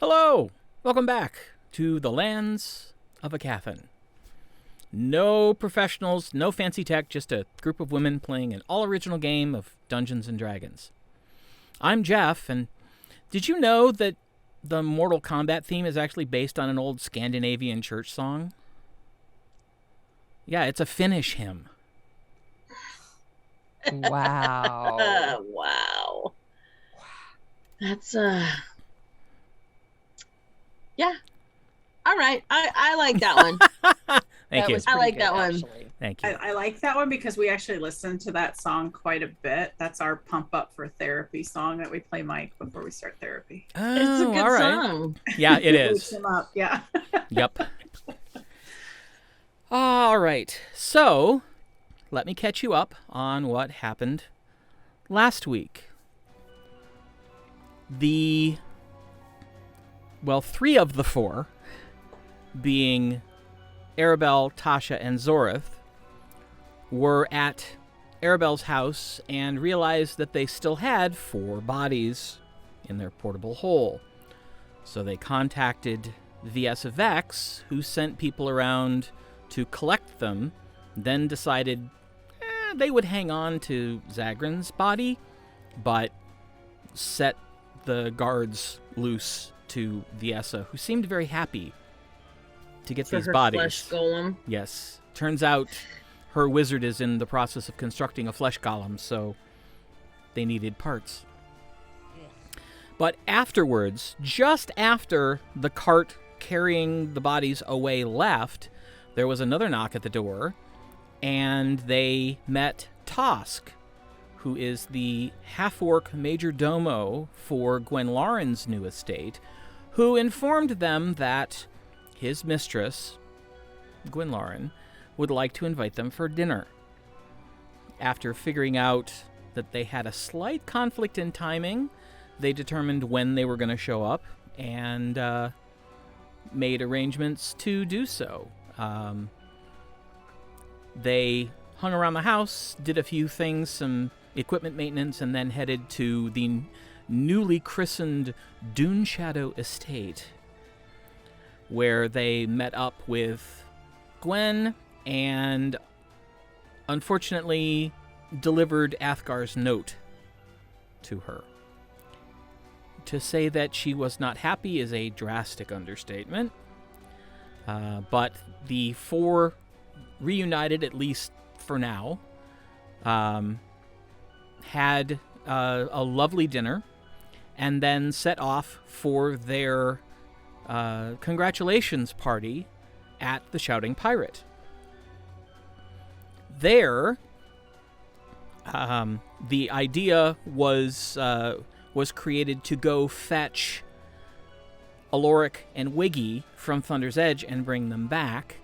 Hello! Welcome back to the lands of Aecathan. No professionals, no fancy tech, just a group of women playing an all-original game of Dungeons & Dragons. I'm Jeff, and did you know that the Mortal Kombat theme is actually based on an old Scandinavian church song? Yeah, it's a Finnish hymn. Wow. Wow. That's yeah. All right. I like that one. Thank you. I like that one. Thank you. I like that one because we actually listen to that song quite a bit. That's our pump up for therapy song that we play Mike before we start therapy. Oh, It's a good all right. song. Yeah, it Wakes is. him up. Yeah. Yep. All right. So, let me catch you up on what happened last week. Three of the four, being Aribell, Tasha, and Zorith, were at Aribell's house and realized that they still had 4 bodies in their portable hole. So they contacted V.S. of X, who sent people around to collect them, then decided they would hang on to Zagran's body, but set the guards loose to Viessa, who seemed very happy to get these bodies. Flesh golem. Yes. Turns out her wizard is in the process of constructing a flesh golem, so they needed parts. But afterwards, just after the cart carrying the bodies away left, there was another knock at the door, and they met Tosk, who is the half-orc major domo for Gwenlauren's new estate, who informed them that his mistress, Gwenlauren, would like to invite them for dinner. After figuring out that they had a slight conflict in timing, they determined when they were going to show up and made arrangements to do so. They hung around the house, did a few things, some equipment maintenance, and then headed to the newly christened Duneshadow Estate, where they met up with Gwen and unfortunately delivered Athgar's note to her. To say that she was not happy is a drastic understatement, but the 4 reunited, at least for now, had a lovely dinner, and then set off for their congratulations party at the Shouting Pirate. There, the idea was created to go fetch Aloric and Wiggy from Thunder's Edge and bring them back.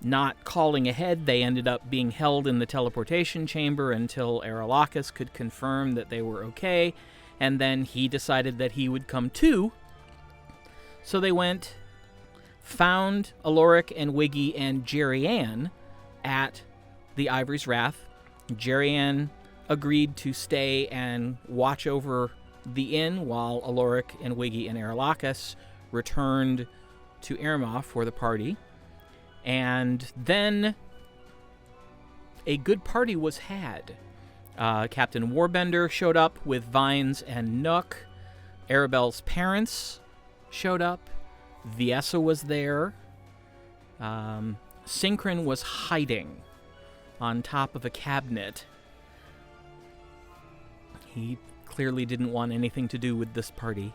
Not calling ahead, they ended up being held in the teleportation chamber until Arelakis could confirm that they were okay, and then he decided that he would come too. So they went, found Aloric and Wiggy and Jerry-Ann at the Ivory's Wrath. Jerry-Ann agreed to stay and watch over the inn while Aloric and Wiggy and Arelakis returned to Aermagh for the party. And then a good party was had. Captain Warbender showed up with Vines and Nook. Arabelle's parents showed up. Viessa was there. Synchron was hiding on top of a cabinet. He clearly didn't want anything to do with this party.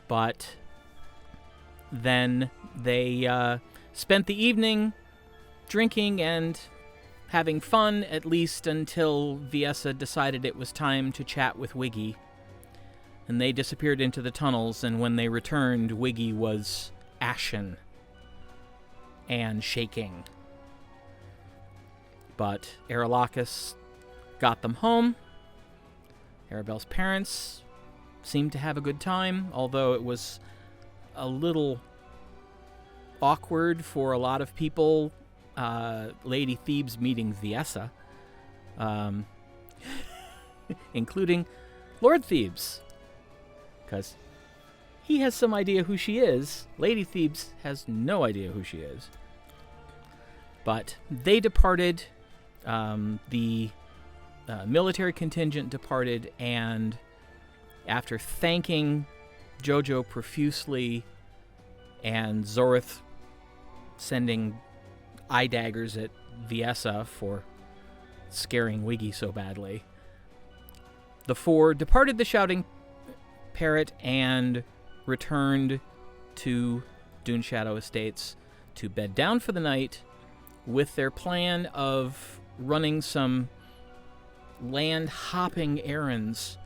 But then they spent the evening drinking and having fun, at least until Viessa decided it was time to chat with Wiggy. And they disappeared into the tunnels, and when they returned, Wiggy was ashen and shaking. But Arelakis got them home. Arabelle's parents seemed to have a good time, although it was a little awkward for a lot of people. Lady Thebes meeting Viessa, including Lord Thebes, because he has some idea who she is. Lady Thebes has no idea who she is. But they departed, the military contingent departed, and after thanking Jojo profusely and Zorith sending eye daggers at Viessa for scaring Wiggy so badly, the four departed the Shouting Parrot and returned to Duneshadow Estates to bed down for the night with their plan of running some land-hopping errands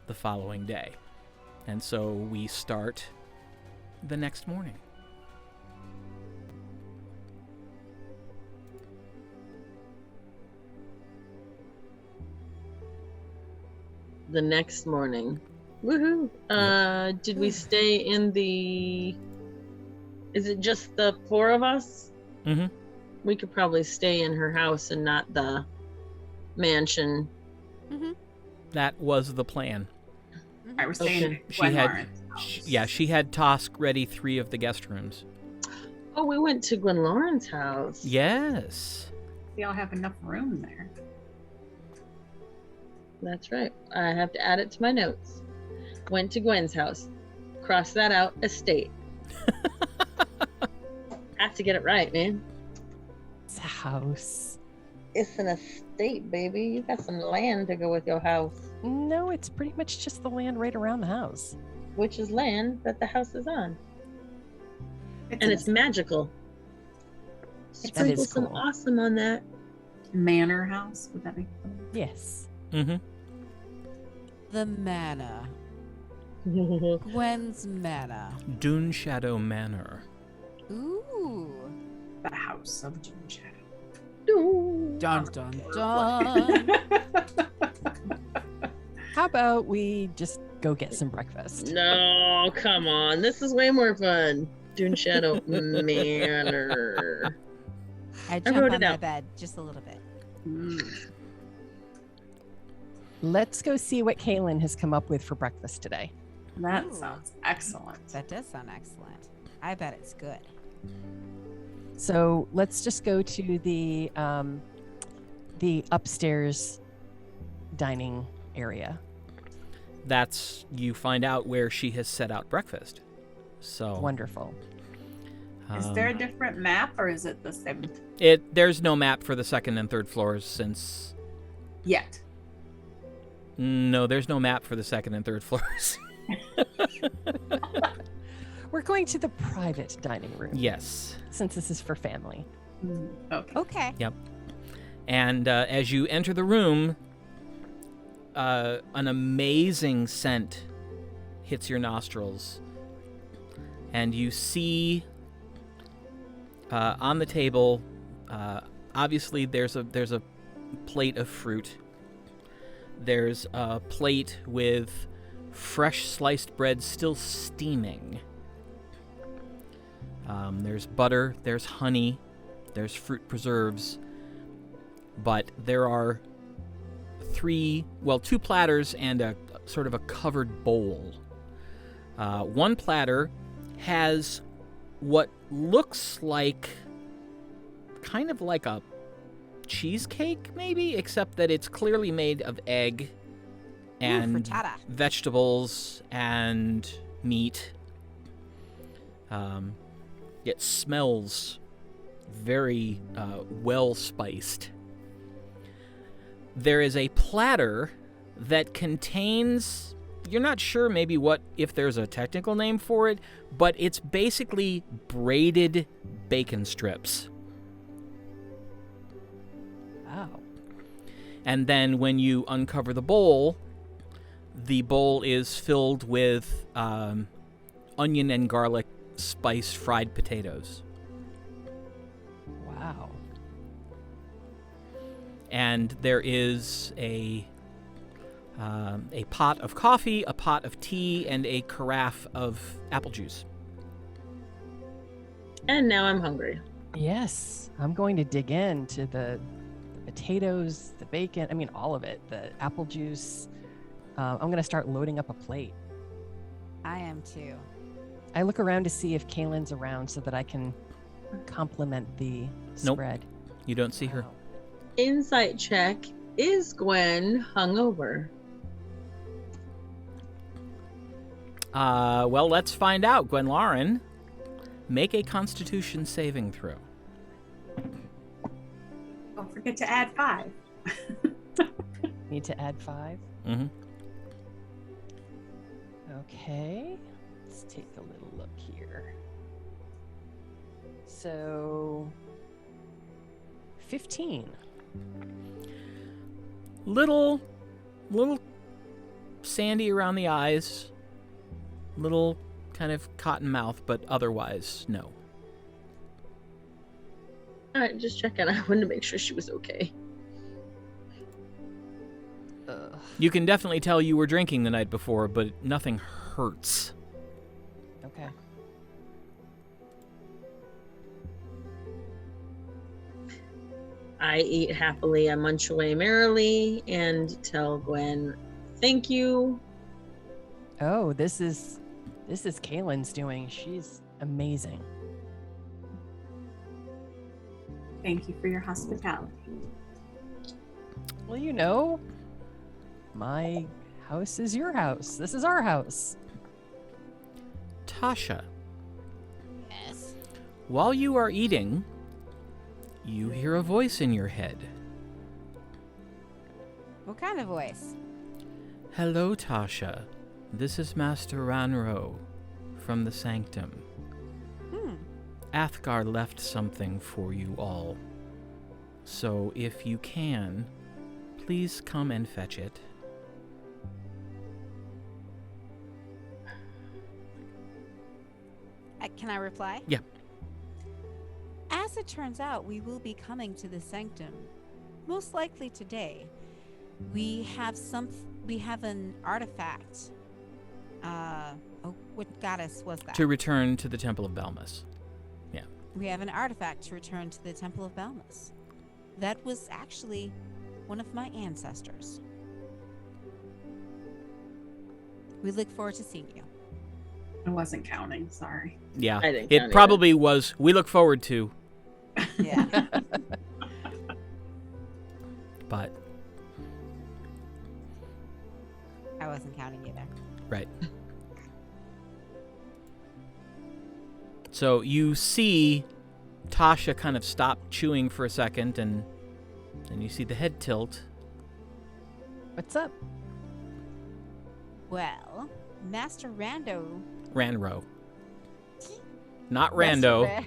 the following day. And so we start the next morning. The next morning. Woohoo! Did we stay in the... Is it just the four of us? Mm-hmm. We could probably stay in her house and not the mansion. Mm-hmm. That was the plan. I was saying Okay. She had Tosk ready 3 of the guest rooms. Oh, we went to Gwenlauren's house. Yes. we all have enough room there. That's right. I have to add it to my notes. Went to Gwen's house. Cross that out. Estate. Have to get it right, man. It's a house. It's an estate, baby. You got some land to go with your house. No, it's pretty much just the land right around the house. Which is land that the house is on. It's And a it's magical. That Sprinkle is some cool. awesome on that. manor house. Would that be? Yes. Mm-hmm. The manor. Gwen's manor. Duneshadow Manor. Ooh. The house of Duneshadow. Dun dun dun. How about we just go get some breakfast? No, come on. This is way more fun. Duneshadow Manor. I wrote jump it on my out. bed just a little bit. Let's go see what Kaylin has come up with for breakfast today. That Ooh. sounds excellent. That does sound excellent. I bet it's good. So let's just go to the upstairs dining area. That's, you find out where she has set out breakfast. So Wonderful. Is there a different map or is it the same there's no map for the second and third floors since yet? no, there's no map for the second and third floors. We're going to the private dining room. Yes. Since this is for family. Okay. Okay. And as you enter the room, an amazing scent hits your nostrils. And you see on the table, obviously there's a plate of fruit. There's a plate with fresh sliced bread still steaming. There's butter, there's honey, there's fruit preserves. But there are two platters and a sort of a covered bowl. One platter has what looks like kind of like a cheesecake, maybe, except that it's clearly made of egg and frittata. vegetables and meat. It smells very well spiced. There is a platter that contains, you're not sure maybe if there's a technical name for it, but it's basically braided bacon strips. Wow. And then when you uncover the bowl is filled with onion and garlic spiced fried potatoes. Wow. And there is a pot of coffee, a pot of tea, and a carafe of apple juice. And now I'm hungry. Yes. I'm going to dig into the potatoes, the bacon, all of it, the apple juice. I'm going to start loading up a plate. I am too. I look around to see if Kaylin's around so that I can complement the Nope. spread. You don't see her. Wow. Insight check. Is Gwen hungover? Well, let's find out. Gwenlauren, make a Constitution saving throw. Don't forget to add 5. Need to add 5. Mm-hmm. Okay. Let's take a little look here. So 15. Little sandy around the eyes. Little kind of cotton mouth, but otherwise, no. All right, just checking. I wanted to make sure she was okay. You can definitely tell you were drinking the night before, but nothing hurts. Okay. I eat happily, I munch away merrily, and tell Gwen, thank you. Oh, this is Kaylin's doing. She's amazing. Thank you for your hospitality. Well, you know, my house is your house. This is our house. Tasha, Yes. while you are eating, you hear a voice in your head. What kind of voice? Hello, Tasha. This is Master Wranro from the Sanctum. Athgarr left something for you all. So if you can, please come and fetch it. Can I reply? Yeah. As it turns out, we will be coming to the Sanctum, most likely today. We have an artifact. What goddess was that? To return to the Temple of Belmas. We have an artifact to return to the Temple of Belmas. That was actually one of my ancestors. We look forward to seeing you. I wasn't counting, sorry. Yeah, I didn't it count probably was. We look forward to, Yeah. but I wasn't counting either. right. So you see Tasha kind of stop chewing for a second, and then you see the head tilt. What's up? Well, Master Rando. Wranro. Not Master Rando. Ra-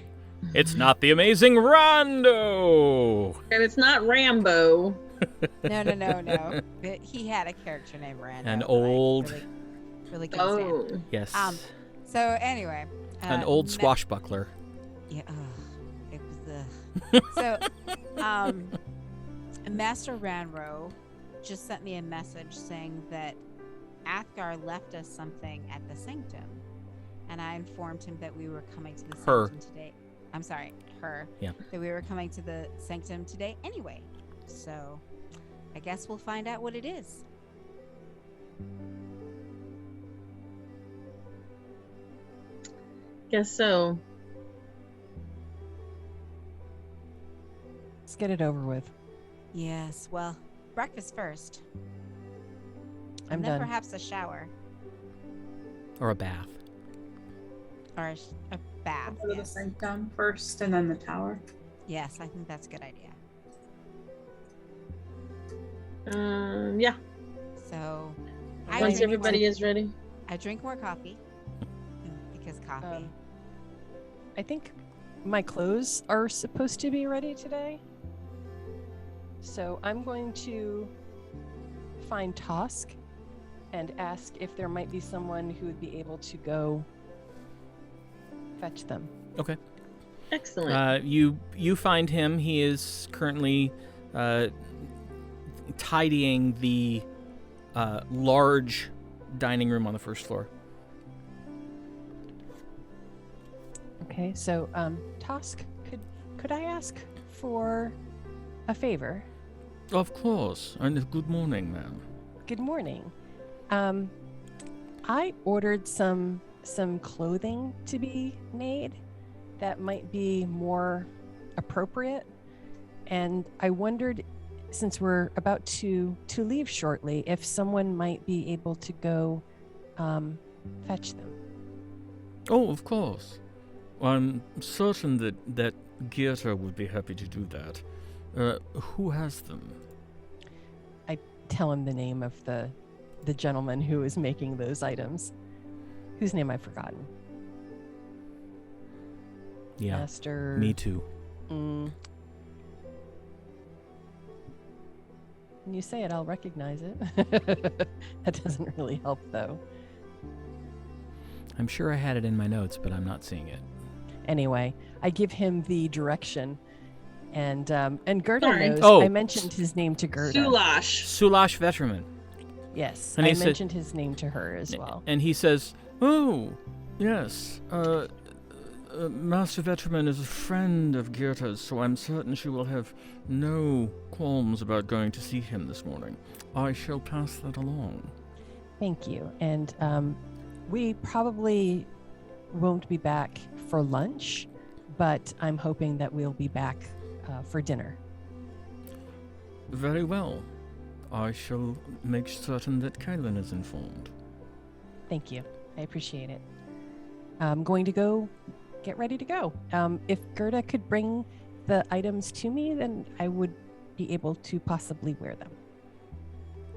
It's not the amazing Rando. And it's not Rambo. No. But he had a character named Rando. An that I old- really couldn't stand. Oh. Yes. So anyway. An old swashbuckler. Yeah, it was so, Master Wranro just sent me a message saying that Athgarr left us something at the Sanctum, and I informed him that we were coming to the Her. Sanctum today. I'm sorry, her. Yeah. That we were coming to the Sanctum today anyway. So, I guess we'll find out what it is. Guess so. Let's get it over with. Yes. Well, breakfast first. I'm and then done. perhaps a shower Or a bath. or a bath. Go to the Yes. Sanctum first and then the tower. Yes, I think that's a good idea. Yeah. So, Once drink everybody more- is ready. I drink more coffee because coffee. I think my clothes are supposed to be ready today. So I'm going to find Tosk and ask if there might be someone who would be able to go fetch them. Okay. Excellent. You find him. He is currently tidying the large dining room on the first floor. Okay, so Tosk, could I ask for a favor? Of course. And good morning, ma'am. Good morning. I ordered some clothing to be made that might be more appropriate, and I wondered, since we're about to leave shortly, if someone might be able to go fetch them. Oh, of course. I'm certain that Geerta would be happy to do that. Who has them? I tell him the name of the gentleman who is making those items, whose name I've forgotten. Yeah, Master. me too. When you say it, I'll recognize it. That doesn't really help, though. I'm sure I had it in my notes, but I'm not seeing it. Anyway, I give him the direction, and Gerda Sorry. knows. Oh. I mentioned his name to Gerda. Sulash. Sulash Vetraman. Yes, And I he said- mentioned his name to her as well. And he says, Oh, yes. Master Vetraman is a friend of Geerta's, so I'm certain she will have no qualms about going to see him this morning. I shall pass that along. Thank you. And we probably won't be back for lunch, but I'm hoping that we'll be back for dinner. Very well. I shall make certain that Kaelin is informed. Thank you. I appreciate it. I'm going to go get ready to go. If Gerda could bring the items to me, then I would be able to possibly wear them.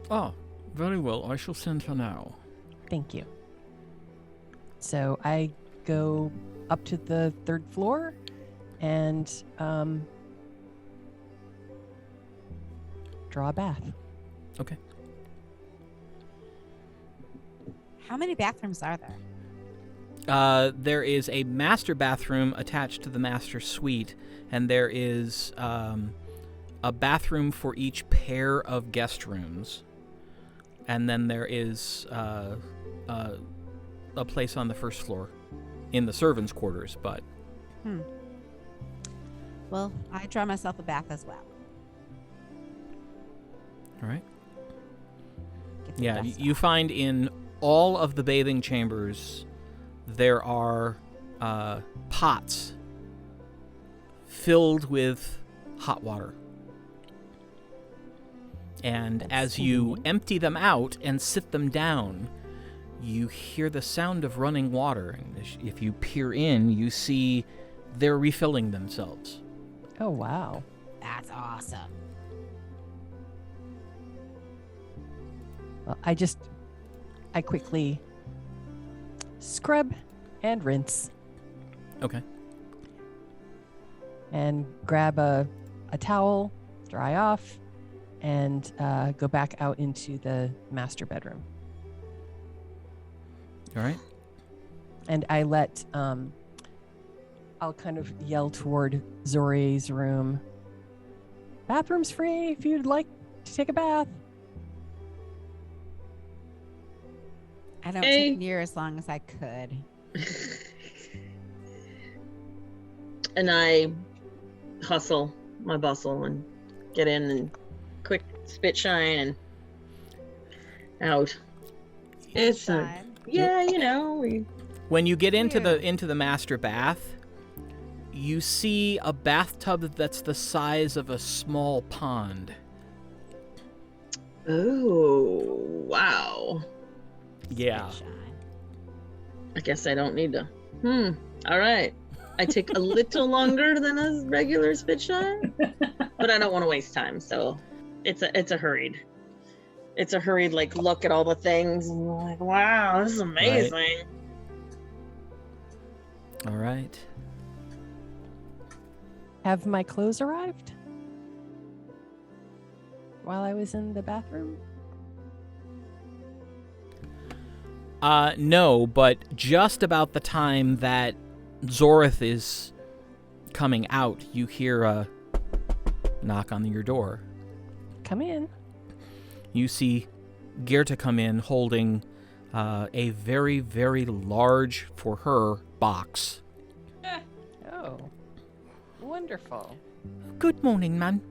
Ah, very well. I shall send her now. Thank you. So I go up to the 3rd floor and draw a bath. okay. How many bathrooms are there? There is a master bathroom attached to the master suite, and there is a bathroom for each pair of guest rooms. And then there is a place on the 1st floor in the servants' quarters, but... Well, I draw myself a bath as well. All right. Get the Yeah, dust you off. find in all of the bathing chambers there are pots filled with hot water. And That's as you steamy. empty them out and sit them down, you hear the sound of running water. And if you peer in, you see they're refilling themselves. Oh, wow. That's awesome. Well, I quickly scrub and rinse Okay. and grab a towel, dry off, and go back out into the master bedroom. All right. And I let, I'll kind of yell toward Zori's room. Bathroom's free if you'd like to take a bath. I don't Hey. take near as long as I could. And I hustle my bustle and get in and quick spit shine and out. It's a, Fine. yeah, you know, we When you get into Here. the master bath, you see a bathtub that's the size of a small pond. oh wow. Yeah. Shine. I guess I don't need to. All right. I take a little longer than a regular spit shine, but I don't want to waste time, so it's a hurried. It's a hurried like look at all the things and like, wow, this is amazing. All right. Have my clothes arrived while I was in the bathroom? No, but just about the time that Zorith is coming out, you hear a knock on your door. Come in. You see Geerta come in holding a very, very large, for her, box. Oh, wonderful. Good morning, man.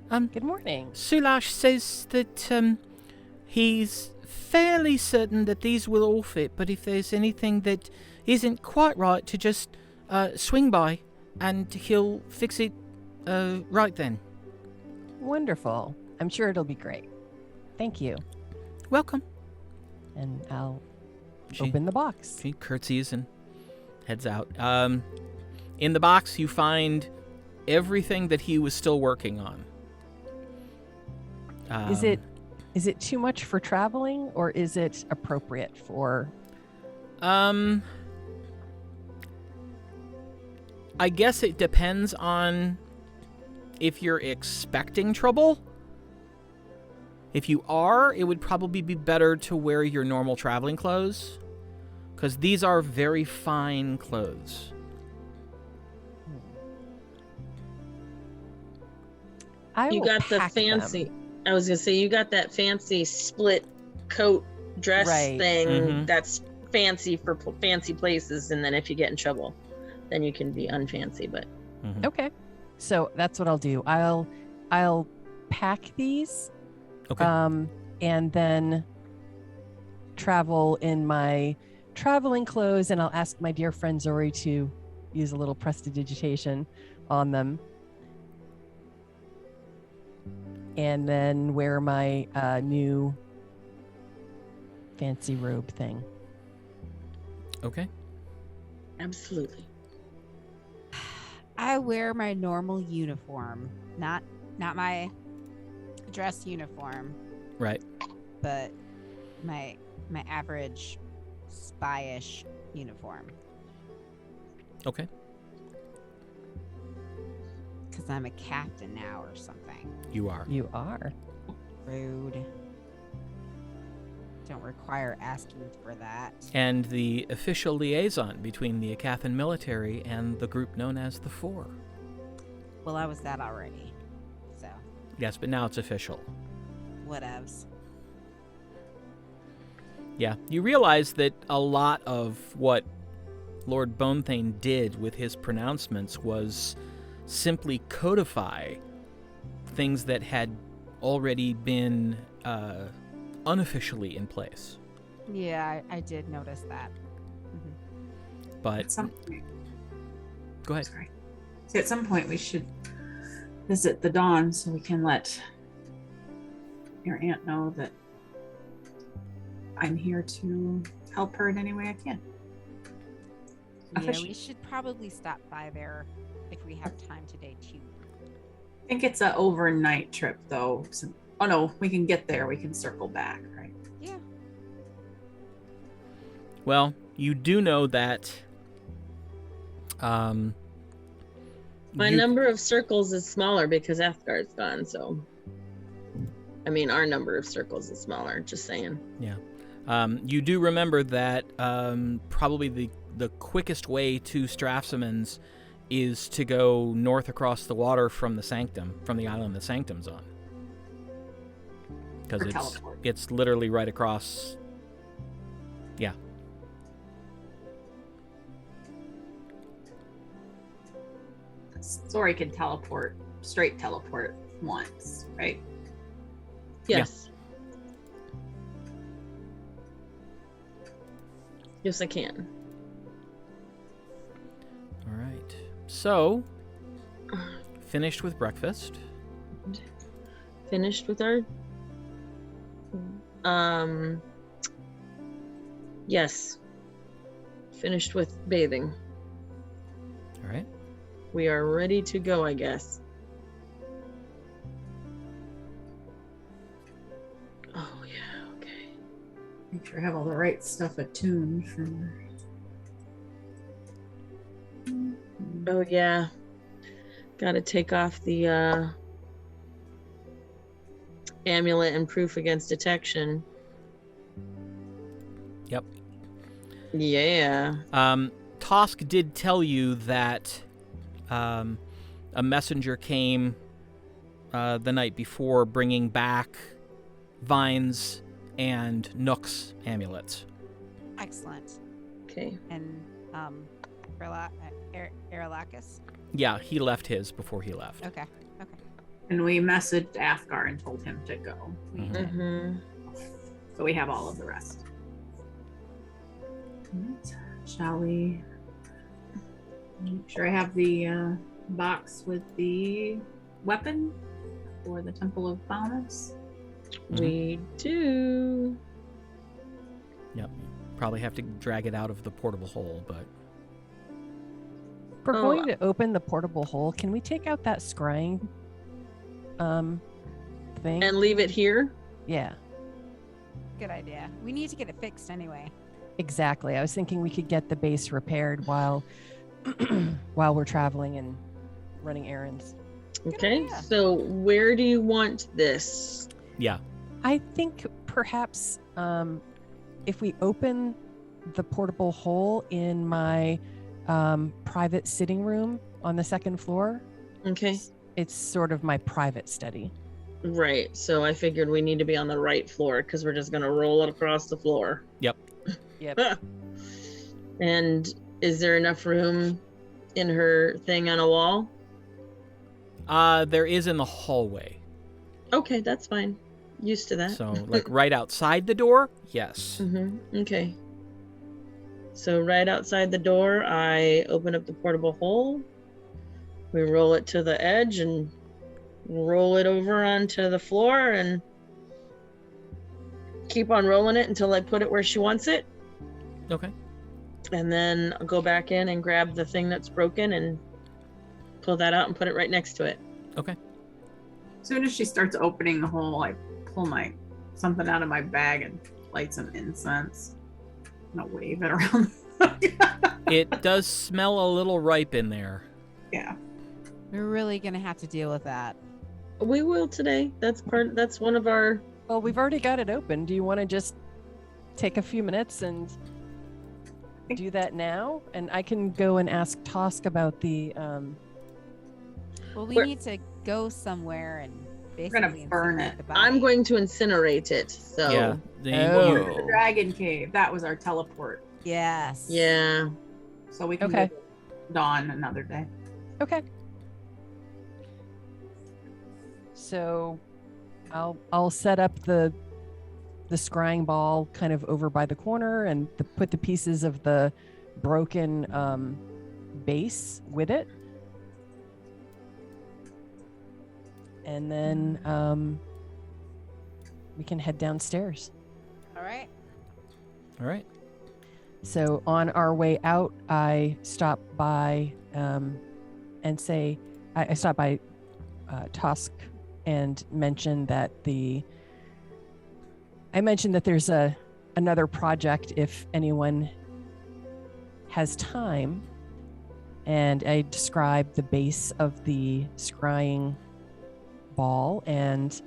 Good morning. Sulash says that he's fairly certain that these will all fit, but if there's anything that isn't quite right, to just swing by, and he'll fix it right then. Wonderful. I'm sure it'll be great. Thank you. Welcome. And I'll She, open the box. she curtsies and heads out. In the box, you find everything that he was still working on. Is it too much for traveling, or is it appropriate for? I guess it depends on if you're expecting trouble. If you are, it would probably be better to wear your normal traveling clothes, because these are very fine clothes. You got the fancy. Them. I was gonna say you got that fancy split coat dress Right. thing. Mhm. That's fancy for fancy places, and then if you get in trouble, then you can be unfancy. But Okay, so that's what I'll do. I'll pack these, Okay. and then travel in my traveling clothes, and I'll ask my dear friend Zori to use a little prestidigitation on them, and then wear my new fancy robe thing. Okay. absolutely. I wear my normal uniform, not my dress uniform, Right. but my average spy-ish uniform. Okay. Because I'm a captain now or something. You are. You are. Rude. Don't require asking for that. And the official liaison between the Aecathan military and the group known as the Four. Well, I was that already. So, Yes, but now it's official. whatevs. Yeah, you realize that a lot of what Lord Bonethane did with his pronouncements was simply codify things that had already been unofficially in place. Yeah, I did notice that. But At some point, go ahead. sorry. So at some point we should visit the Dawn so we can let your aunt know that I'm here to help her in any way I can. Yeah, Officially. we should probably stop by there if we have time today too. I think it's an overnight trip though. So, oh no, we can get there. We can circle back, right? Yeah. Well, you do know that My you- number of circles is smaller because Athgar's gone. So, I mean, our number of circles is smaller. Just saying. you do remember that probably the quickest way to Strafsoman's is to go north across the water from the Sanctum, from the island the Sanctum's on. Because Or teleport. it's literally right across. Yeah. Zori can straight teleport once, right? Yeah. Yes. Yes, I can. All right. So, finished with breakfast. Finished with our. Yes. Finished with bathing. All right. We are ready to go, I guess. Oh, yeah, okay. Make sure I have all the right stuff attuned for. Oh, yeah. Gotta take off the amulet and proof against detection. Yep. Yeah. Tosk did tell you that a messenger came the night before bringing back Vine's and Nook's amulets. Excellent. Okay. And Erelakis? Yeah, he left his before he left. Okay. And we messaged Athgarr and told him to go. We Mhm. did. Mm-hmm. So we have all of the rest. Alright, shall we make sure I have the box with the weapon for the Temple of Pharaohs? We do. Yep. Probably have to drag it out of the portable hole, but If we're going to open the portable hole, can we take out that scrying thing? And leave it here? Yeah, Good idea. We need to get it fixed anyway. exactly. I was thinking we could get the base repaired while while we're traveling and running errands. Okay, idea. so where do you want this? yeah. I think perhaps if we open the portable hole in my private sitting room on the second floor, Okay, it's sort of my private study. right. So I figured we need to be on the right floor because we're just going to roll it across the floor. Yep. Yep. And is there enough room in her thing on a wall? There is in the hallway. Okay, that's fine. Used to that. So, like right outside the door? Yes. Okay. So right outside the door, I open up the portable hole. We roll it to the edge and roll it over onto the floor and keep on rolling it until I put it where she wants it. Okay. And then I'll go back in and grab the thing that's broken and pull that out and put it right next to it. Okay. As soon as she starts opening the hole, I pull something out of my bag and light some incense. And I'll wave it around. It does smell a little ripe in there. Yeah. We're really gonna have to deal with that. We will today. That's one of our... Well, we've already got it open. Do you want to just take a few minutes and do that now? And I can go and ask Tosk about the Well, we Where- need to go somewhere and We're gonna basically burn incinerate it. the body. I'm going to incinerate it. So Yeah. Oh. The dragon cave. That was our teleport. Yes. yeah. So we can Okay. go dawn another day. Okay. So I'll set up the scrying ball kind of over by the corner and put the pieces of the broken base with it. And then we can head downstairs. All right. All right. So on our way out, I stop by and say, I stop by Tosk and mention that I mentioned that there's another project if anyone has time, and I describe the base of the scrying ball and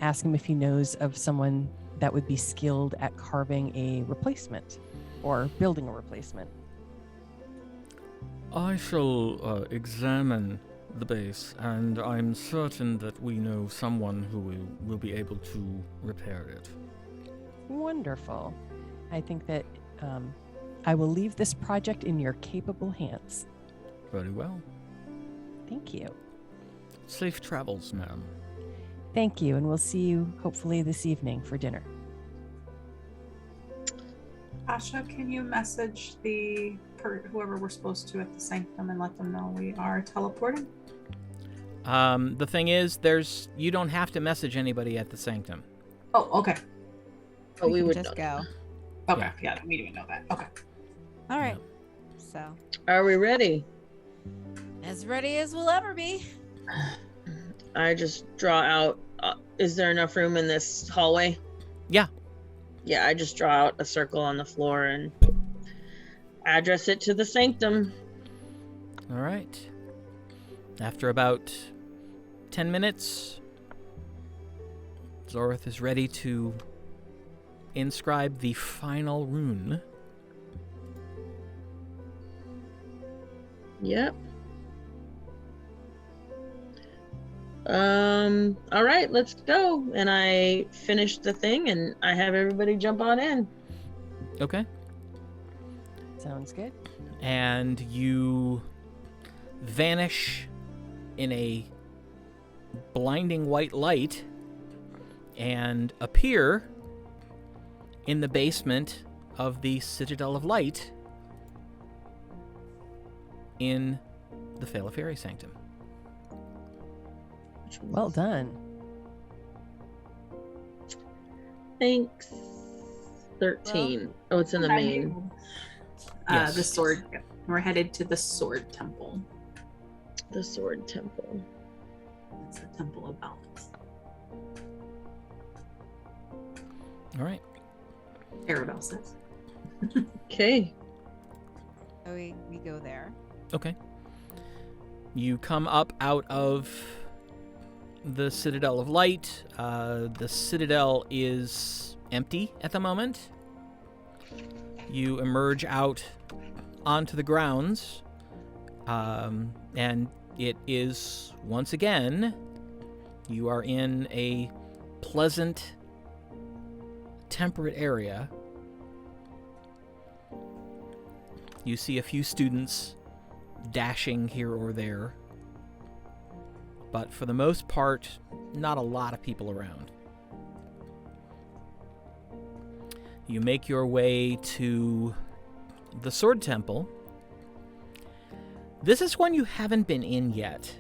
ask him if he knows of someone that would be skilled at carving a replacement or building a replacement. I shall examine the base, and I'm certain that we know someone who will be able to repair it. Wonderful. I think that I will leave this project in your capable hands. Very well. Thank you. Safe travels, ma'am. Thank you, and we'll see you hopefully this evening for dinner. Tasha, can you message whoever we're supposed to at the sanctum and let them know we are teleporting? The thing is, you don't have to message anybody at the sanctum. Oh, okay. But we can would just know. go. Okay, yeah, we didn't know that. Okay. All right. So, Are we ready? as ready as we'll ever be. I just draw out. Is there enough room in this hallway? Yeah. Yeah, I just draw out a circle on the floor and address it to the sanctum. All right. After about 10 minutes, Zorith is ready to inscribe the final rune. Yep. All right, let's go. And I finish the thing and I have everybody jump on in. Okay. Sounds good. And you vanish in a blinding white light and appear in the basement of the Citadel of Light in the Faelefiri Sanctum. Well done. Thanks. 13. Oh, it's in the main. Yes. The sword. Yep. We're headed to the Sword Temple. The Sword Temple. It's the Temple of Balance. All right. Aribell says. Okay. So we go there. Okay. You come up out of the Citadel of Light. The Citadel is empty at the moment. You emerge out onto the grounds, and it is, once again, you are in a pleasant, temperate area. You see a few students dashing here or there, but for the most part, not a lot of people around. You make your way to the Sword Temple. This is one you haven't been in yet.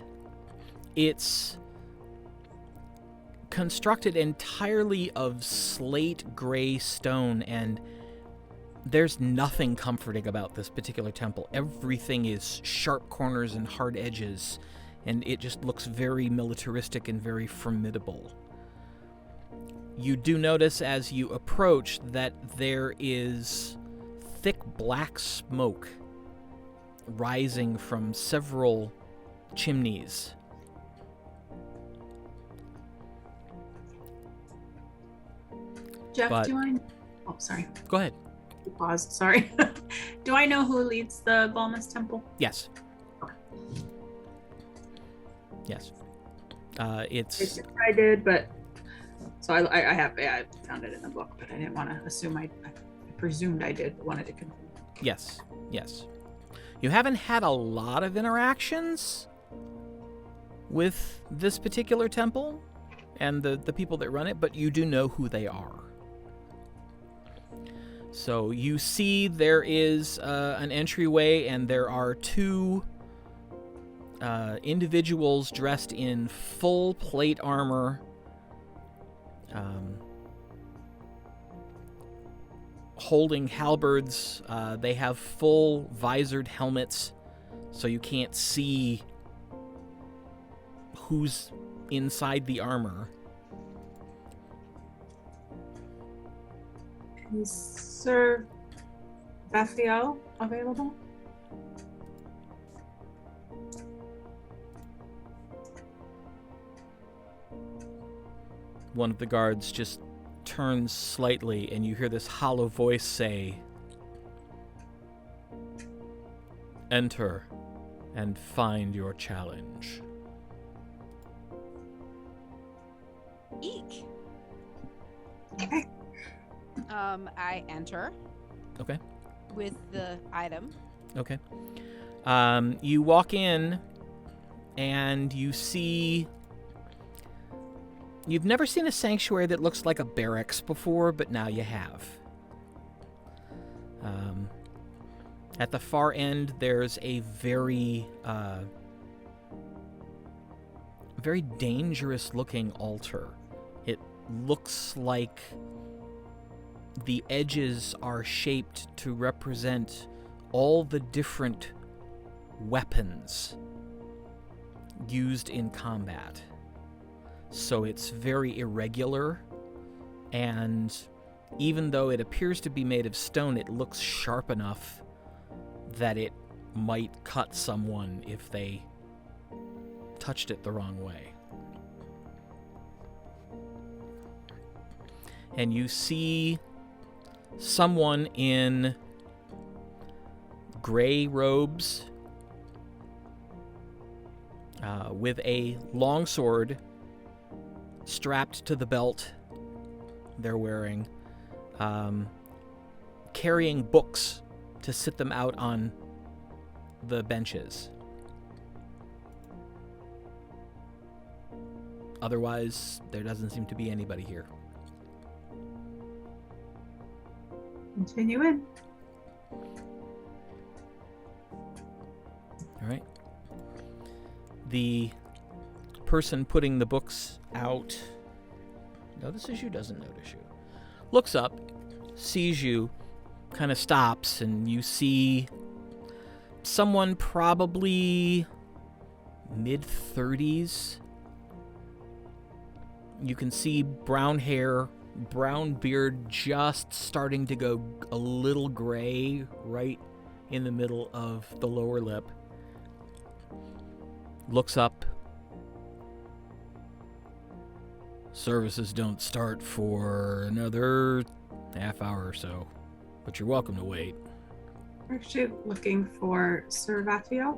It's constructed entirely of slate gray stone, and there's nothing comforting about this particular temple. Everything is sharp corners and hard edges, and it just looks very militaristic and very formidable. You do notice as you approach that there is thick black smoke rising from several chimneys. Jeff, But- do I... Oh, sorry. Go ahead. Pause. Sorry. Do I know who leads the Balmus Temple? Yes. Yes. It's... I did, but... So I found it in the book, but I didn't want to assume I presumed I did, but wanted to confirm. Yes. Yes. You haven't had a lot of interactions with this particular temple and the people that run it, but you do know who they are. So you see there is an entryway, and there are two individuals dressed in full plate armor, holding halberds. They have full visored helmets, so you can't see who's inside the armor. Is Sir Raphael available? One of the guards just turns slightly, and you hear this hollow voice say, "Enter and find your challenge." Eek. Okay. I enter. Okay. With the item. Okay. You walk in, and you see... You've never seen a sanctuary that looks like a barracks before, but now you have. At the far end, there's a very dangerous-looking altar. It looks like the edges are shaped to represent all the different weapons used in combat. So it's very irregular, and even though it appears to be made of stone, it looks sharp enough that it might cut someone if they touched it the wrong way. And you see someone in gray robes with a long sword strapped to the belt they're wearing, carrying books to sit them out on the benches. Otherwise, there doesn't seem to be anybody here. continue in. All right. The person putting the books out notices you, doesn't notice you. Looks up, sees you, kind of stops, and you see someone probably mid-30s. You can see brown hair, brown beard just starting to go a little gray right in the middle of the lower lip. Looks up. Services don't start for another half hour or so, but you're welcome to wait. We're actually looking for Sir Vatio.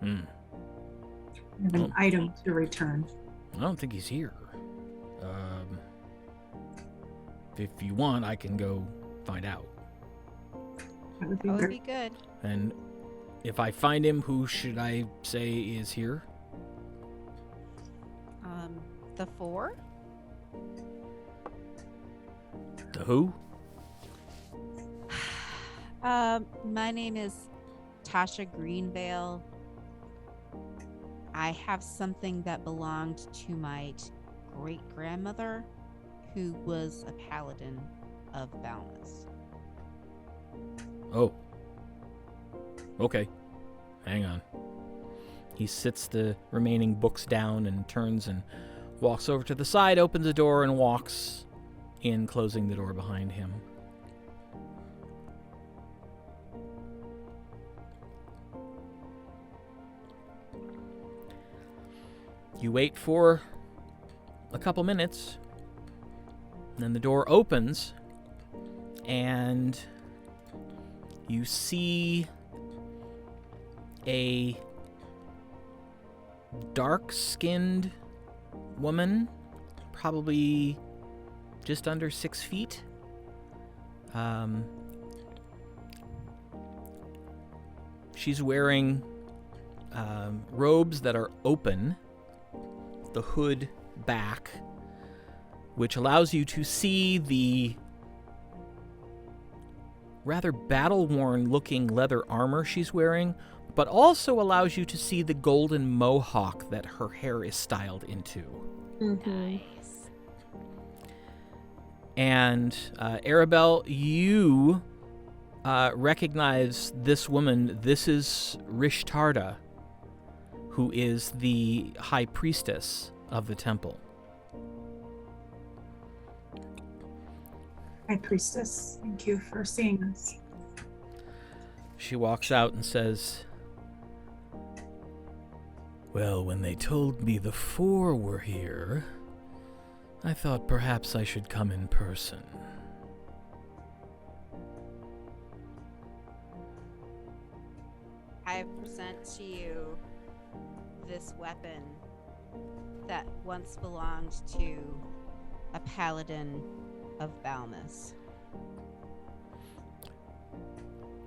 Hmm. We have an item to return. I don't think he's here. If you want, I can go find out. That would be That would great. be good. And if I find him, who should I say is here? The 4? The who? My name is Tasha Greenvale. I have something that belonged to my great-grandmother, who was a paladin of Balmus. Oh. Okay. Hang on. He sits the remaining books down and turns and walks over to the side, opens the door, and walks in, closing the door behind him. You wait for a couple minutes, and then the door opens, and you see a dark-skinned woman, probably just under 6 feet. She's wearing robes that are open, the hood back, which allows you to see the rather battle-worn looking leather armor she's wearing, but also allows you to see the golden mohawk that her hair is styled into. Nice. And Aribell, you recognize this woman. This is Rishtarda, who is the high priestess of the temple. High Priestess, thank you for seeing us. She walks out and says, "Well, when they told me the 4 were here, I thought perhaps I should come in person." I present to you this weapon that once belonged to a paladin of Balmus.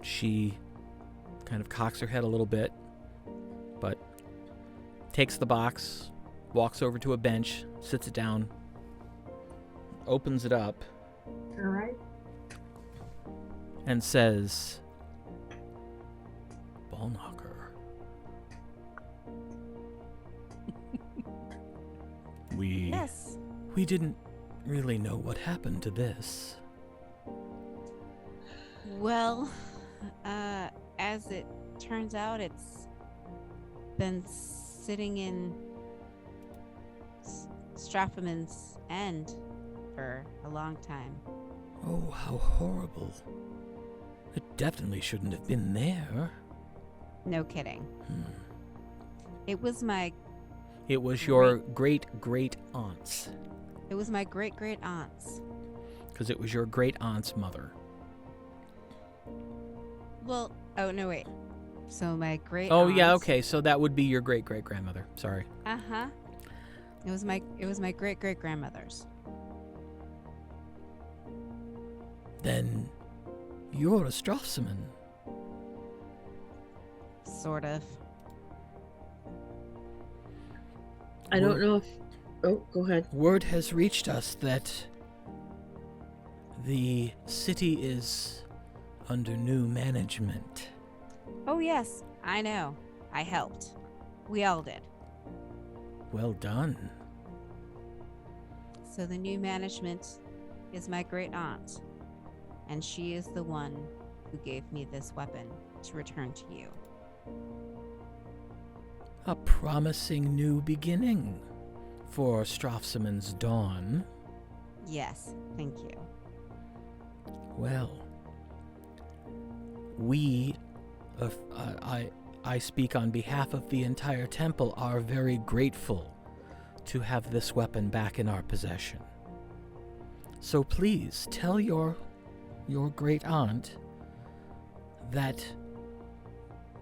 She kind of cocks her head a little bit, but takes the box, walks over to a bench, sits it down, opens it up, All right. and says, "Ball knocker." Yes. We didn't really know what happened to this. Well, as it turns out, it's been sitting in Strafsoman's end for a long time. Oh, how horrible. It definitely shouldn't have been there. No kidding. It was my It was your great-great-aunt's. It was my great-great-aunt's. Because it was your great-aunt's mother. Well, oh, no, wait. So my great Oh, yeah, okay, so that would be your great-great-grandmother. Sorry. Uh-huh. It was my great-great-grandmother's. Then you're a Strafsoman. Sort of. I don't know if... Oh, go ahead. Word has reached us that The city is under new management. Oh, yes, I know. I helped. We all did. Well done. So the new management is my great aunt, and she is the one who gave me this weapon to return to you. A promising new beginning for Strafsoman's dawn. Yes, thank you. Well, we, I speak on behalf of the entire temple, are very grateful to have this weapon back in our possession. So please tell your great aunt that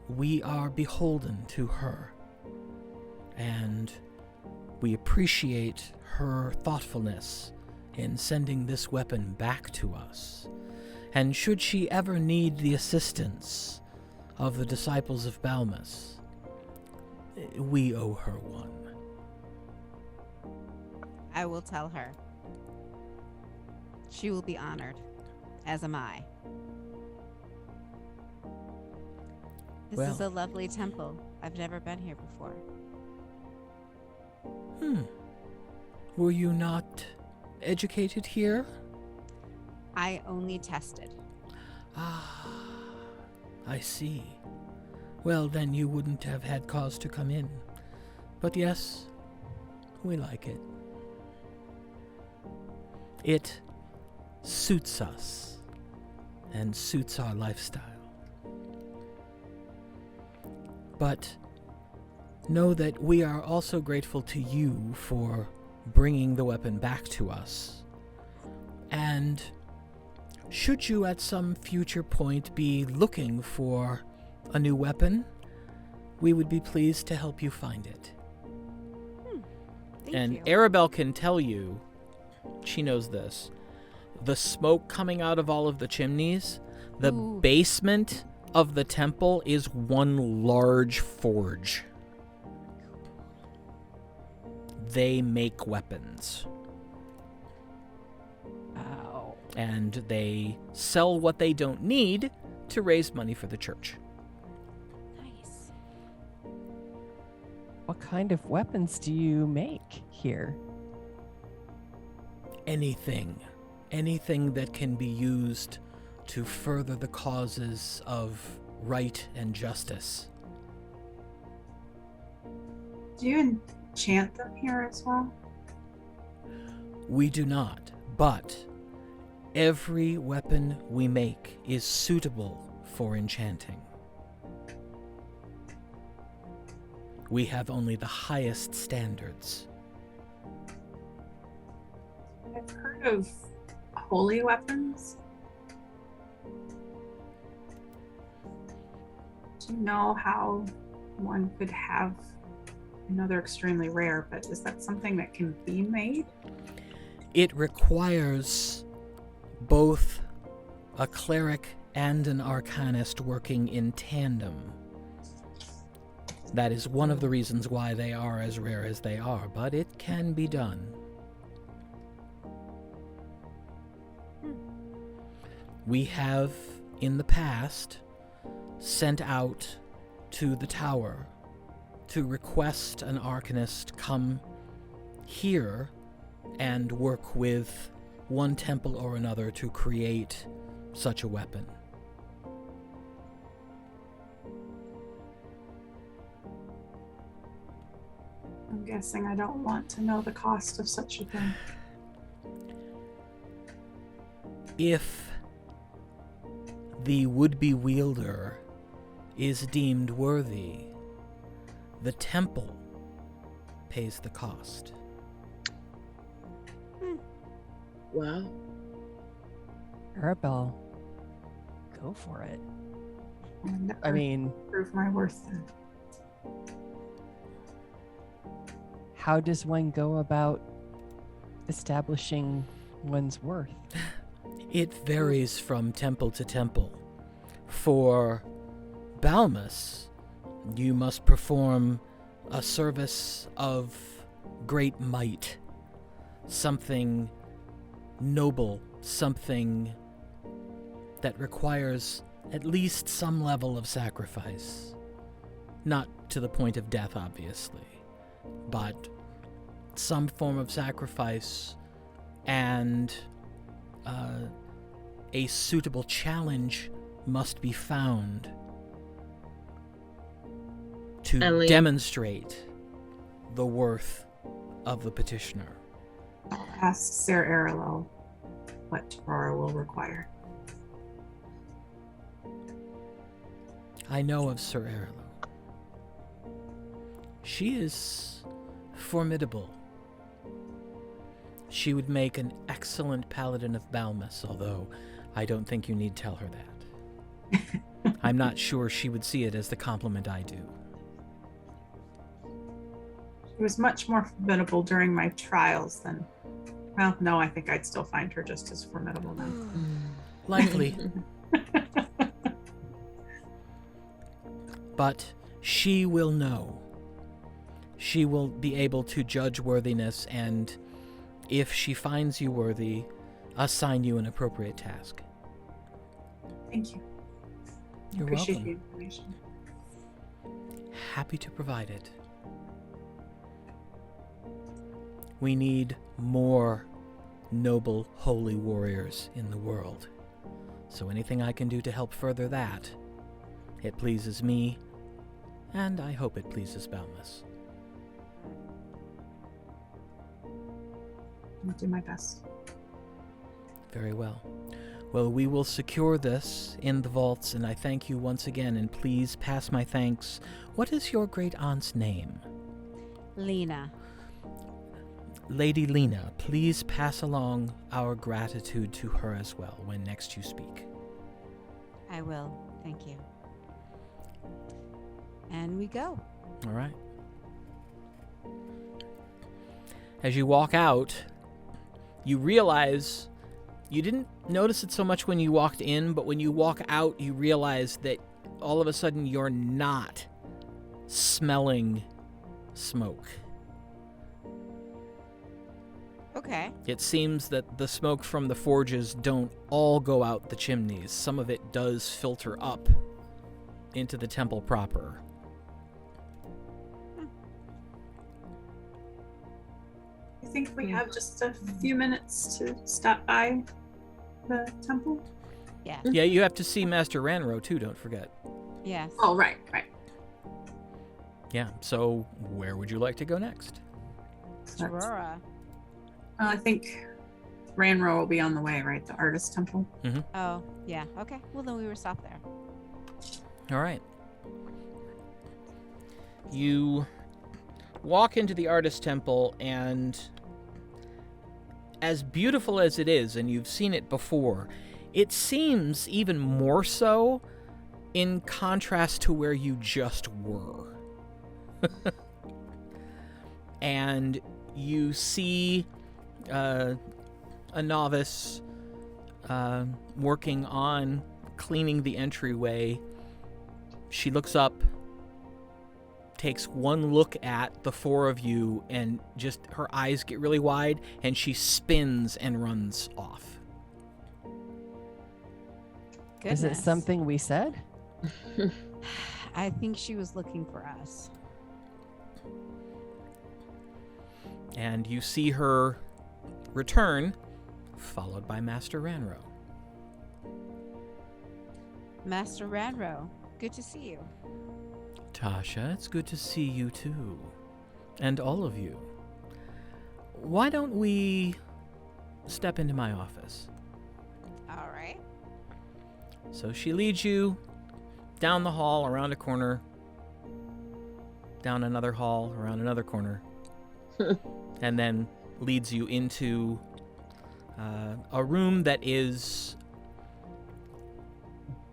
we are beholden to her, and we appreciate her thoughtfulness in sending this weapon back to us. And should she ever need the assistance of the disciples of Balmus, we owe her one. I will tell her. She will be honored, as am I. This is a lovely temple. I've never been here before. Were you not educated here? I only tested. Ah, I see. Well, then you wouldn't have had cause to come in. But yes, we like it. It suits us and suits our lifestyle. But know that we are also grateful to you for bringing the weapon back to us. And should you at some future point be looking for a new weapon, we would be pleased to help you find it. Thank you. Aribell can tell you, she knows this, the smoke coming out of all of the chimneys, the basement of the temple is one large forge. They make weapons. Ow. And they sell what they don't need to raise money for the church. Nice. What kind of weapons do you make here? Anything that can be used to further the causes of right and justice. Do you enchant them here as well? We do not, but every weapon we make is suitable for enchanting. We have only the highest standards. I've heard of holy weapons. Do you know how one could have another extremely rare, but is that something that can be made? It requires both a cleric and an arcanist working in tandem. That is one of the reasons why they are as rare as they are, but it can be done. We have, in the past, sent out to the tower to request an arcanist come here and work with one temple or another to create such a weapon. I'm guessing I don't want to know the cost of such a thing. If the would-be wielder is deemed worthy, the temple pays the cost. Wow. Aribell, go for it. And I mean, prove my worth then. how does one go about establishing one's worth? It varies from temple to temple. For Balmus, you must perform a service of great might, something noble something that requires at least some level of sacrifice. Not to the point of death, obviously, but some form of sacrifice and a suitable challenge must be found to demonstrate the worth of the petitioner. I'll ask Ser Erelo what Torora will require. I know of Ser Erelo. She is formidable. She would make an excellent paladin of Balmus, although I don't think you need tell her that. I'm not sure she would see it as the compliment I do. She was much more formidable during my trials than... Well, no, I think I'd still find her just as formidable now. Likely. But she will know. She will be able to judge worthiness, and if she finds you worthy, assign you an appropriate task. Thank you. You're Appreciate welcome. the information. Happy to provide it. We need more noble, holy warriors in the world. So anything I can do to help further that, it pleases me, and I hope it pleases Balmus. I'll do my best. Very well. Well, we will secure this in the vaults, and I thank you once again, and please pass my thanks. What is your great aunt's name? Leena. Lady Leena, please pass along our gratitude to her as well when next you speak. I will. Thank you. And we go. All right. As you walk out, you realize you didn't notice it so much when you walked in, but when you walk out, you realize that all of a sudden you're not smelling smoke. Okay. It seems that the smoke from the forges don't all go out the chimneys. Some of it does filter up into the temple proper. I think we have just a few minutes to stop by the temple. Yeah. Yeah, you have to see Master Wranro too, don't forget. Yes. Oh, right. Yeah, so where would you like to go next? So that's- Torora. I think Wranro will be on the way, right? The artist temple. Oh, yeah. Okay. Well, then we were stopped there. All right. You walk into the artist temple, and as beautiful as it is, and you've seen it before, it seems even more so in contrast to where you just were. And you see a novice working on cleaning the entryway. She looks up, takes one look at the four of you, and just her eyes get really wide, and she spins and runs off. Is it something we said? I think she was looking for us. And you see her return, followed by Master Wranro. Master Wranro, good to see you. Tasha, it's good to see you too. And all of you. Why don't we step into my office? All right. So she leads you down the hall, around a corner, down another hall, around another corner, and then leads you into a room that is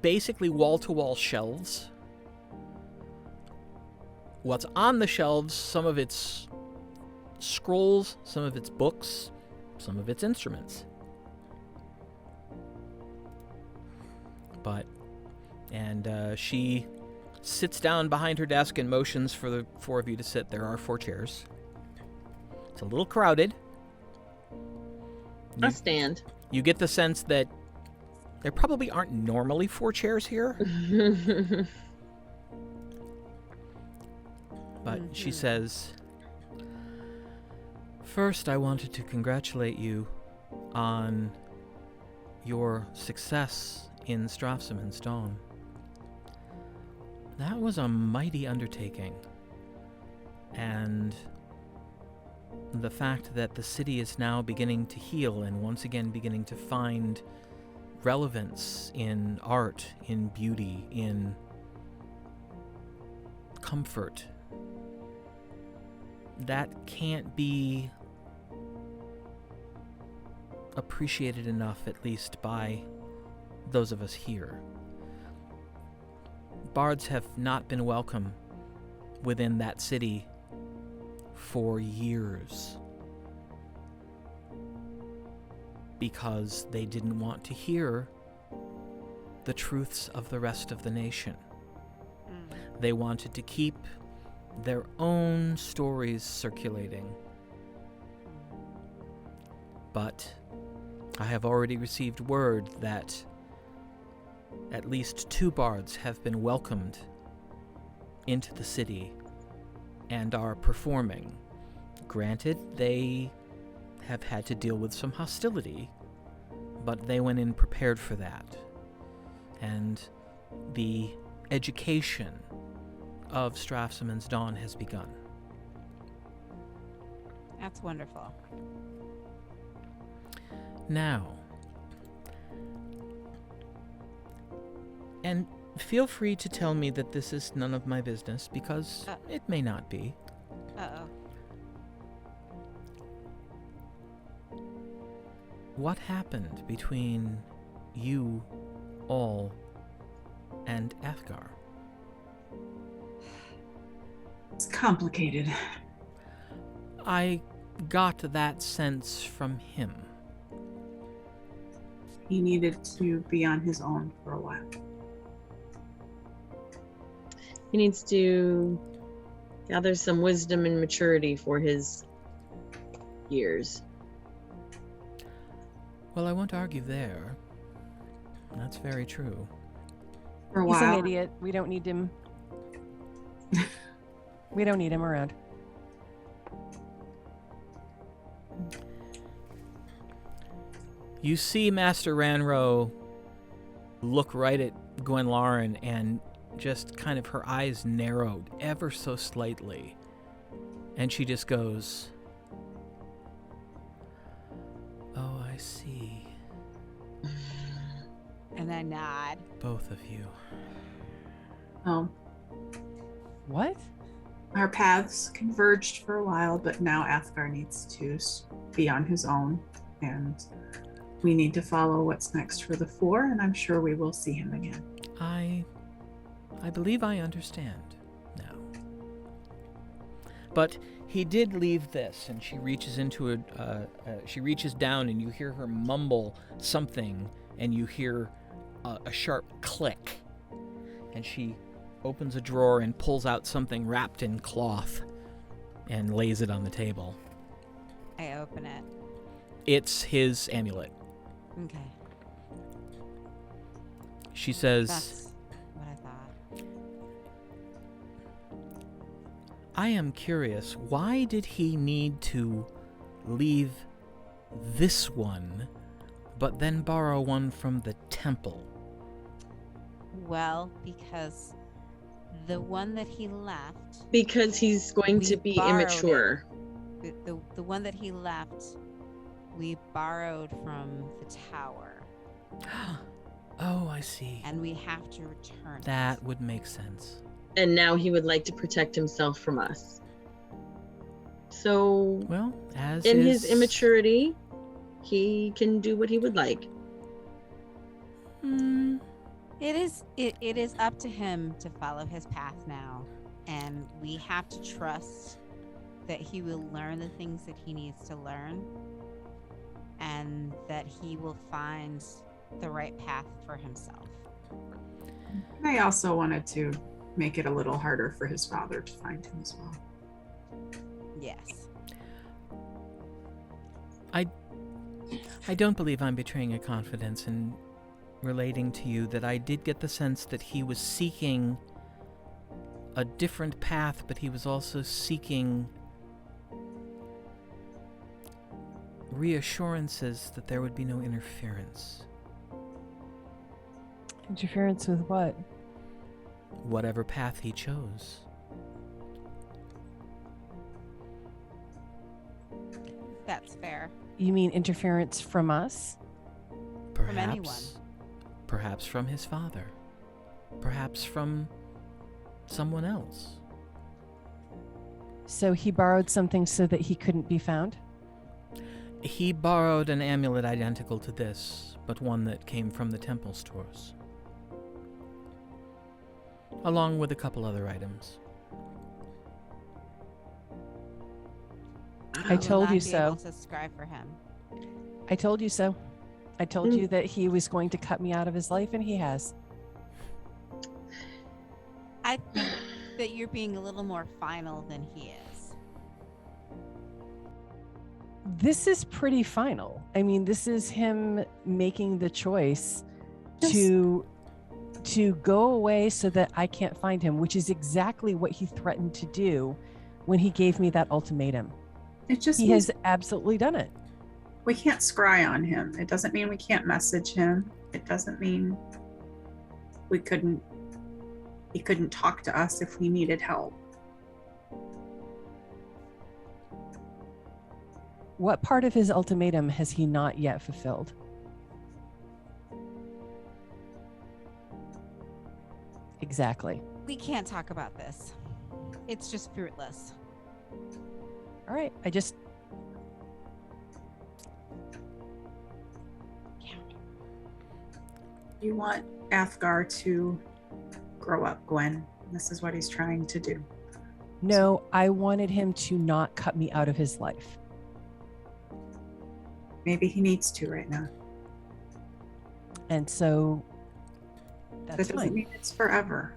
basically wall-to-wall shelves. What's on the shelves, some of it's scrolls, some of it's books, some of it's instruments. She sits down behind her desk and motions for the four of you to sit. There are 4 chairs. It's a little crowded. I'll stand. You get the sense that there probably aren't normally 4 chairs here. But she says, "First, I wanted to congratulate you on your success in Strafsoman's Dawn. That was a mighty undertaking. And the fact that the city is now beginning to heal and once again beginning to find relevance in art, in beauty, in comfort, that can't be appreciated enough, at least by those of us here. Bards have not been welcome within that city for years because they didn't want to hear the truths of the rest of the nation. They wanted to keep their own stories circulating. But I have already received word that at least 2 bards have been welcomed into the city and are performing. Granted, they have had to deal with some hostility, but they went in prepared for that. And the education of Strafsoman's Dawn has begun. That's wonderful. Now, and feel free to tell me that this is none of my business, because it may not be. Uh-oh. What happened between you all and Athgarr? It's complicated. I got that sense from him. He needed to be on his own for a while. He needs to gather some wisdom and maturity for his years. Well, I won't argue there. That's very true. For a He's while. an idiot. We don't need him. We don't need him around. You see Master Wranro look right at Gwenlauren and just kind of her eyes narrowed ever so slightly. And she just goes, "Oh, I see. And I nod. Both of you." Oh, What? our paths converged for a while, but now Athgarr needs to be on his own, and we need to follow what's next for the 4, and I'm sure we will see him again. I believe I understand now. But he did leave this, and she reaches into she reaches down, and you hear her mumble something, and you hear a sharp click, and she opens a drawer and pulls out something wrapped in cloth and lays it on the table. I open it. It's his amulet. Okay. She says, That's what I thought. "I am curious, why did he need to leave this one, but then borrow one from the temple?" Well, because the one that he left, Because he's going to be borrowed immature. the one that he left, we borrowed from the tower, Oh, I see. and we have to return That it. would make sense. And now he would like to protect himself from us. So, Well, as in is... his immaturity, he can do what he would like. It is up to him to follow his path now, and we have to trust that he will learn the things that he needs to learn, and that he will find the right path for himself. I also wanted to make it a little harder for his father to find him as well. Yes. I don't believe I'm betraying a confidence in relating to you that I did get the sense that he was seeking a different path, but he was also seeking reassurances that there would be no interference. Interference with what? Whatever path he chose. That's fair. You mean interference from us? Perhaps, From anyone. Perhaps from his father. Perhaps from someone else. So he borrowed something so that he couldn't be found? He borrowed an amulet identical to this, but one that came from the temple stores. Along with a couple other items. I told will you not be so. able to scribe for him. I told you so. I told you that he was going to cut me out of his life, and he has. I think that you're being a little more final than he is. This is pretty final. I mean, this is him making the choice to go away so that I can't find him, which is exactly what he threatened to do when he gave me that ultimatum. It just He means has absolutely done it. we can't scry on him. It doesn't mean we can't message him. It doesn't mean he couldn't talk to us if we needed help. What part of his ultimatum has he not yet fulfilled? Exactly. We can't talk about this. It's just fruitless. All right. I just. You want Athgarr to grow up, Gwen. This is what he's trying to do. No, I wanted him to not cut me out of his life. Maybe he needs to right now. And so That that's doesn't fine. mean it's forever.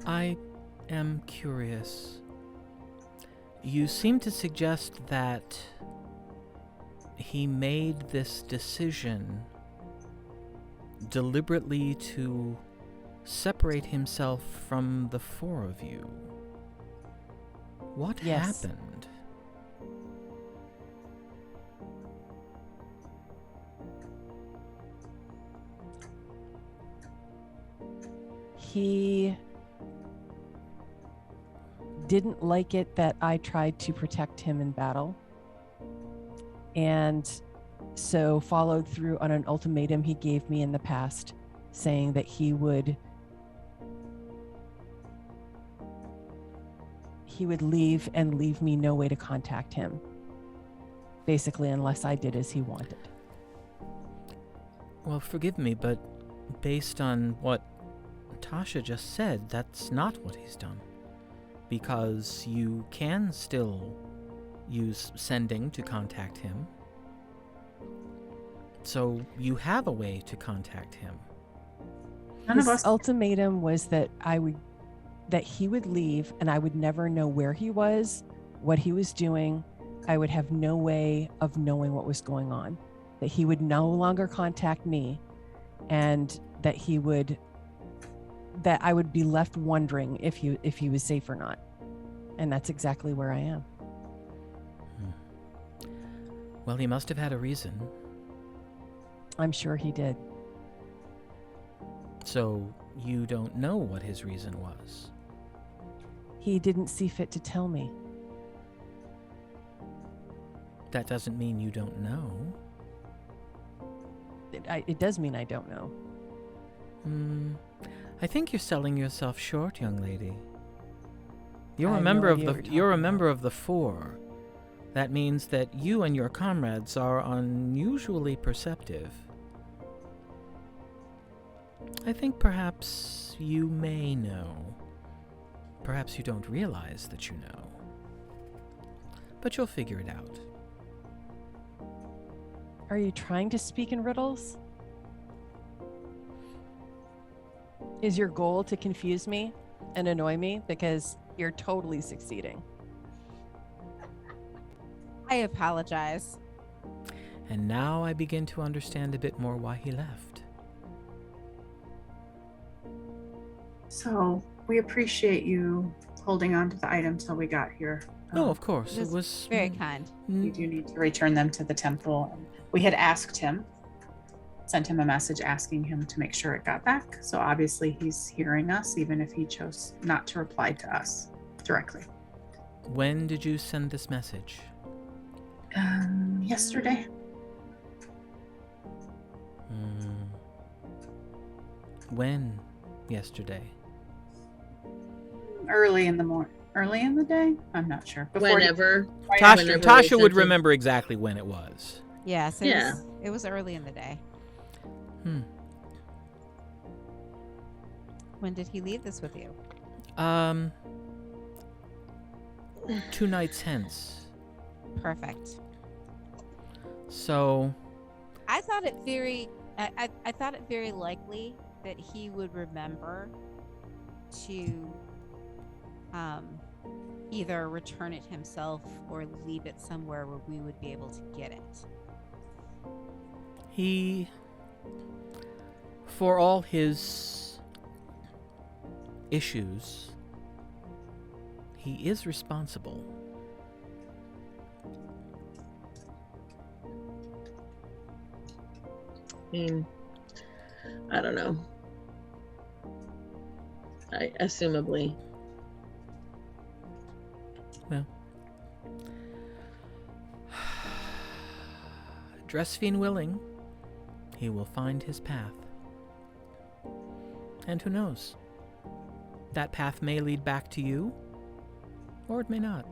I am curious. You seem to suggest that he made this decision deliberately to separate himself from the four of you. What Yes. happened? He didn't like it that I tried to protect him in battle. And so followed through on an ultimatum he gave me in the past, saying that he would leave and leave me no way to contact him. Basically, unless I did as he wanted. Well, forgive me, but based on what Tasha just said, that's not what he's done. Because you can still use sending to contact him. So you have a way to contact him. None of His us. ultimatum was that he would leave and I would never know where he was, what he was doing. I would have no way of knowing what was going on. That he would no longer contact me, and that I would be left wondering if he was safe or not. And that's exactly where I am. Well, he must have had a reason. I'm sure he did. So you don't know what his reason was. He didn't see fit to tell me. That doesn't mean you don't know. It does mean I don't know. I think you're selling yourself short, young lady. You're I a have member no of idea the what you're you're a talking member about. of the four. That means that you and your comrades are unusually perceptive. I think perhaps you may know. Perhaps you don't realize that you know. But you'll figure it out. Are you trying to speak in riddles? Is your goal to confuse me and annoy me? Because you're totally succeeding. I apologize. And now I begin to understand a bit more why he left. So we appreciate you holding on to the items till we got here. No, of course. It It was very kind. We do need to return them to the temple. We had asked him, sent him a message asking him to make sure it got back. So obviously he's hearing us, even if he chose not to reply to us directly. When did you send this message? Yesterday. When yesterday? Early in the morning. Early in the day? I'm not sure. Whenever. Tasha, they Tasha would sent it. remember exactly when it was. Yeah, so Yeah. it was early in the day. When did he leave this with you? 2 nights hence. Perfect. So, I thought it very I thought it very likely that he would remember to either return it himself or leave it somewhere where we would be able to get it. he, for all his issues, he is responsible. I mean, I don't know. Assumably. Dressfiend willing, he will find his path. And who knows? That path may lead back to you, or it may not.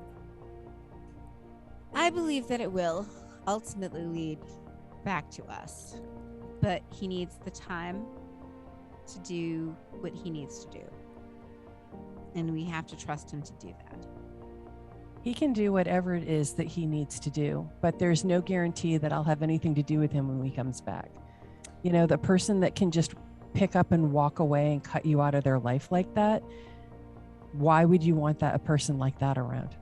I believe that it will ultimately lead back to us, but he needs the time to do what he needs to do, and we have to trust him to do that. He can do whatever it is that he needs to do, but there's no guarantee that I'll have anything to do with him when he comes back. You know, the person that can just pick up and walk away and cut you out of their life like that, why would you want a person like that around?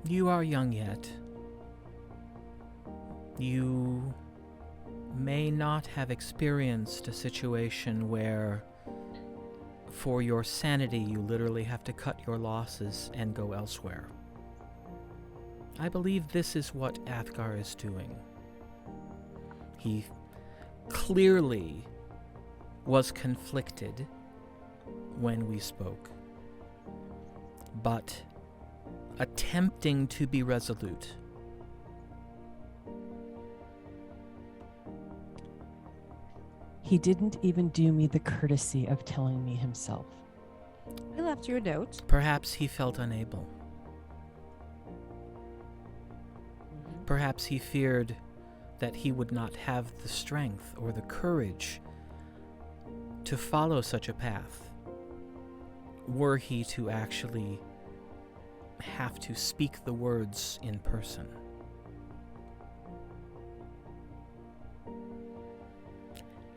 You are young yet. You may not have experienced a situation where, for your sanity, you literally have to cut your losses and go elsewhere. I believe this is what Athgarr is doing. He clearly was conflicted when we spoke, but attempting to be resolute. He didn't even do me the courtesy of telling me himself. I left you a note. Perhaps he felt unable. Perhaps he feared that he would not have the strength or the courage to follow such a path, were he to actually have to speak the words in person.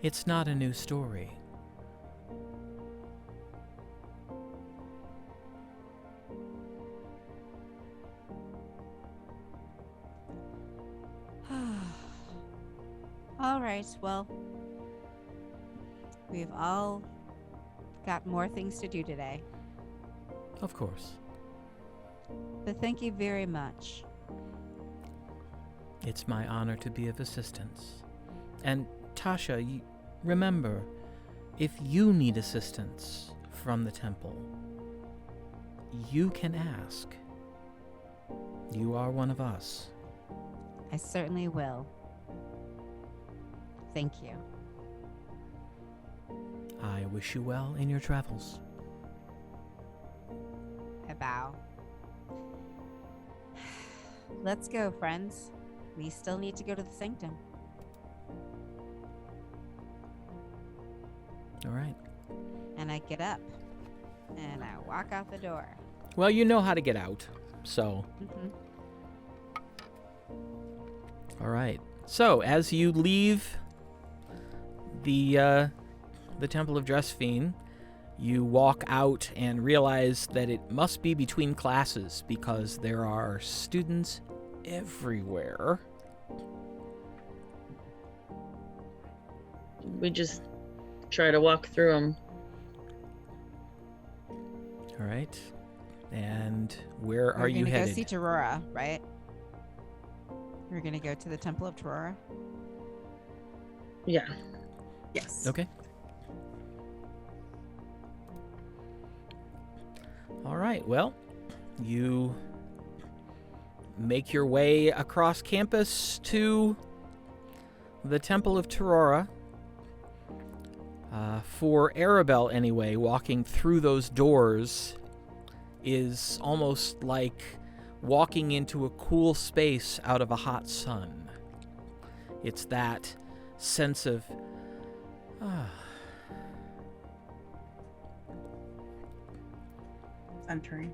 It's not a new story. All right, well, we've all got more things to do today. Of course. But thank you very much. It's my honor to be of assistance. And Tasha, remember, if you need assistance from the temple, you can ask. You are one of us. I certainly will. Thank you. I wish you well in your travels. I bow. Let's go, friends. We still need to go to the sanctum. All right. And I get up and I walk out the door. Well, you know how to get out, so. All right. So, as you leave the Temple of Dressfiend, You walk out and realize that it must be between classes because there are students everywhere. We just try to walk through them. All right. And where are you We're headed? gonna go see Torora, right? We're gonna go to the Temple of Torora. Yeah. Yes. Okay. All right. Well, you make your way across campus to the Temple of Torora. For Aribell, anyway, walking through those doors is almost like walking into a cool space out of a hot sun. It's that sense of Entering.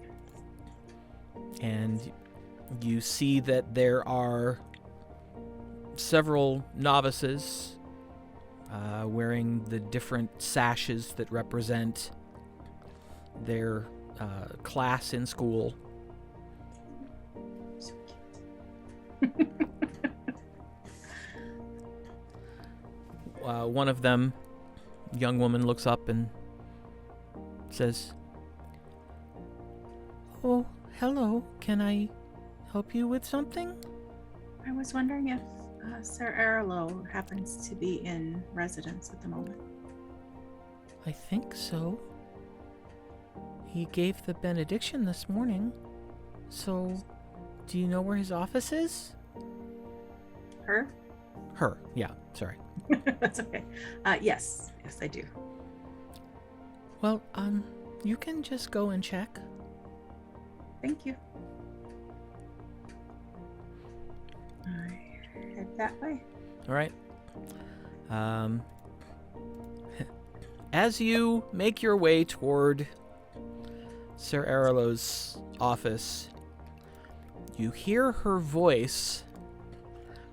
and you see that there are several novices wearing the different sashes that represent their class in school. So cute. One of them, young woman, looks up and says, "Oh, hello. Can I help you with something?" I was wondering if Ser Erelo happens to be in residence at the moment. "I think so. He gave the benediction this morning. So, do you know where his office is?" Her? Her, yeah, sorry. That's okay. Yes, I do. Well, you can just go and check. Thank you. I head that way. All right. As you make your way toward Ser Erelo's office, you hear her voice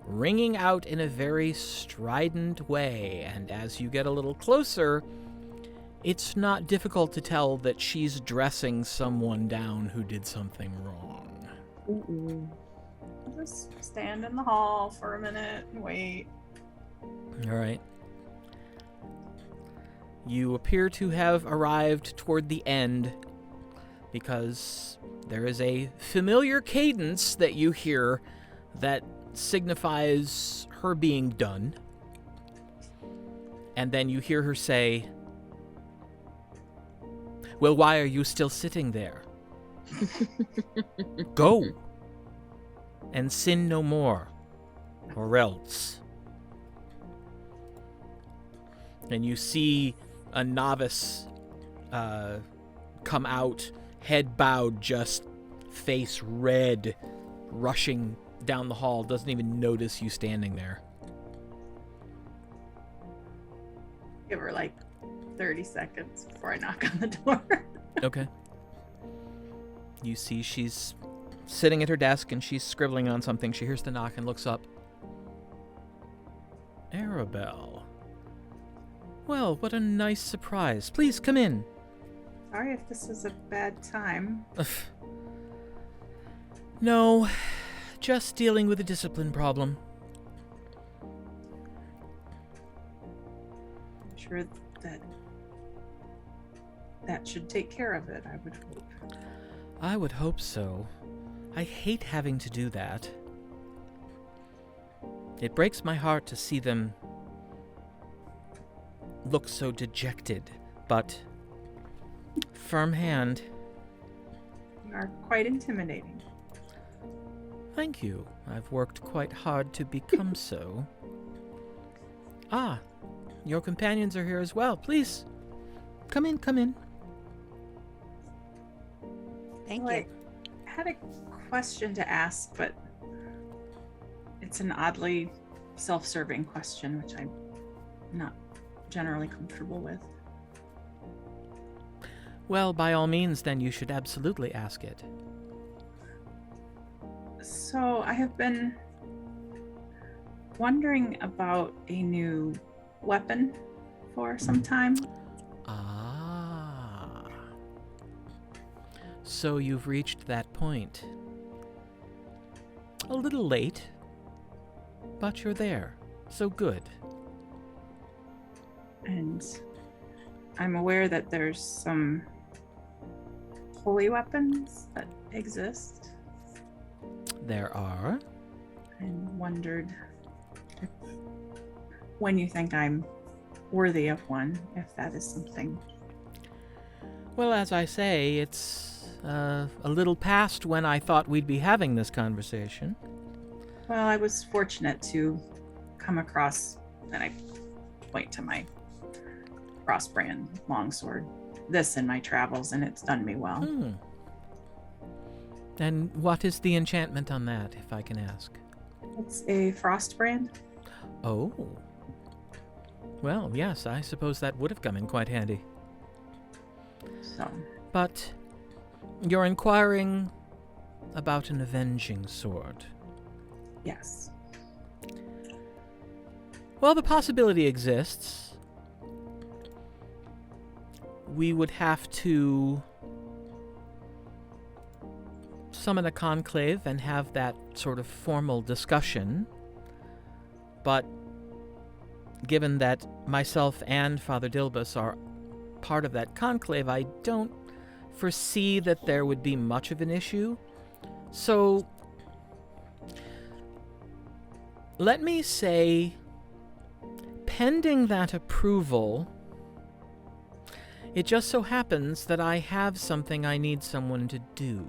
ringing out in a very strident way, and as you get a little closer, it's not difficult to tell that she's dressing someone down who did something wrong. Ooh. I'll just stand in the hall for a minute and wait. All right. You appear to have arrived toward the end because there is a familiar cadence that you hear that signifies her being done. And then you hear her say, "Well, why are you still sitting there? Go and sin no more, or else." And you see a novice come out, head bowed, just face red, rushing down the hall, doesn't even notice you standing there. Give her like 30 seconds before I knock on the door. Okay. You see she's sitting at her desk and she's scribbling on something. She hears the knock and looks up. Aribell. Well, what a nice surprise. Please come in. Sorry if this is a bad time. No, just dealing with a discipline problem. I'm sure that should take care of it, I would hope. I would hope so. I hate having to do that. It breaks my heart to see them look so dejected, but firm hand. You are quite intimidating. Thank you. I've worked quite hard to become so. Ah, your companions are here as well. Please, come in, come in. Thank Well, you. I had a question to ask, but it's an oddly self-serving question, which I'm not generally comfortable with. Well, by all means, then you should absolutely ask it. So I have been wondering about a new weapon for some time. Ah. So you've reached that point. A little late, but you're there. So good. And I'm aware that there's some holy weapons that exist. There are. And wondered if, when you think I'm worthy of one, if that is something. Well, as I say, it's a little past when I thought we'd be having this conversation. Well, I was fortunate to come across, and I point to my crossbrand longsword, this in my travels, and it's done me well. And what is the enchantment on that, if I can ask? It's a frostbrand. Oh. Well, yes, I suppose that would have come in quite handy. So, But you're inquiring about an avenging sword. yes. Well, the possibility exists. We would have to summon a conclave and have that sort of formal discussion. But given that myself and Father Dilbiss are part of that conclave, I don't foresee that there would be much of an issue. So, let me say, pending that approval, it just so happens that I have something I need someone to do.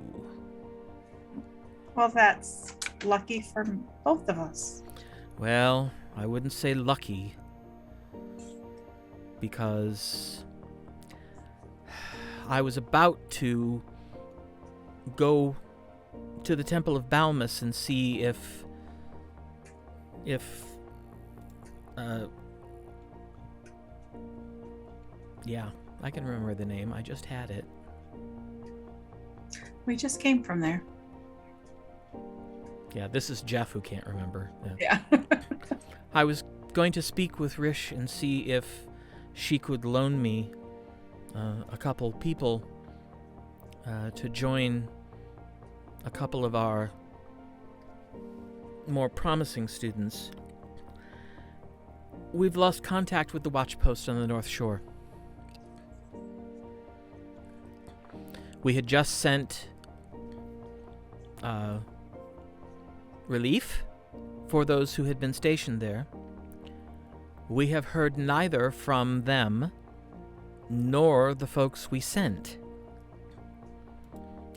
Well, that's lucky for both of us. Well, I wouldn't say lucky, because I was about to go to the Temple of Balmus and see if yeah, I can remember the name. I just had it. We just came from there. Yeah, this is Jeff who can't remember. Yeah. I was going to speak with Rish and see if she could loan me a couple people to join a couple of our more promising students. We've lost contact with the Watchpost on the North Shore. We had just sent relief for those who had been stationed there. We have heard neither from them nor the folks we sent.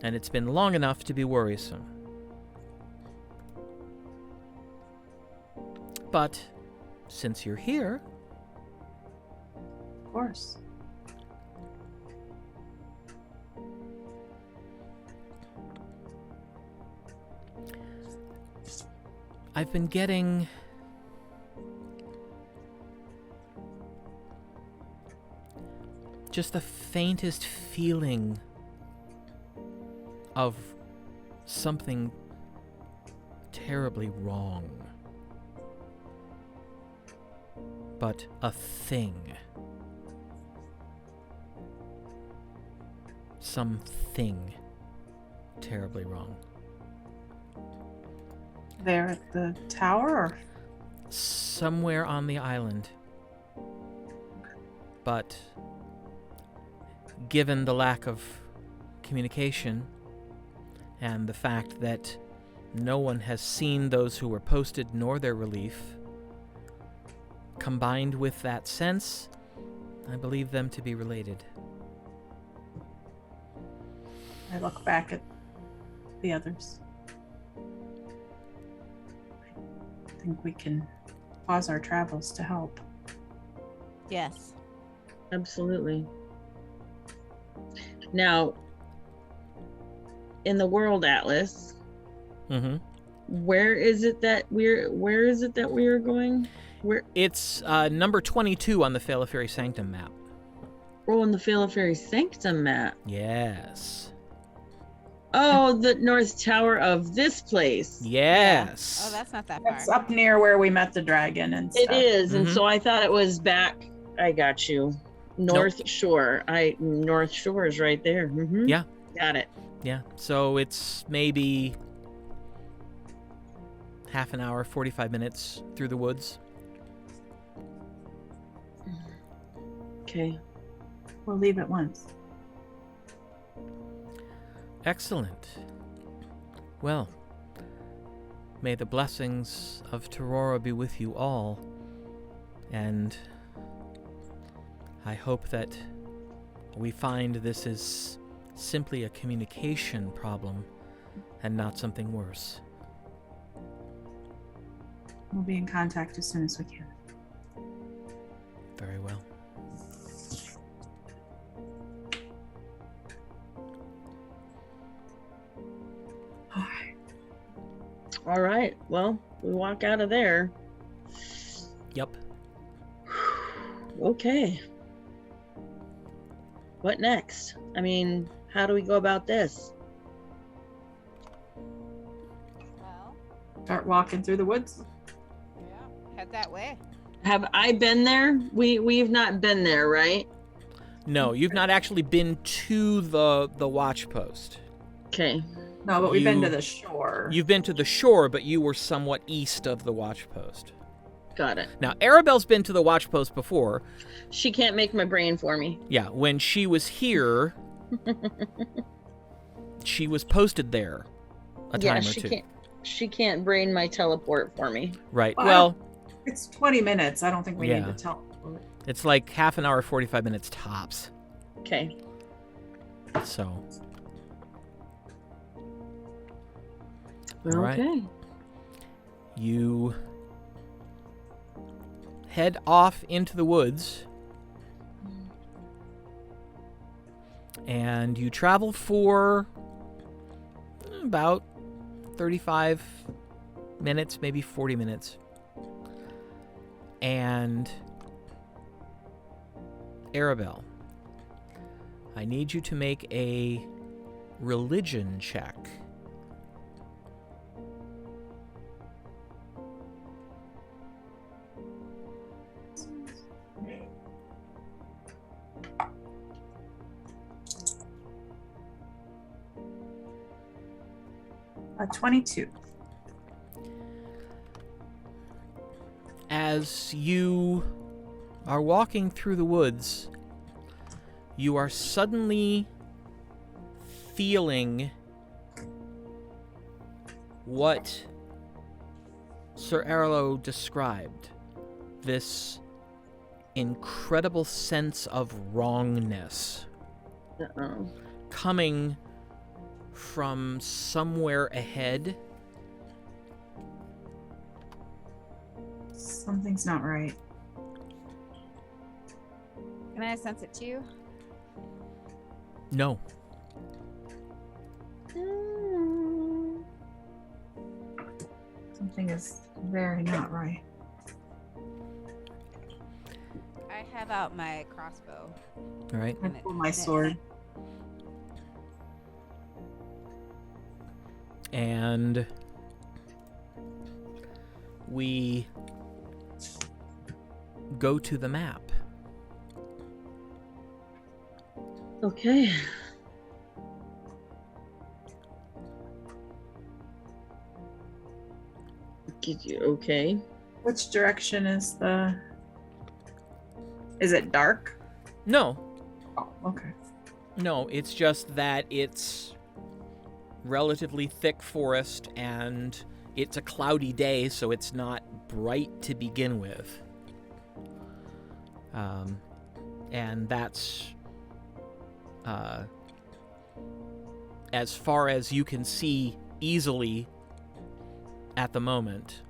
And it's been long enough to be worrisome. But since you're here, Of course. I've been getting just the faintest feeling of something terribly wrong. But a thing. Something terribly wrong. There at the tower? Or? Somewhere on the island. But given the lack of communication and the fact that no one has seen those who were posted nor their relief, combined with that sense, I believe them to be related. I look back at the others. I think we can pause our travels to help. Yes. Absolutely. Now, in the World Atlas, Mm-hmm. where is it that we're going? Where? It's number 22 on the Faelefiri Sanctum map. Oh, in the Faelefiri Sanctum map. Yes. Oh, the North Tower of this place. Yes. Oh, that's not that far. It's up near where we met the dragon and stuff. It is, and Mhm. so I thought it was back. I got you. North Shore. North Shore is right there. Mm-hmm. Yeah. Got it. Yeah, so it's maybe half an hour, 45 minutes through the woods. Okay. We'll leave at once. Excellent. Well, may the blessings of Torora be with you all, and I hope that we find this is simply a communication problem and not something worse. We'll be in contact as soon as we can. Very well. All right. Well, we walk out of there. Yep. Okay. What next? I mean, how do we go about this? Well, Start walking through the woods. yeah, head that way. Have I been there? We've not been there, right? No, you've not actually been to the Watchpost. Okay. No, but we've been You- to the shore. You've been to the shore, but you were somewhat east of the Watchpost. Got it. Now, Aribell's been to the Watchpost before. She can't make my brain for me. Yeah, when she was here, she was posted there a time or she two. can't. She can't brain my teleport for me. Right. Well, Well, It's 20 minutes. I don't think we need Yeah. to tell. it's like half an hour, 45 minutes tops. Okay. So, All right. Okay. you head off into the woods, and you travel for about 35 minutes, maybe 40 minutes. And Aribell, I need you to make a religion check. A 22. As you are walking through the woods, you are suddenly feeling what Ser Erelo described. This incredible sense of wrongness Uh-oh. coming from somewhere ahead. Something's not right. Can I sense it too? No. Something is very not right. I have out my crossbow. All right. I pull my sword. And we go to the map. Okay. Okay. Which direction is the... Is it dark? No, Oh, okay. no, it's just that it's relatively thick forest and it's a cloudy day, so it's not bright to begin with. And that's as far as you can see easily at the moment.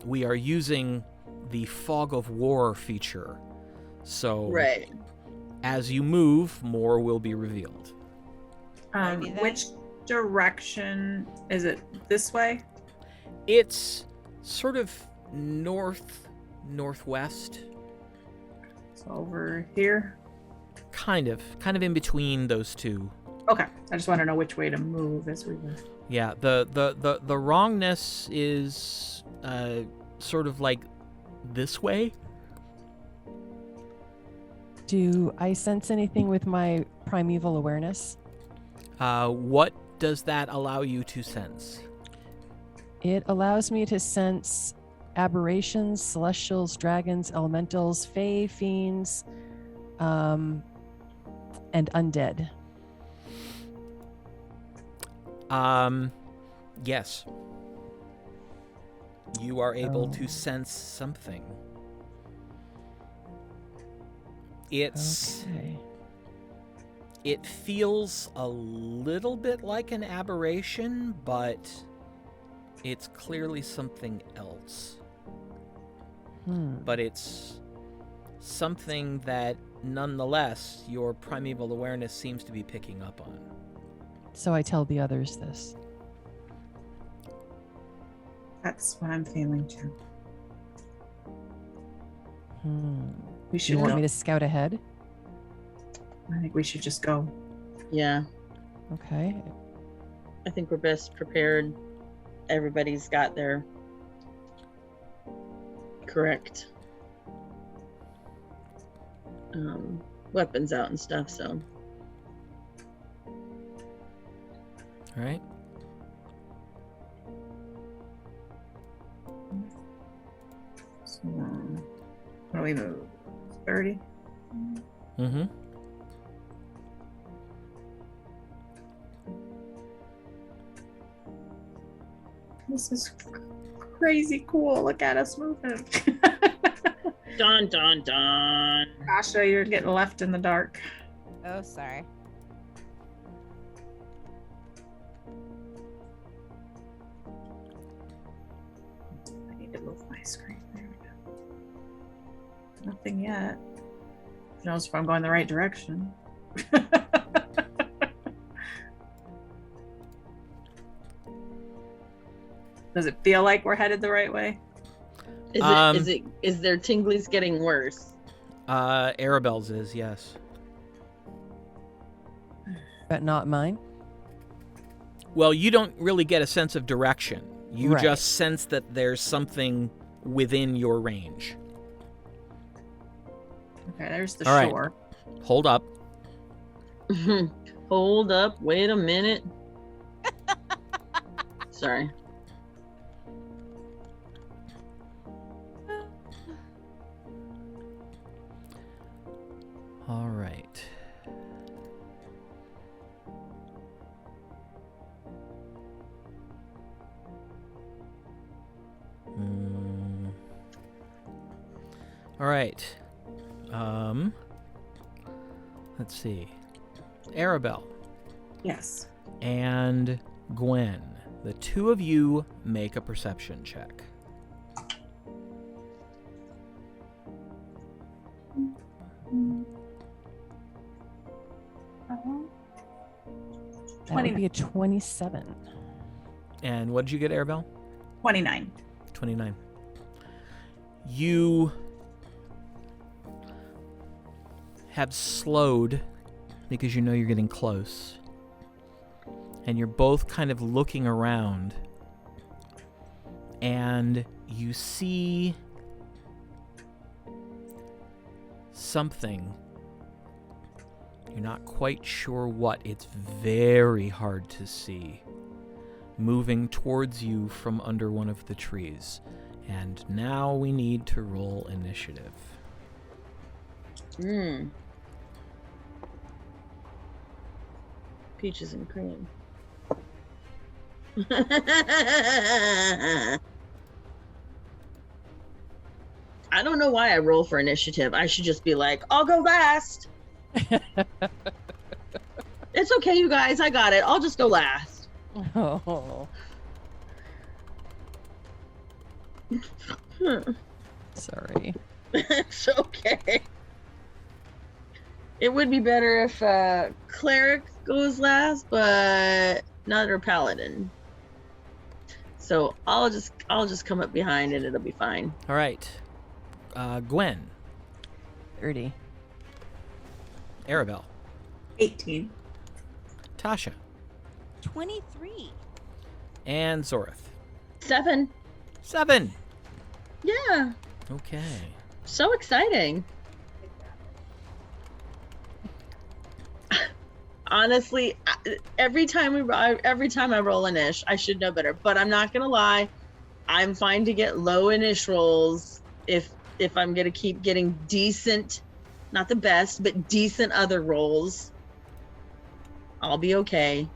We are using the Fog of War feature, so Right. as you move, more will be revealed. Maybe then. Which direction is it? This way? It's sort of northwest, So over here? kind of in between those two. Okay. I just want to know which way to move as we move. Yeah, the wrongness is sort of like this way. Do I sense anything with my primeval awareness? What does that allow you to sense? It allows me to sense aberrations, celestials, dragons, elementals, fae, fiends, and undead. Yes. You are able to sense something. Okay. It feels a little bit like an aberration, but it's clearly something else. But it's something that, nonetheless, your primeval awareness seems to be picking up on. So I tell the others this. That's what I'm feeling too. We Do should you want go. me to scout ahead? I think we should just go. Yeah, Okay. I think we're best prepared. Everybody's got their correct weapons out and stuff, so. All right. So, what do we move? 30? Mm-hmm. This is crazy cool. Look at us moving. Dun dun dun. Tasha, you're getting left in the dark. Oh, sorry. I need to move my screen. There we go. Nothing yet. Who knows if I'm going the right direction? Does it feel like we're headed the right way? Is their tinglies getting worse? Aribell's is, yes. But not mine? Well, you don't really get a sense of direction. You Right. just sense that there's something within your range. Okay, there's the All right. shore. Hold up. Hold up, wait a minute. Sorry. All right. All right. Let's see. Aribell Yes. and Gwen, the two of you make a perception check. That would be a 27. And what did you get, Aribell? 29. 29. You have slowed because you know you're getting close. And you're both kind of looking around. And you see something. You're not quite sure what. It's very hard to see. Moving towards you from under one of the trees. And now we need to roll initiative. Peaches and cream. I don't know why I roll for initiative. I should just be like, I'll go last. It's okay, you guys. I got it. I'll just go last. Oh. Sorry. It's okay. It would be better if cleric goes last, but not a paladin. So I'll just come up behind and it'll be fine. All right. Gwen. 30. Aribell. 18. Tasha. 23. And Zorith. 7. 7. Yeah. Okay. So exciting. Honestly, every time I roll an ish, I should know better. But I'm not gonna lie, I'm fine to get low inish rolls if I'm gonna keep getting decent, not the best, but decent other rolls. I'll be okay.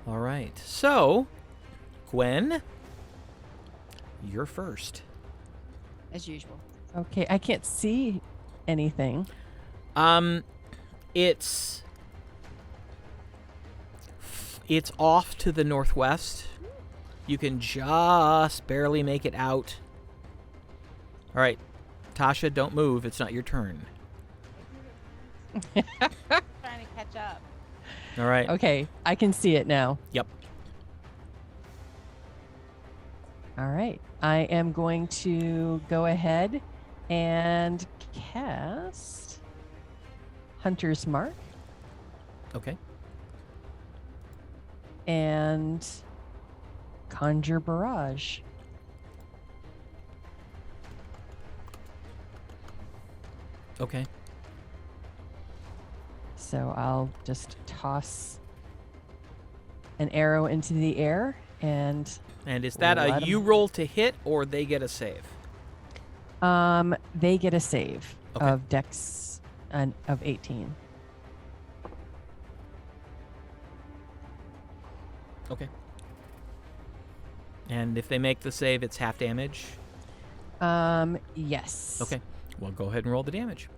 All right. So, Gwen, you're first. As usual. Okay, I can't see anything. It's off to the northwest. You can just barely make it out. All right, Tasha, don't move. It's not your turn. Trying to catch up. All right. Okay, I can see it now. Yep. All right. I am going to go ahead and cast Hunter's Mark Okay. and Conjure Barrage. Okay. So I'll just toss an arrow into the air and And is that Let a 'em- you roll to hit or they get a save? they get a save Okay. of Dex of 18. Okay. And if they make the save, it's half damage? Yes. Okay. Well, go ahead and roll the damage.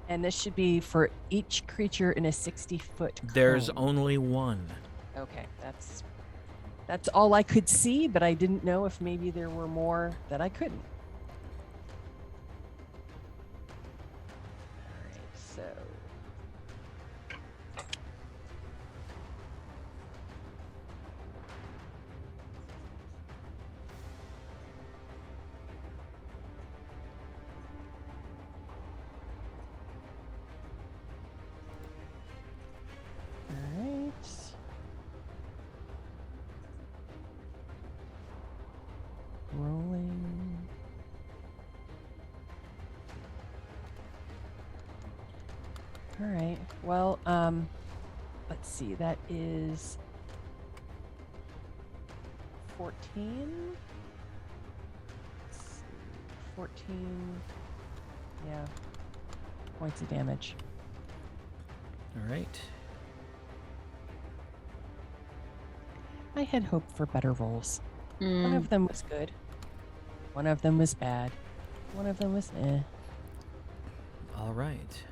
And this should be for each creature in a 60-foot cone. There's only one. Okay, that's all I could see, but I didn't know if maybe there were more that I couldn't. All right, so all right. Rolling. All right. Well, let's see. That is 14. Let's see, 14. Yeah. Points of damage. All right. I had hoped for better rolls. One Mm, of them was good. One of them was bad. One of them was eh. All right.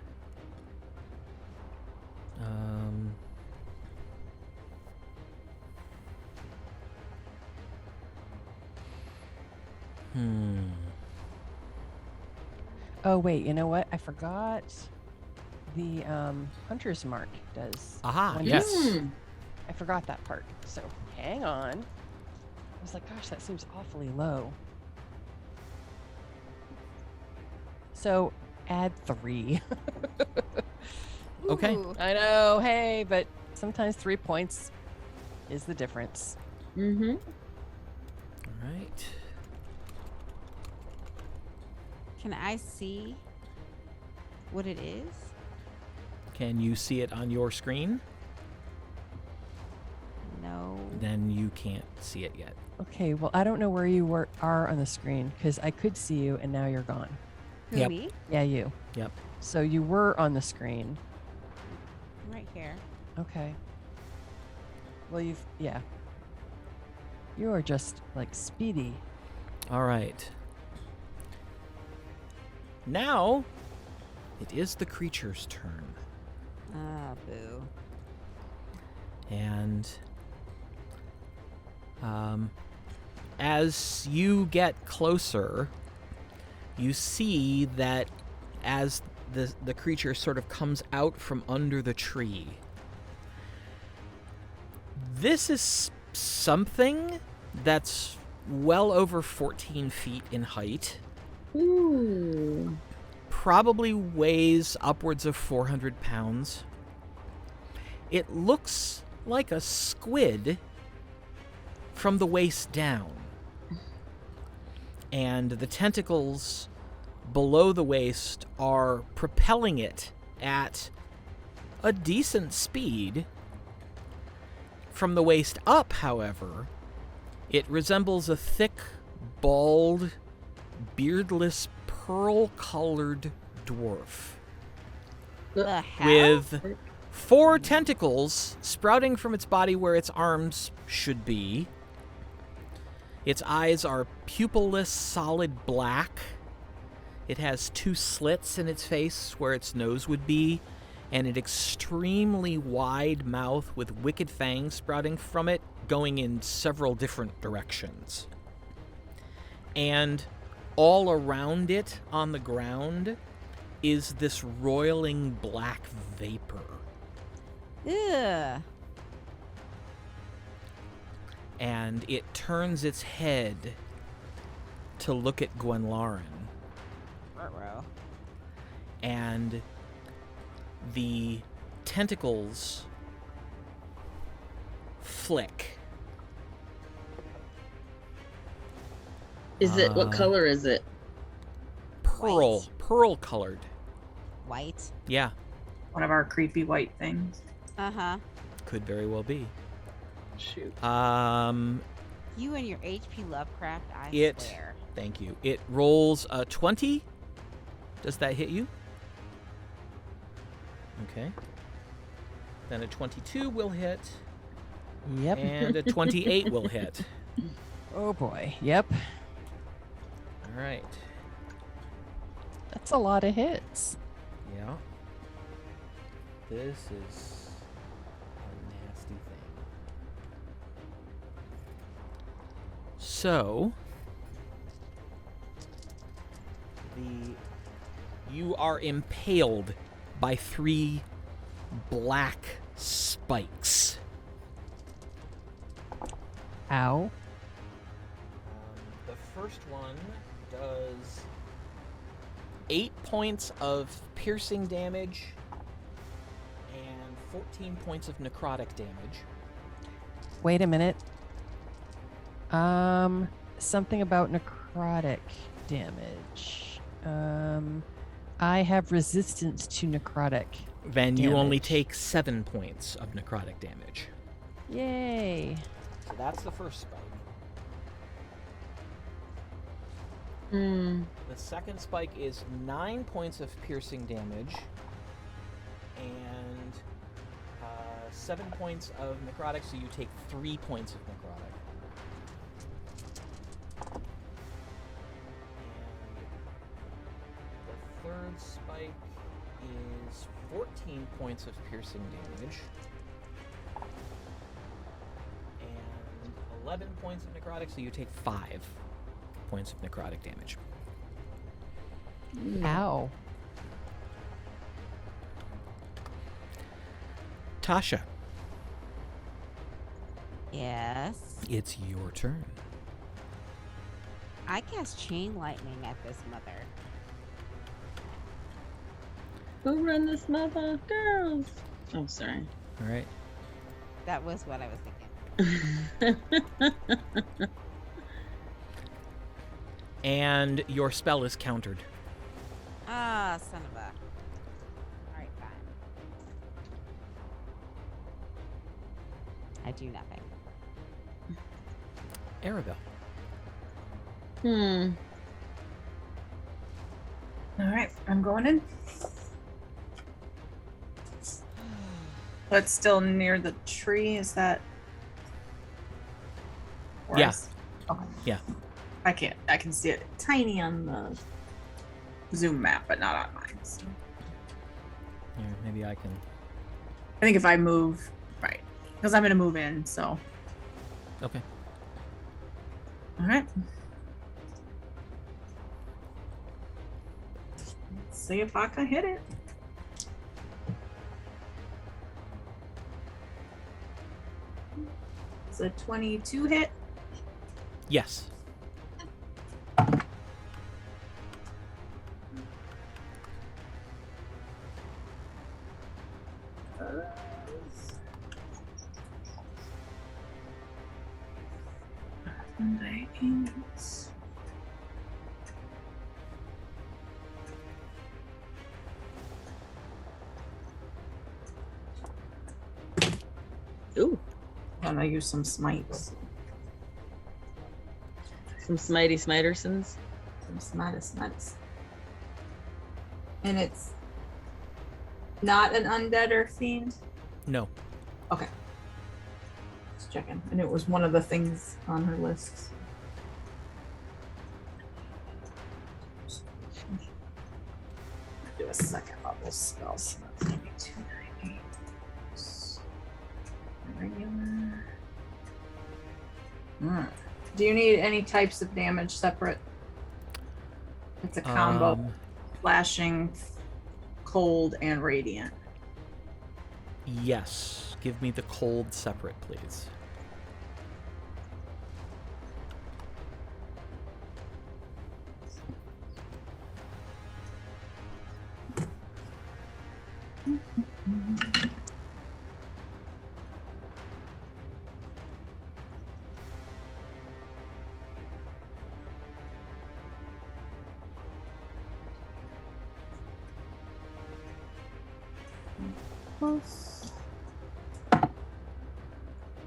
Hmm. Oh wait, you know what? I forgot. The Hunter's Mark does. Aha, one yes. mm. I forgot that part. So hang on. I was like, gosh, that seems awfully low. So add 3. Okay. Ooh. I know, hey, but sometimes 3 points is the difference. Mm-hmm. All right. Can I see what it is? Can you see it on your screen? No. Then you can't see it yet. Okay, well, I don't know where you are on the screen because I could see you and now you're gone. Who, Yep. me? Yeah, you. Yep. So you were on the screen. I'm right here. Okay. Well, yeah. You are just like speedy. All right. Now, it is the creature's turn. Ah, boo. And as you get closer, you see that as the creature sort of comes out from under the tree, this is something that's well over 14 feet in height. Ooh. Probably weighs upwards of 400 pounds. It looks like a squid from the waist down. And the tentacles below the waist are propelling it at a decent speed. From the waist up, however, it resembles a thick, bald, beardless, pearl-colored dwarf The hell? with 4 tentacles sprouting from its body where its arms should be. Its eyes are pupilless, solid black. It has 2 slits in its face where its nose would be, and an extremely wide mouth with wicked fangs sprouting from it, going in several different directions. And all around it on the ground is this roiling black vapor. Ugh. And it turns its head to look at Gwenlaren. Ruh-roh. And the tentacles flick. Is it, what color is it? White. Pearl colored. White. Yeah, One of our creepy white things. Uh-huh. could very well be. Shoot. You and your HP Lovecraft, I swear. Thank you. It rolls a 20. Does that hit you? Okay. Then a 22 will hit, Yep. and a 28 will hit. Oh boy. Yep. All right. That's a lot of hits. Yeah. This is a nasty thing. So, you are impaled by 3 black spikes. Ow. The first one does 8 points of piercing damage and 14 points of necrotic damage. Wait a minute. Something about necrotic damage. I have resistance to necrotic. Then you only Damage. take 7 points of necrotic damage. Yay. So that's the first spike. Hmm. The second spike is 9 points of piercing damage and 7 points of necrotic, so you take 3 points of necrotic. And the third spike is 14 points of piercing damage and 11 points of necrotic, so you take 5 points of necrotic damage. Ow. Tasha, Yes. it's your turn. I cast Chain Lightning at this mother. Who run this mother? Girls. Oh, sorry. All right. That was what I was thinking. And your spell is countered. Ah, son of a. Alright, fine. I do nothing. Aribell. All right, I'm going in. But still near the tree, is that? Yeah. Okay. Yeah. I can see it tiny on the Zoom map, but not on mine. So. Yeah, maybe I can. I think if I move, right, because I'm gonna move in. So. Okay. All right. Let's see if I can hit it. It's a 22 hit. Yes. And I use Ooh, And I use some smites. some smitey smitersons. Some smites. And it's not an undead or fiend? No. Okay. Just checking. And it was one of the things on her list. Do a second level spell, so that's gonna be 290. Regular. Do you need any types of damage separate? It's a combo. Flashing, cold, and radiant. Yes. Give me the cold separate, please.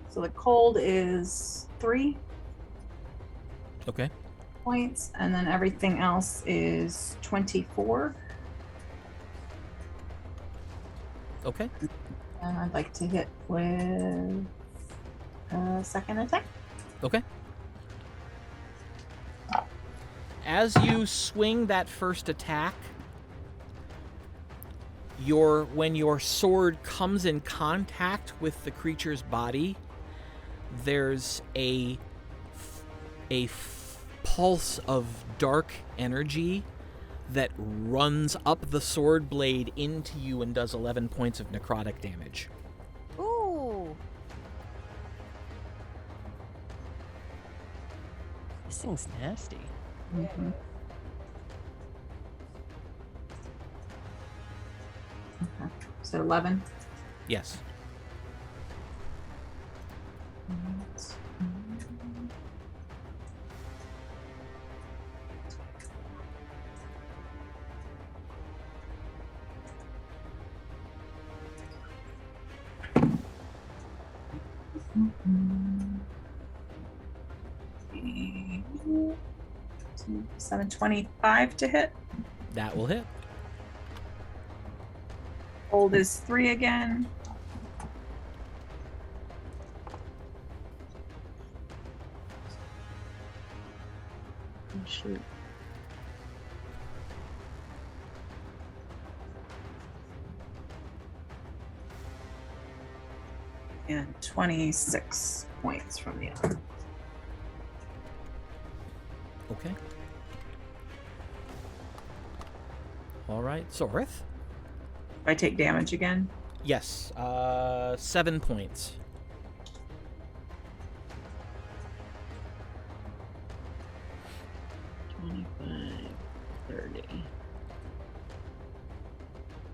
So the cold is 3 Okay. points, and then everything else is 24. Okay. And I'd like to hit with a second attack. Okay. As you swing that first attack, when your sword comes in contact with the creature's body, there's a pulse of dark energy that runs up the sword blade into you and does 11 points of necrotic damage. Ooh. This thing's nasty. Mm-hmm. Okay. So 11. Yes. Mm-hmm. 725 to hit. That will hit. Cold is 3 again. Oh, shoot. And 26 points from the other. Okay. All right, Zorith. I take damage again. Yes, 7 points.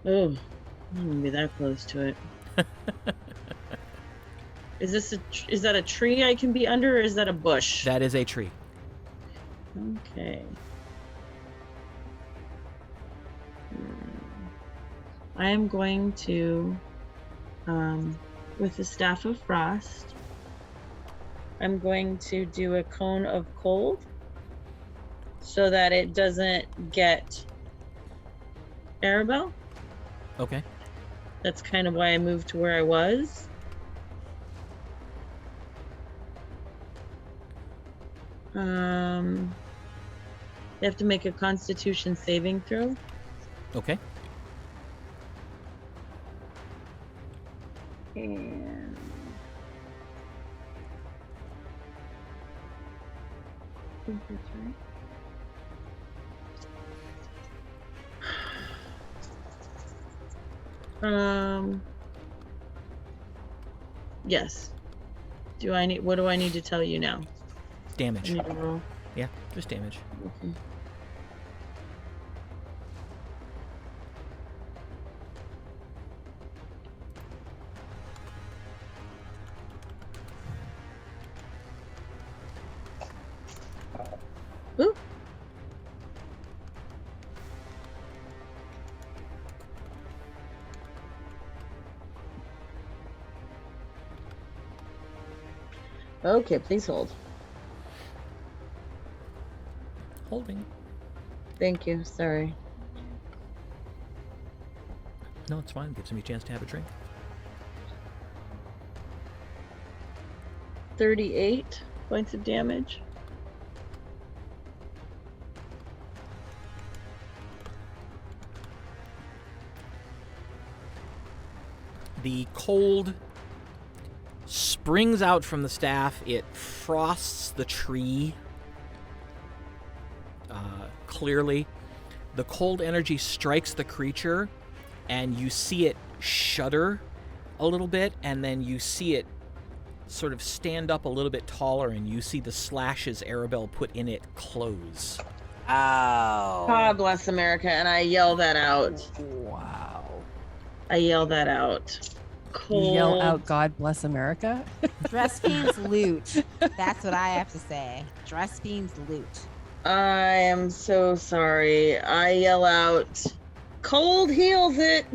Oh, I'm gonna be that close to it. Is that a tree I can be under, or is that a bush? That is a tree. Okay. I am going to, with the Staff of Frost, I'm going to do a cone of cold so that it doesn't get Aribell. Okay. That's kind of why I moved to where I was. They have to make a Constitution saving throw. Okay. And I think that's right. Yes. What do I need to tell you now? Damage. I need to roll. Yeah, just damage. Okay. Ooh. Okay, please hold. Holding. Thank you. Sorry. No, it's fine. Gives me a chance to have a drink. 38 points of damage. The cold springs out from the staff. It frosts the tree clearly. The cold energy strikes the creature, and you see it shudder a little bit, and then you see it sort of stand up a little bit taller, and you see the slashes Aribell put in it close. Ow. God bless America, and I yell that out. Wow. I yell that out. Cold. You yell out, God bless America? Dress fiends loot. That's what I have to say. Dress fiends loot. I am so sorry. I yell out, cold heals it.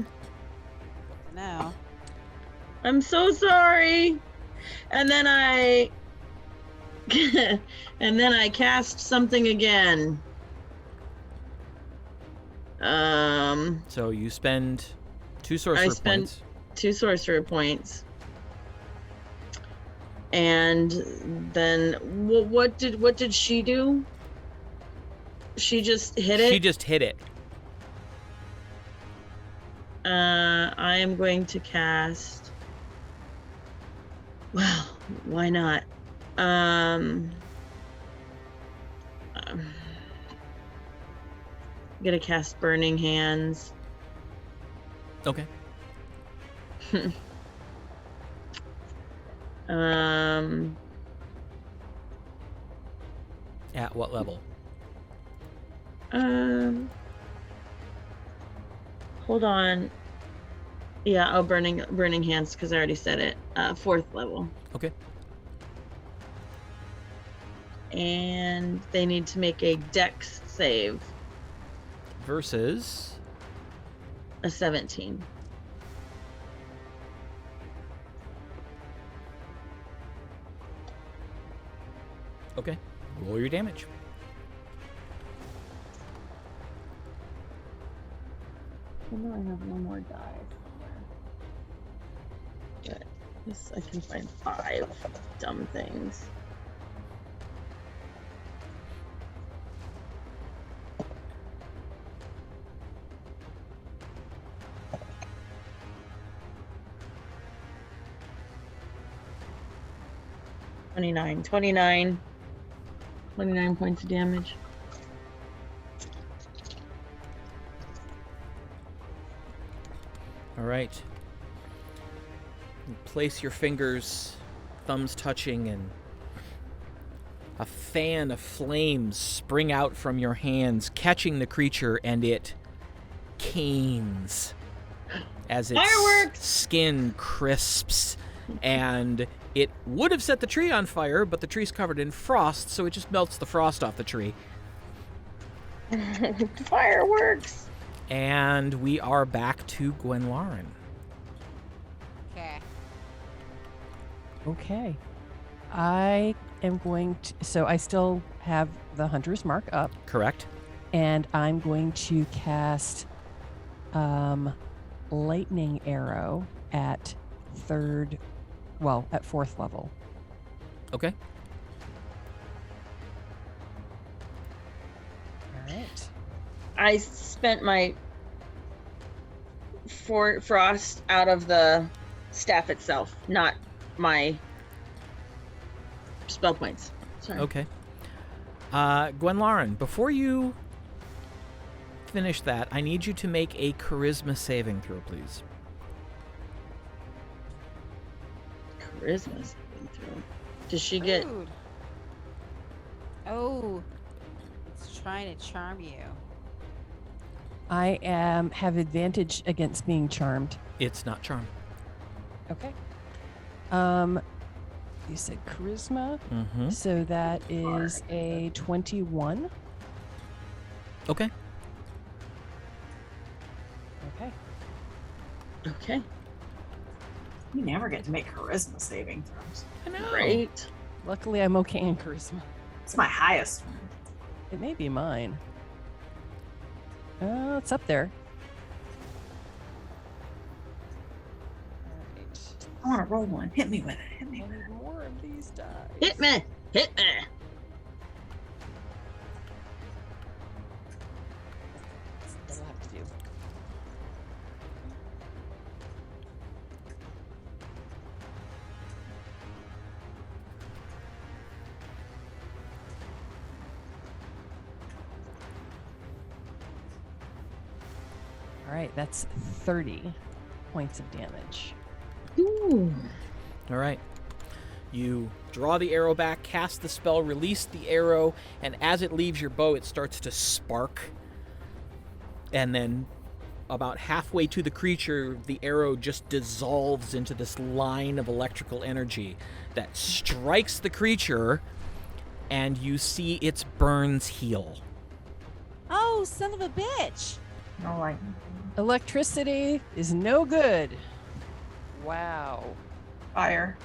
No. I'm so sorry. And then I cast something again. So you spend 2 sorcerer points. 2 sorcerer points. And then what did she do? She just hit it? She just hit it. I am going to cast. Well, why not? I'm gonna cast Burning Hands. Okay. At what level? Hold on. Yeah, burning hands because I already said it. 4th level. Okay. And they need to make a dex save. Versus A 17. Okay. Roll your damage. I know I have one more die somewhere. But this, I can find 5 dumb things. Twenty-nine points of damage. All right. You place your fingers, thumbs touching, and a fan of flames spring out from your hands, catching the creature, and it canes as its Fireworks! skin crisps, and it would have set the tree on fire, but the tree's covered in frost, so it just melts the frost off the tree. Fireworks! And we are back to Gwenlaren. Okay. Okay. I am going to. So I still have the Hunter's Mark up, Correct? and I'm going to cast Lightning Arrow at 4th level. Okay. All right. I spent my frost out of the staff itself, not my spell points. Sorry. Okay. Gwenlaren, before you finish that, I need you to make a charisma saving throw, please. Charisma saving throw. Does she get? Rude. Oh, it's trying to charm you. I have advantage against being charmed. It's not charm. Okay. You said charisma, Mm-hmm. so that is a 21. Okay. Okay. Okay. You never get to make charisma saving throws. I know. Great. Luckily, I'm okay in charisma. It's my highest one. It may be mine. It's up there. Alright. I want to roll one. Hit me with it. Hit I me with need more of these dice. Hit me! Hit me! That'll have to do. Alright, that's 30 points of damage. Ooh. All right. You draw the arrow back, cast the spell, release the arrow, and as it leaves your bow, it starts to spark. And then about halfway to the creature, the arrow just dissolves into this line of electrical energy that strikes the creature, and you see its burns heal. Oh, son of a bitch! it. No lightning. Electricity is no good. Wow. Fire.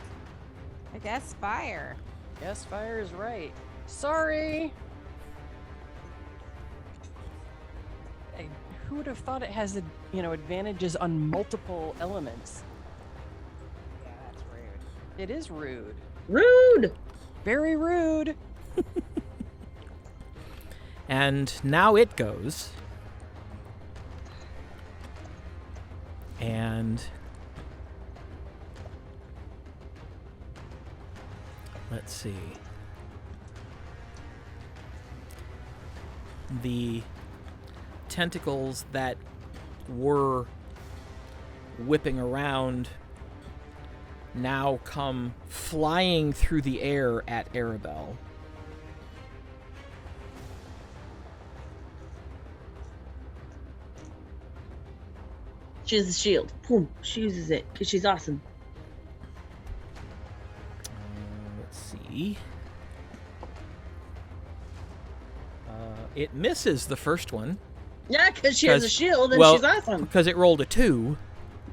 I guess fire. Yes, fire is right. Sorry. Who would have thought it has, advantages on multiple elements? Yeah, that's rude. It is rude. Rude! Very rude. And now it goes. And let's see. The tentacles that were whipping around now come flying through the air at Aribell. She has a shield. Boom. She uses it because she's awesome. Let's see. It misses the first one. Yeah, because she has a 'Cause- shield and well, she's awesome. Because it rolled a 2.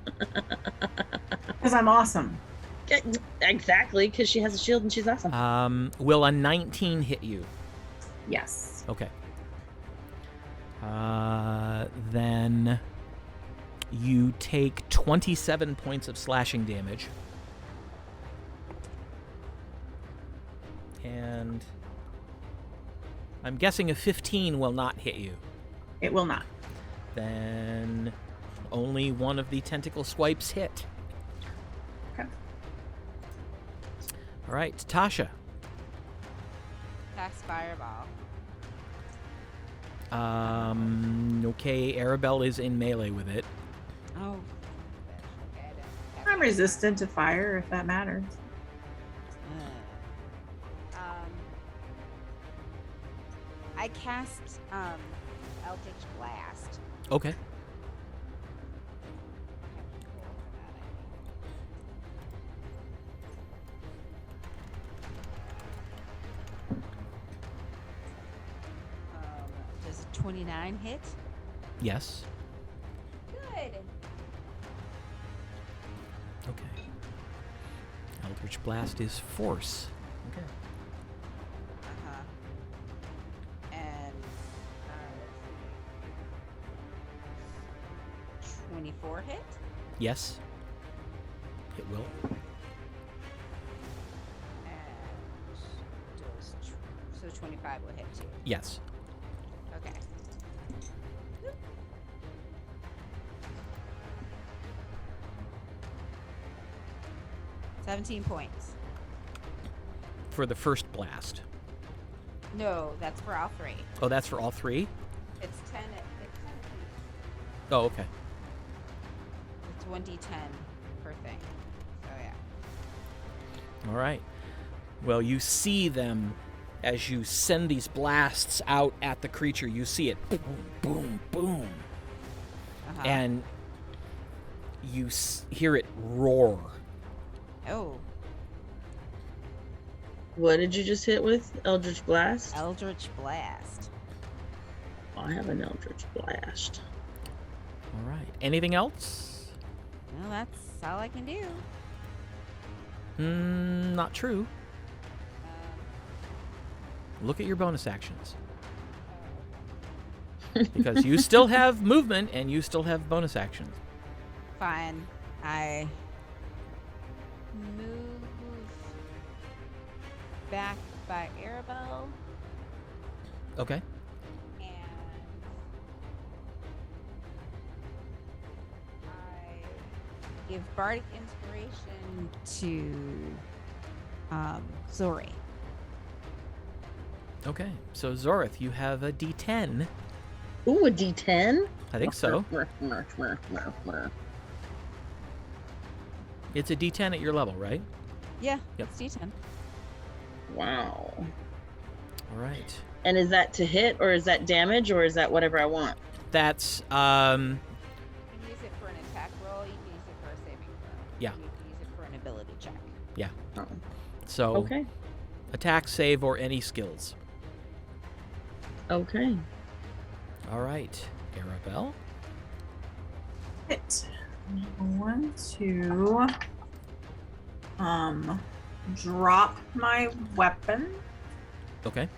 Because I'm awesome. Yeah, exactly, because she has a shield and she's awesome. Will a 19 hit you? Yes. Okay. Then you take 27 points of slashing damage. And I'm guessing a 15 will not hit you. It will not. Then only one of the tentacle swipes hit. Okay. All right, Tasha. Cast fireball. Okay, Aribell is in melee with it. Oh. Okay, I don't- I'm resistant to fire, if that matters. I cast Eldritch Blast. Okay. Does 29 hit? Yes. Good. Okay. Eldritch Blast is force. Okay. Uh-huh. And 24 hit? Yes. It will. And so 25 will hit too. Yes. Okay. 17 points. For the first blast. No, that's for all three. Oh, that's for all three? It's 10 apiece. Oh, okay. It's 1d10 per thing. So yeah. All right. Well, you see them as you send these blasts out at the creature. You see it boom, boom, boom. Uh-huh. And you hear it roar. Oh, What did you just hit with? Eldritch Blast? Eldritch Blast. I have an Eldritch Blast. All right. Anything else? Well, that's all I can do. Not true. Look at your bonus actions. Because you still have movement and you still have bonus actions. Fine. I move back by Aribell. Okay. And I give Bardic Inspiration to Zorith. Okay. So Zorith, you have a D10. Ooh, a D10? I think so. It's a D10 at your level, right? Yeah, Yep. it's D10. Wow. All right. And is that to hit, or is that damage, or is that whatever I want? That's You can use it for an attack roll. You can use it for a saving throw. Yeah. You can use it for an ability check. yeah. Oh. So Okay. attack, save, or any skills. Okay. All right. Aribell. Hit. I'm going to drop my weapon Okay.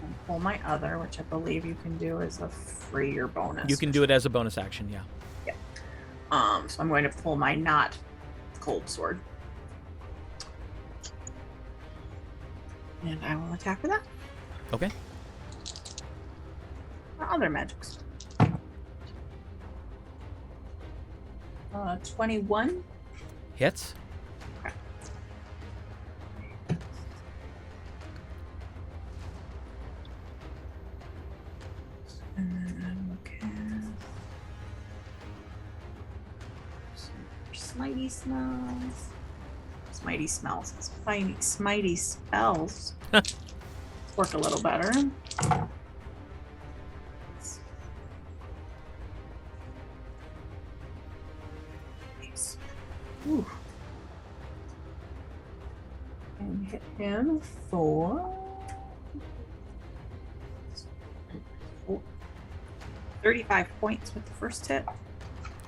and pull my other, which I believe you can do as a free or bonus. You can do it as a bonus action, yeah. So I'm going to pull my not cold sword. And I will attack with that. Okay. Or other magics. 21. Hits. Okay. And then I will cast Smitey Smells. Smitey Smells. Smitey Spells. Work a little better. Ooh. And hit him for 35 points with the first hit.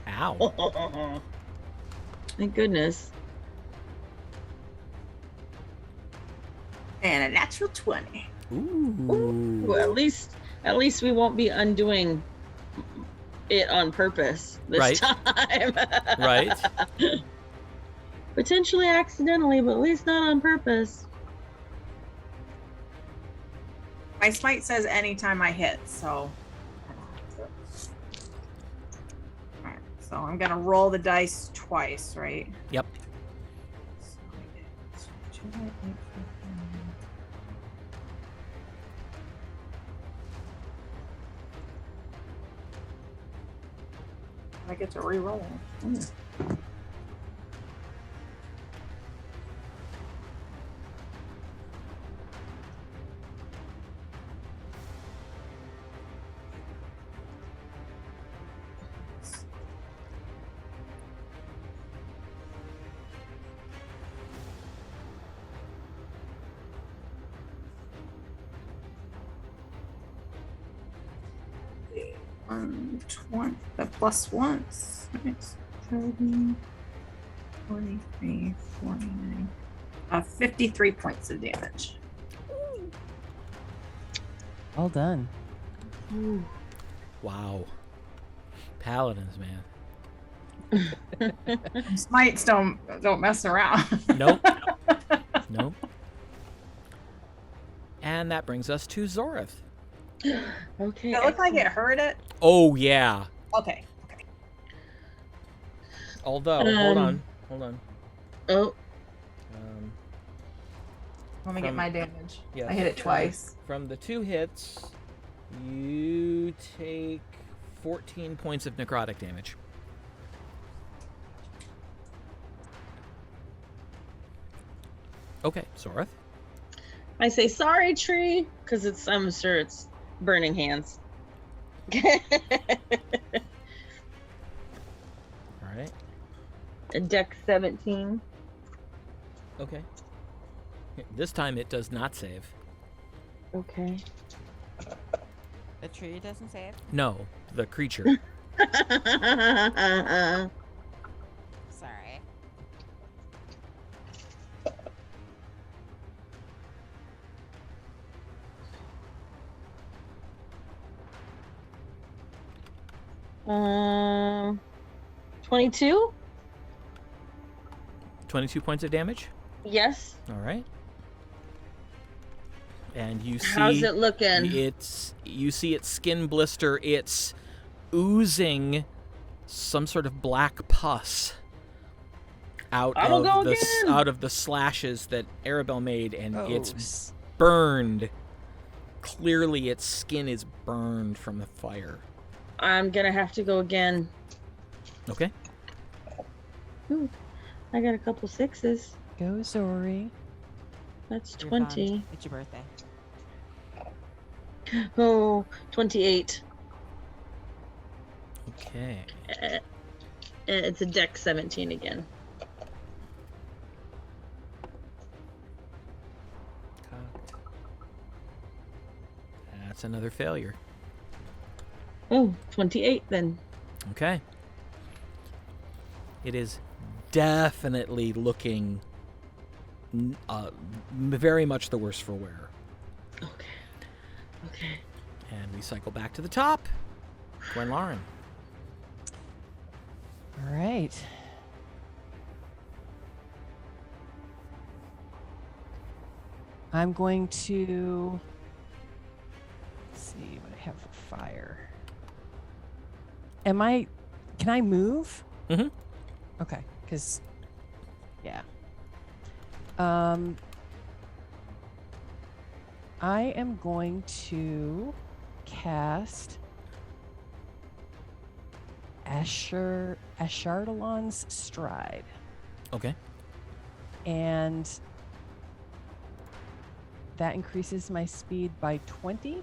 Ow. Thank goodness. And a natural 20. Ooh. Well, at least we won't be undoing it on purpose this Right. time. Right. Potentially accidentally, but at least not on purpose. My smite says anytime I hit, so. Alright, so I'm gonna roll the dice twice, right? Yep. So I get 2, 8, 14. I get to re-roll. The plus once. 30, 43, 49. 53 points of damage. Well done. Wow. Paladins, man. Smites don't mess around. Nope. Nope. And that brings us to Zorith. Okay. It looked like it hurt it. Oh, yeah. Okay. Although, hold on. Oh, Let me get my damage. yes. I hit it twice. From the 2 hits, you take 14 points of necrotic damage. Okay, Zorith. I say sorry, tree, because I'm sure it's burning hands. All right. A deck 17. Okay. This time it does not save. Okay. The tree doesn't save. No, the creature. Sorry. 22? 22 points of damage. Yes. All right. And you see How's it looking? You see its skin blister. It's oozing some sort of black pus out of the slashes that Aribell made, and it's burned. Clearly, its skin is burned from the fire. I'm gonna have to go again. Okay. Ooh, I got a couple 6s. Go, Zori. That's You're 20. fine. It's your birthday. Oh, 28. Okay. It's a dex 17 again. That's another failure. Oh, 28 then. Okay. It is definitely looking very much the worse for wear. Okay. And we cycle back to the top. Gwen Lauren. All right. I'm going to see what I have for fire. Can I move? Mm-hmm. Okay, because yeah. I am going to cast Ashardalon's Stride. Okay. And that increases my speed by 20,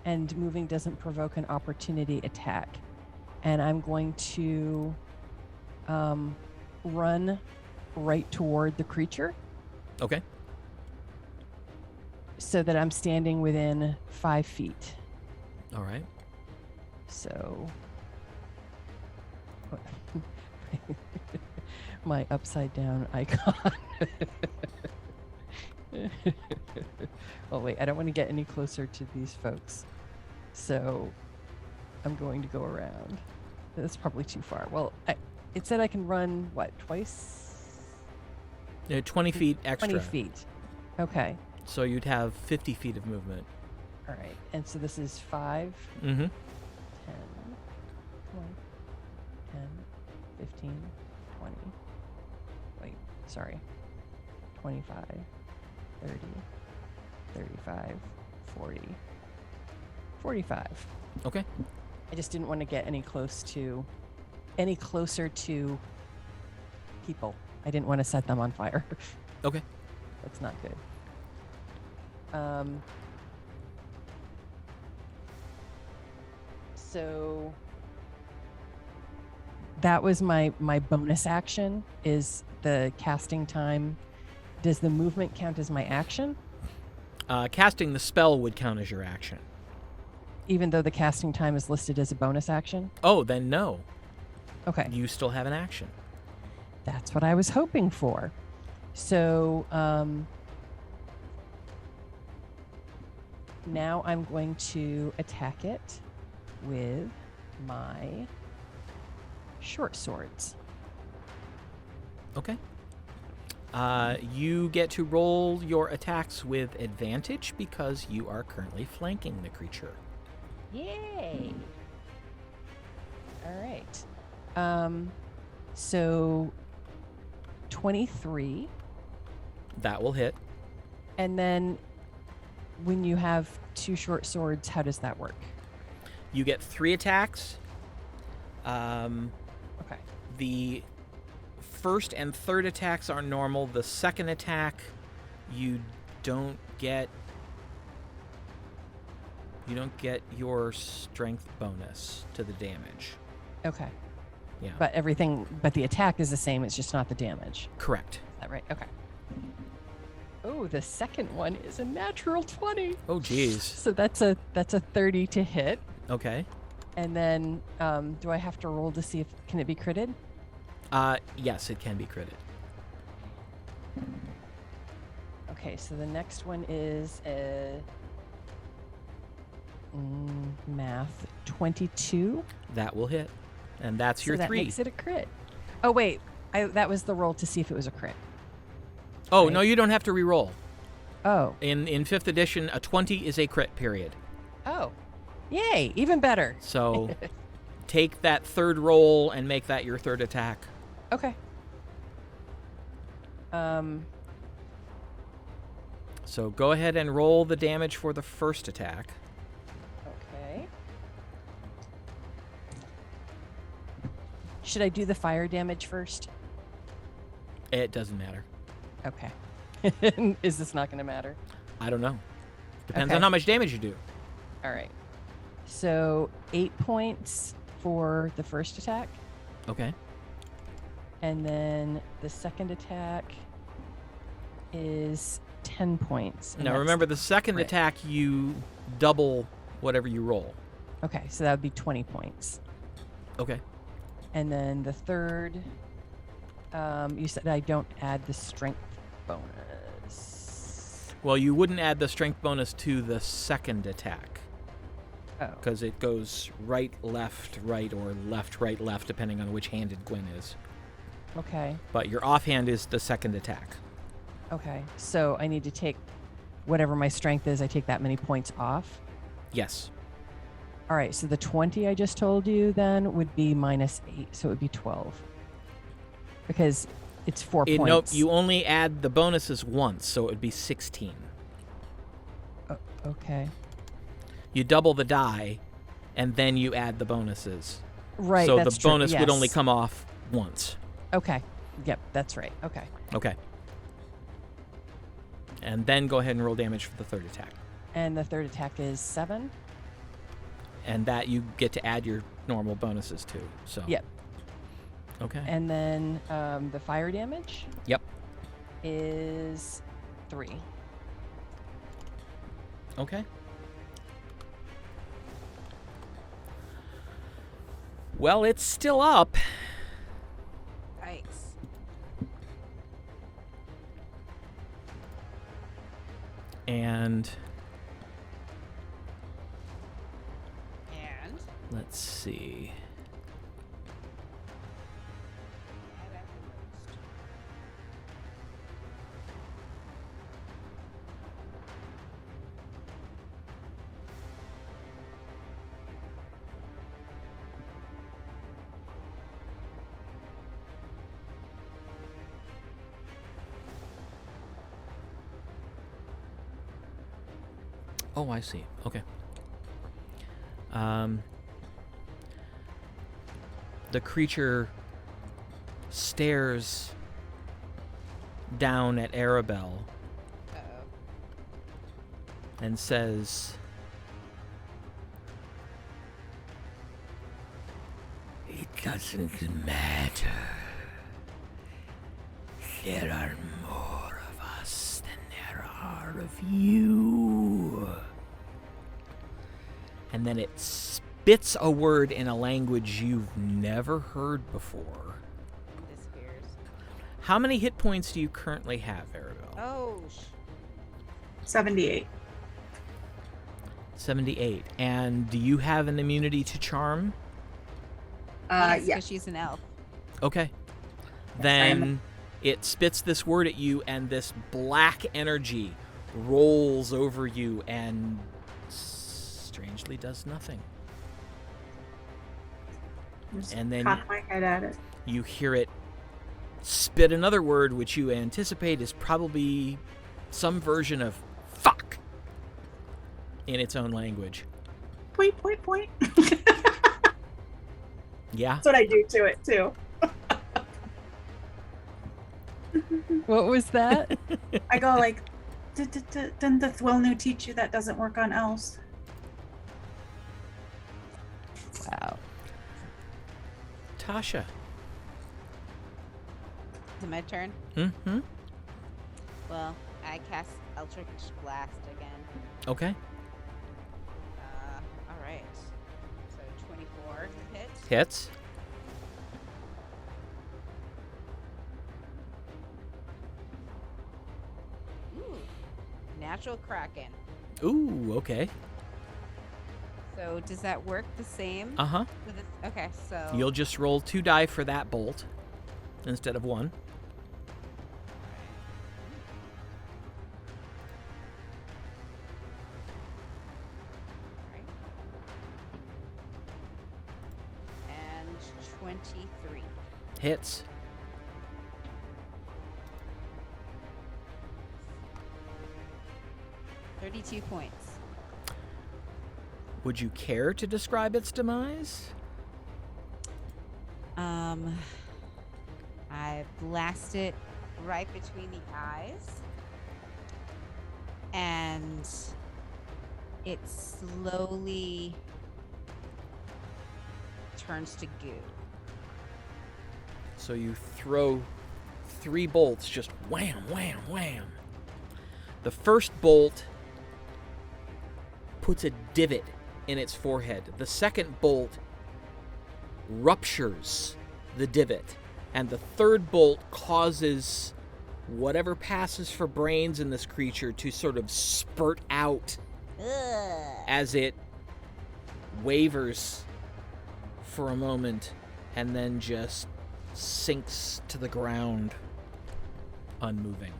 and moving doesn't provoke an opportunity attack. And I'm going to run right toward the creature Okay. so that I'm standing within 5 feet. All right. So my upside down icon. Oh wait, I don't want to get any closer to these folks. So I'm going to go around. That's probably too far. Well, it said I can run, what, twice? 20 feet extra. 20 feet. Okay. So you'd have 50 feet of movement. All right. And so this is 5, Mm-hmm. 10, 20, 10, 15, 20. Wait, sorry. 25, 30, 35, 40, 45. Okay. I just didn't want to get any closer to people. I didn't want to set them on fire. Okay. That's not good. So that was my bonus action, is the casting time. Does the movement count as my action? Casting the spell would count as your action. Even though the casting time is listed as a bonus action? Oh, then no. Okay. You still have an action. That's what I was hoping for. So now I'm going to attack it with my short swords. Okay. You get to roll your attacks with advantage because you are currently flanking the creature. Yay! All right. So 23. That will hit. And then when you have 2 short swords, how does that work? You get 3 attacks. Okay. The first and third attacks are normal. The second attack, you don't get your strength bonus to the damage. Okay. Yeah. But the attack is the same, it's just not the damage. Correct. Is that right? Okay. Oh, the second one is a natural 20. Oh, geez. So that's a 30 to hit. Okay. And then do I have to roll to see if can it be critted? Yes, it can be critted. Okay, so the next one is math. 22. That will hit. And that's your so that 3. makes it a crit. Oh, wait. That was the roll to see if it was a crit. Oh, right? no, you don't have to re-roll. Oh. In 5th edition, a 20 is a crit, period. Oh. Yay. Even better. So take that 3rd roll and make that your 3rd attack. Okay. So go ahead and roll the damage for the 1st attack. Okay. Should I do the fire damage first? It doesn't matter. Okay. Is this not going to matter? I don't know. Depends Okay. on how much damage you do. All right. So 8 points for the first attack. Okay. And then the second attack is 10 points. and Now that's remember, the second crit. attack, you double whatever you roll. Okay, so that would be 20 points. Okay. And then the third, you said I don't add the strength bonus. Well, you wouldn't add the strength bonus to the second attack Oh, because it goes right, left, right, or left, right, left, depending on which handed Gwen is. okay. But your offhand is the second attack. Okay, so I need to take whatever my strength is, I take that many points off. Yes. All right, so the 20 I just told you then would be minus 8, so it would be 12. Because it's 4 Nope, points. you only add the bonuses once, so it would be 16. Okay. You double the die, and then you add the bonuses. Right, So that's the true, bonus would only yes. come off once. Okay, yep, that's right. Okay. Okay. And then go ahead and roll damage for the third attack. And the third attack is 7? And that you get to add your normal bonuses to. So. Yep. Okay. And then the fire damage Yep. is 3. Okay. Well, it's still up. Yikes. And And let's see. Oh, I see. Okay. The creature stares down at Aribell Uh-oh. and says, "It doesn't matter. There are more of us than there are of you." And then it spits a word in a language you've never heard before. Disappears. How many hit points do you currently have, Aribell? Oh, 78. 78. And do you have an immunity to charm? yes, Yeah. 'cause she's an elf. Okay. Then it spits this word at you, and this black energy rolls over you and strangely does nothing. Just And then cock my head at it. you hear it spit another word, which you anticipate is probably some version of fuck in its own language. Point, point, point. Yeah? That's what I do to it, too. What was that? I go like, didn't the Thuilnu teach you that doesn't work on elves? Wow. Tasha. Is it my turn? Mm-hmm. Well, I cast Eldritch Blast again. Okay. All right. So 24 hit. Hits. Ooh. Natural Kraken. Ooh, okay. So So does that work the same? Uh-huh. Okay, so You'll just roll 2 die for that bolt instead of 1. Right. And 23. Hits. $32 points. Would you care to describe its demise? I blast it right between the eyes, and it slowly turns to goo. So you throw 3 bolts, just wham, wham, wham. The first bolt puts a divot in its forehead. The second bolt ruptures the divot. And the third bolt causes whatever passes for brains in this creature to sort of spurt out as it wavers for a moment and then just sinks to the ground, unmoving.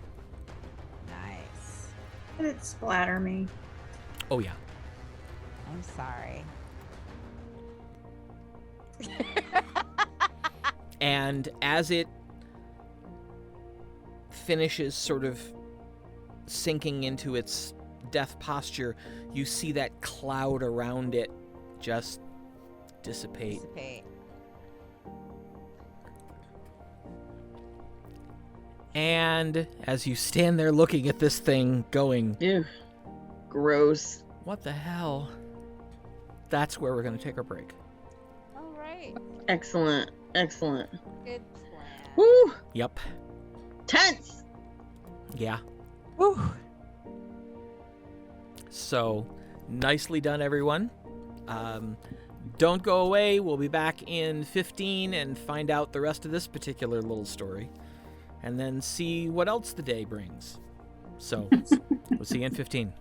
Nice. Did it splatter me? Oh, yeah. I'm sorry. And as it finishes sort of sinking into its death posture, you see that cloud around it just dissipate. And as you stand there looking at this thing going, Ew. Gross. what the hell? That's where we're going to take our break. All right. Excellent. Excellent. Good plan. Woo! Yep. Tense! Yeah. Woo. So, nicely done, everyone. Don't go away. We'll be back in 15 and find out the rest of this particular little story. And then see what else the day brings. So, we'll see you in 15.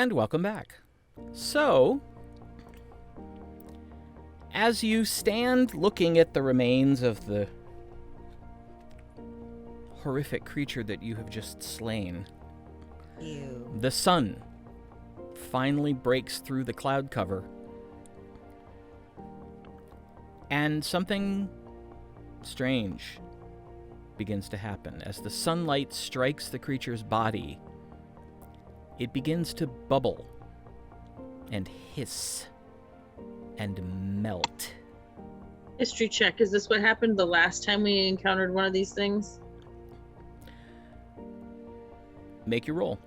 And welcome back. So, as you stand looking at the remains of the horrific creature that you have just slain, Ew. the sun finally breaks through the cloud cover, and something strange begins to happen. As the sunlight strikes the creature's body, it begins to bubble and hiss and melt. History check. Is this what happened the last time we encountered one of these things? Make your roll.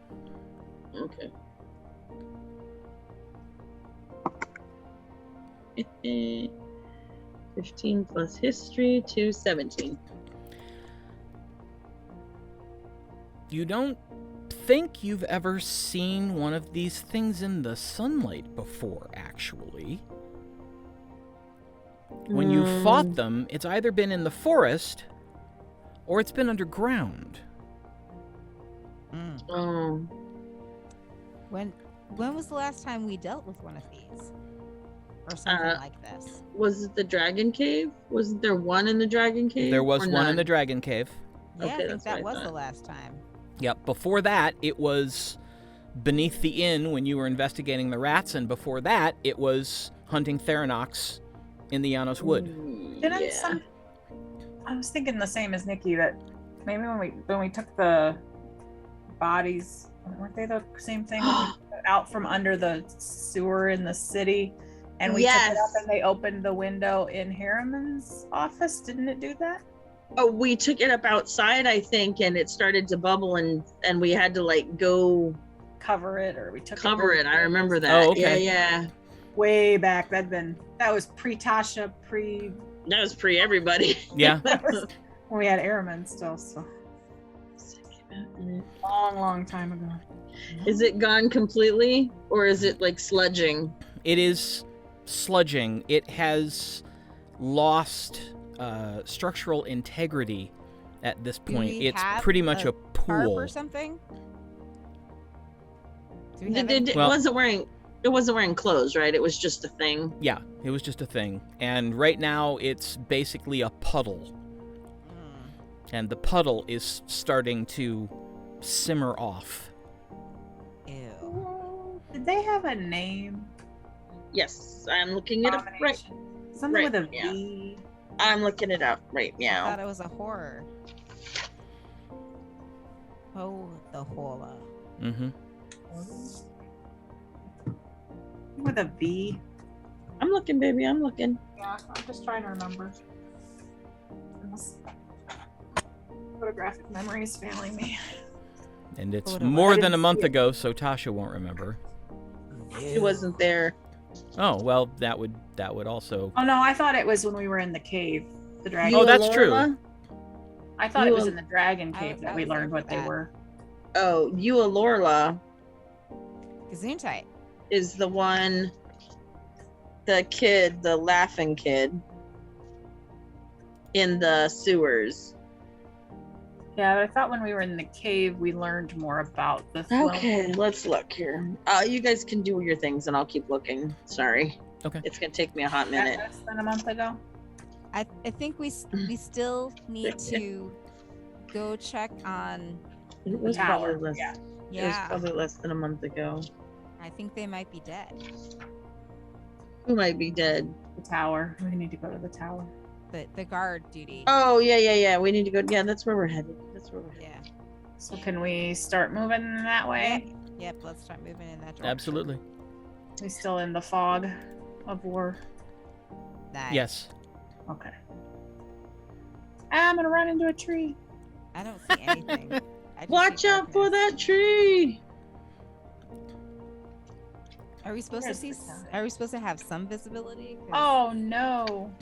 Okay. 15 plus history to 17. You don't think you've ever seen one of these things in the sunlight before, actually. When you fought them, it's either been in the forest or it's been underground. Oh. When was the last time we dealt with one of these? Or something like this? Was it the Dragon Cave? Wasn't there one in the Dragon Cave? There was or one in none? the Dragon Cave. Yeah, Okay, I think that's what I that was the thought. last time. Yep, before that, it was beneath the inn when you were investigating the rats, and before that, it was hunting Theranox in the Janos Wood. Didn't Yeah. I was thinking the same as Nikki, that maybe when we took the bodies, weren't they the same thing? When we took it out from under the sewer in the city, and we took it up Yes. and they opened the window in Harriman's office. Didn't it do that? Oh, we took it up outside, I think, and it started to bubble, and we had to like go Cover it, or we took cover really it. I quick. remember that. Oh, okay. Yeah. Way back. That was pre Tasha, That was pre everybody. Yeah. when we had Airmen still. So long time ago. Is it gone completely, or is it like sludging? It is sludging. It has lost structural integrity at this Do point. we It's have pretty much a Tarp pool. or something? Do we have It anything? Well- wasn't wearing clothes, right? It was just a thing. Yeah, it was just a thing. And right now, it's basically a puddle. And the puddle is starting to simmer off. Ew. Did they have a name? Yes, I'm looking it up right. Combination? Something right, with a yeah. V. I'm looking it up right I now. thought it was a horror. Oh, the horror. Mm-hmm. With a V. I'm looking, baby. I'm looking. Yeah, I'm just trying to remember. Unless photographic memory is failing me. And it's What do I- more I than a didn't month see it. ago, so Tasha won't remember. It wasn't there. Oh, well, that would also... Oh no, I thought it was when we were in the cave. The dragon. Oh, that's true. Eulora? I thought it was Eul- in the dragon I cave was- that I we was learned there what for they that. were. Oh, Eulora Gesundheit. is the one, the kid, the laughing kid in the sewers. Yeah, but I thought when we were in the cave we learned more about the Okay, let's look here. You guys can do your things and I'll keep looking. Sorry. Okay. It's gonna take me a hot minute. Less than a month ago. I think we still need to go check on. It was Tower, probably less. yeah. It was Yeah, probably less than a month ago. I think they might be dead. Who might be dead? The tower. We need to go to the tower. The guard duty. Oh yeah. We need to go. Yeah, that's where we're headed. That's where we're headed. Yeah. So can we start moving that way? Yep. Let's start moving in that direction. Absolutely. We still in the fog of war? Nice. Yes. Okay. I'm gonna run into a tree. I don't see anything. I just Watch see out for darkness. that tree. Are we supposed Where's to see? the tower? Are we supposed to have some visibility? 'Cause- Oh no.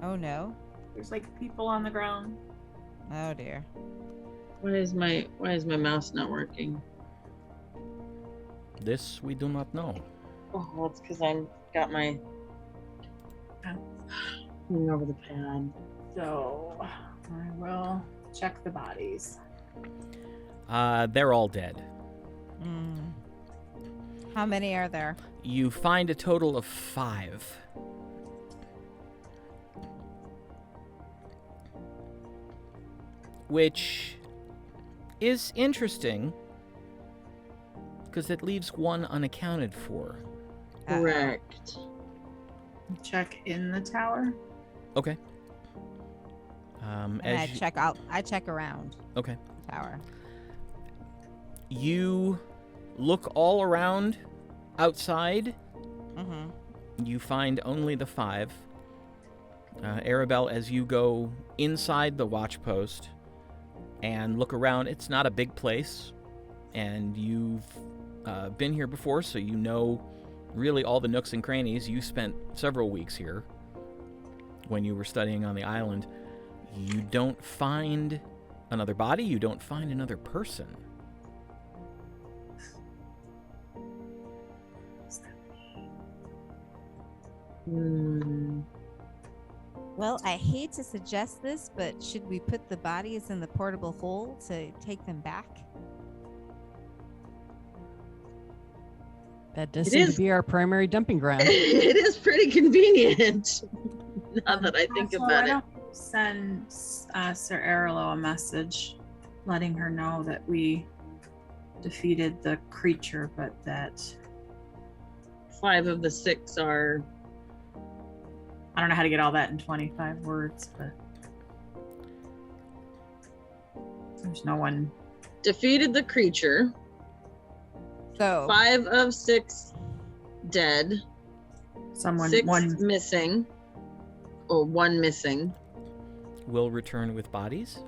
Oh no. There's like people on the ground. Oh dear. Why is my mouse not working? This we do not know. Oh, that's because I got my moving over the pad. So I will check the bodies. They're all dead. How many are there? You find a total of 5. Which is interesting because it leaves 1 unaccounted for. Correct. Check in the tower. Okay. And as I you- check out. I check around Okay. the tower. You look all around outside. Mm-hmm. You find only the 5. Aribell, as you go inside the Watchpost and look around, it's not a big place, and you've been here before, so you know really all the nooks and crannies. You spent several weeks here when you were studying on the island. You don't find another body. You don't find another person. Hmm. Well, I hate to suggest this, but should we put the bodies in the portable hole to take them back? That does It seem is- to be our primary dumping ground. It is pretty convenient. Now that I think Also, about why it. don't you send Ser Erelo a message letting her know that we defeated the creature, but that 5 of the 6 are. I don't know how to get all that in 25 words, but there's no one. Defeated the creature. So 5 of 6 dead. Someone 6 one. missing. Or 1 missing. Will return with bodies.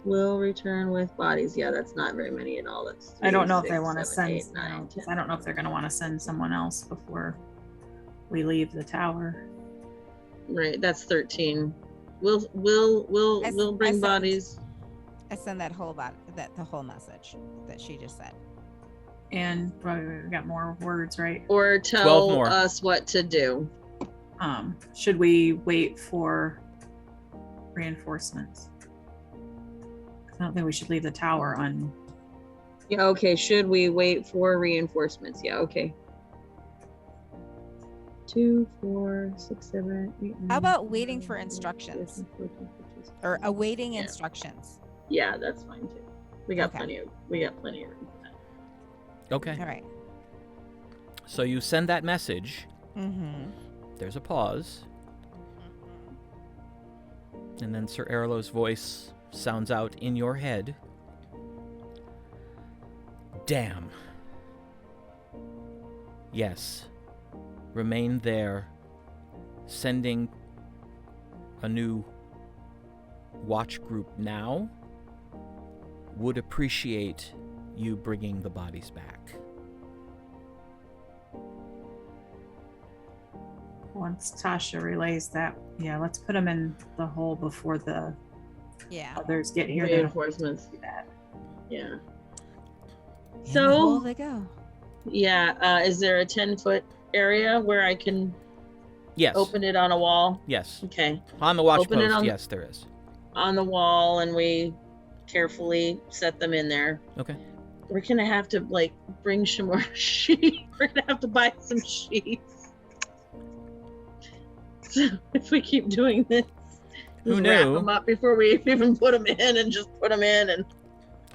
Will return with bodies. Yeah, that's not very many at all. That's I don't know if 3, they 6, want to 7, send. 8, 9, 10. I don't know if they're going to want to send someone else before we leave the tower. Right, that's 13. We'll I bring sent- bodies. I send that whole the whole message that she just said. And probably we got more words, right? Or 12 tell more. us what to do. Should we wait for reinforcements? I don't think we should leave the tower on. Yeah, okay. Should we wait for reinforcements? Yeah, okay. 2, 4, 6, 7, 8. How about waiting for instructions? 13, 14, 15, Or awaiting Yeah. instructions. Yeah, that's fine too. We got Okay. plenty of room for that. Okay. All right. So you send that message. Mm-hmm. There's a pause. And then Ser Erelo's voice sounds out in your head. Damn. Yes. Remain there. Sending a new watch group now. Would appreciate you bringing the bodies back. Once Tasha relays that, yeah, let's put them in the hole before the Yeah. others get here. Reinforcements. That. Yeah. In the So, hole they go. yeah, is there a 10-foot area where I can Yes. open it on a wall? Yes. Okay. On the watch Open it post, on- yes, there is. On the wall, and we carefully set them in there. Okay. We're gonna have to bring some more sheets. We're gonna have to buy some sheets. So if we keep doing this, Who just wrap knew? them up before we even put them in, and just put them in and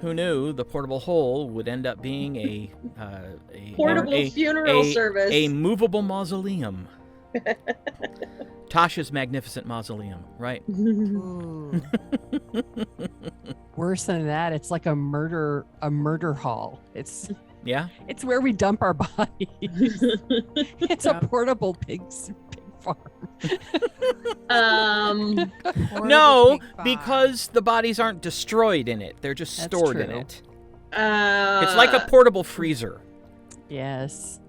Who knew the portable hole would end up being a portable funeral service. a movable mausoleum. Tasha's magnificent mausoleum, right? Ooh. Worse than that, it's like a murder hall. It's Yeah. where we dump our bodies. It's a Yeah. portable pig farm. Horrible No, pig farm. because the bodies aren't destroyed in it; they're just That's stored in true. it. It's like a portable freezer. Yes.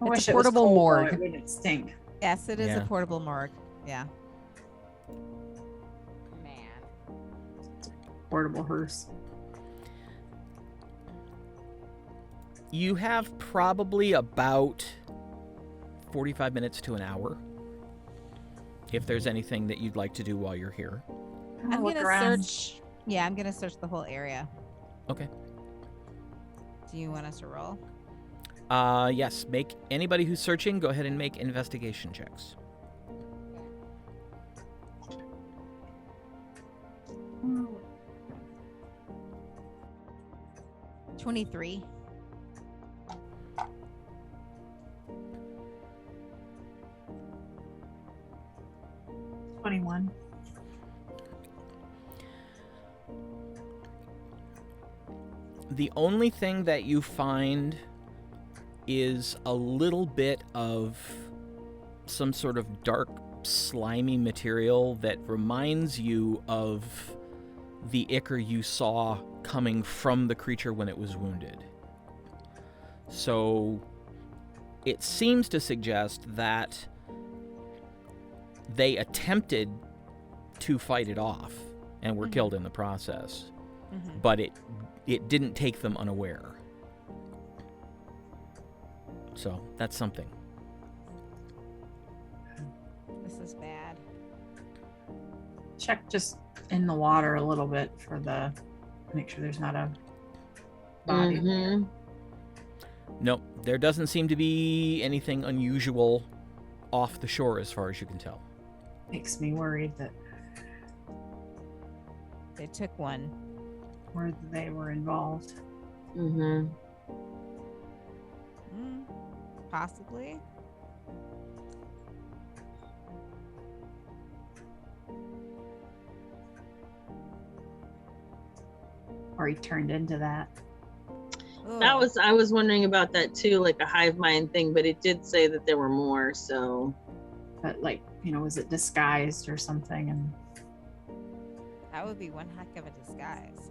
I It's wish a it was portable cold, though, morgue. It wouldn't stink. Yes, it is Yeah. a portable morgue. Yeah. Man. Portable hearse. You have probably about 45 minutes to an hour. If there's anything that you'd like to do while you're here. I'm Look gonna around. search. Yeah, I'm gonna search the whole area. Okay. Do you want us to roll? Yes. Make anybody who's searching go ahead and make investigation checks. 23. $21. The only thing that you find is a little bit of some sort of dark, slimy material that reminds you of the ichor you saw coming from the creature when it was wounded. So it seems to suggest that they attempted to fight it off and were killed in the process, but it didn't take them unaware. So that's something. This is bad. Check just in the water a little bit for make sure there's not a body there. Nope, there doesn't seem to be anything unusual off the shore as far as you can tell. Makes me worried that They took one. they were involved. Possibly. Or he turned into that. I was wondering about that too, like a hive mind thing, but it did say that there were more, so. But was it disguised or something? And That would be one heck of a disguise.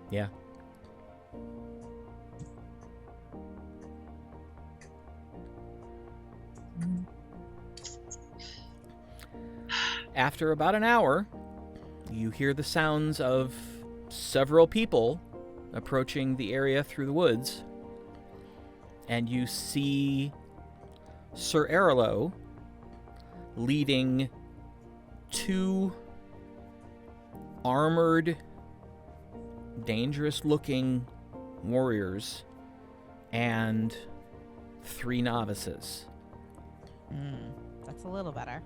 Yeah. After about an hour, you hear the sounds of several people approaching the area through the woods, and you see Ser Erelo leading two armored, dangerous-looking warriors and 3 novices. That's a little better.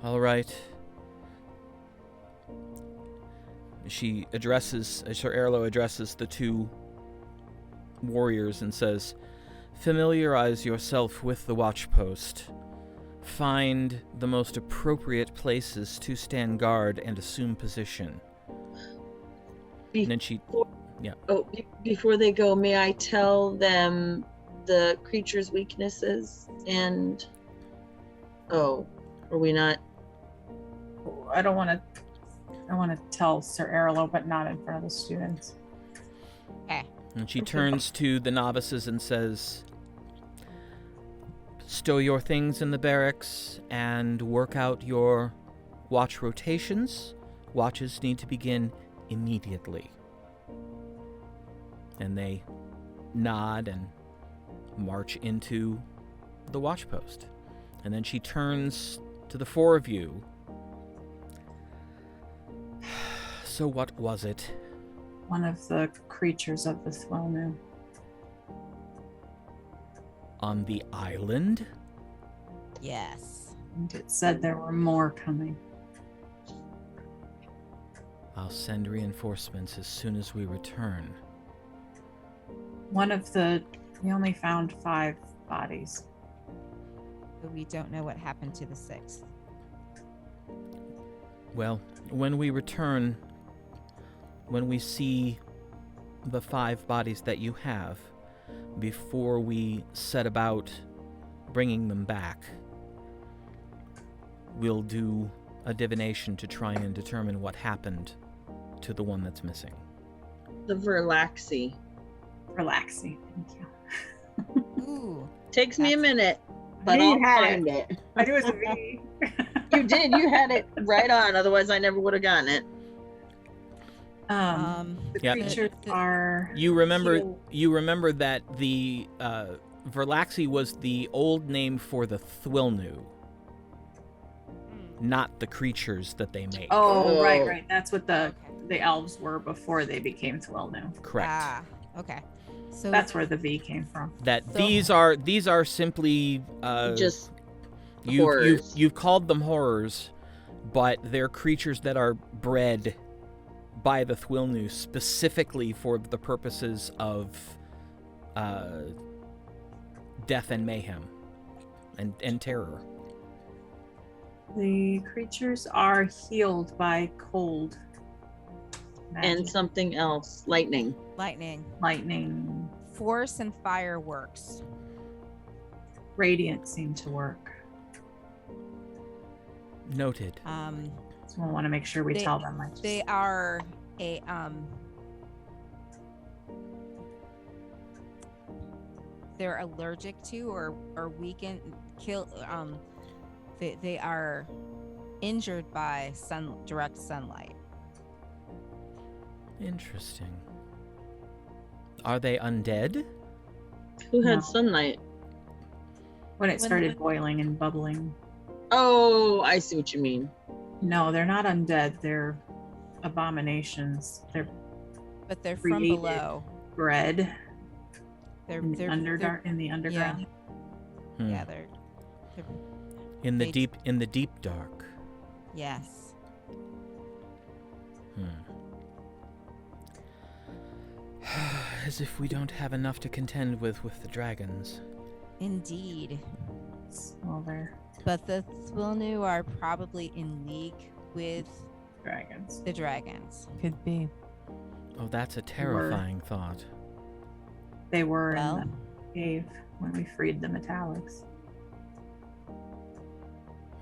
All right. Ser Erelo addresses the 2 warriors and says, "Familiarize yourself with the Watchpost. Find the most appropriate places to stand guard and assume position." And then she... Yeah. Oh, before they go, may I tell them the creature's weaknesses and... Oh, are we not? I don't want to tell Ser Erelo, but not in front of the students. Okay. And she turns to the novices and says, "Stow your things in the barracks and work out your watch rotations. Watches need to begin immediately." And they nod and march into the watch post. And then she turns to the 4 of you. "So what was it?" One of the creatures of the Thuilnu. "On the island?" Yes. And it said there were more coming. "I'll send reinforcements as soon as we return." We only found 5 bodies. But we don't know what happened to the 6th. Well, when we return, when we see the 5 bodies that you have, before we set about bringing them back, we'll do a divination to try and determine what happened to the one that's missing. The Verlaxi. Relaxing. Thank you. Ooh. Takes me a minute, but You I'll had find it. I knew it was a V. You did. You had it right on. Otherwise, I never would have gotten it. The Yep. creatures are. You remember healed. you remember that the Verlaxi was the old name for the Thuilnu, not the creatures that they make. Oh, Oh. right. That's what Okay. the elves were before they became Thuilnu. Correct. Ah, okay. So That's where the V came from. That So- these are simply Just you've horrors. called them horrors, but they're creatures that are bred by the Thuilnu specifically for the purposes of death and mayhem and terror. The creatures are healed by cold magic, and something else, lightning. lightning, lightning, force, and fireworks. radiant seem to work. Noted. So we'll want to make sure we They- tell them. Like, They are a they're allergic to or weakened kill they are injured by direct sunlight. Interesting. Are they undead? Who had No. sunlight? when it when started the- boiling and bubbling. Oh, I see what you mean. No, they're not undead. They're abominations. They're But they're from Created. below. bred They're in the they're underdark, in the underground. Hmm. yeah, they're In the they- deep dark. yes. As if we don't have enough to contend with the dragons. Indeed. Well, they're But the Thuilnu are probably in league with dragons. the dragons. Could be. Oh, that's a terrifying thought. They were Well- in the cave when we freed the metallics.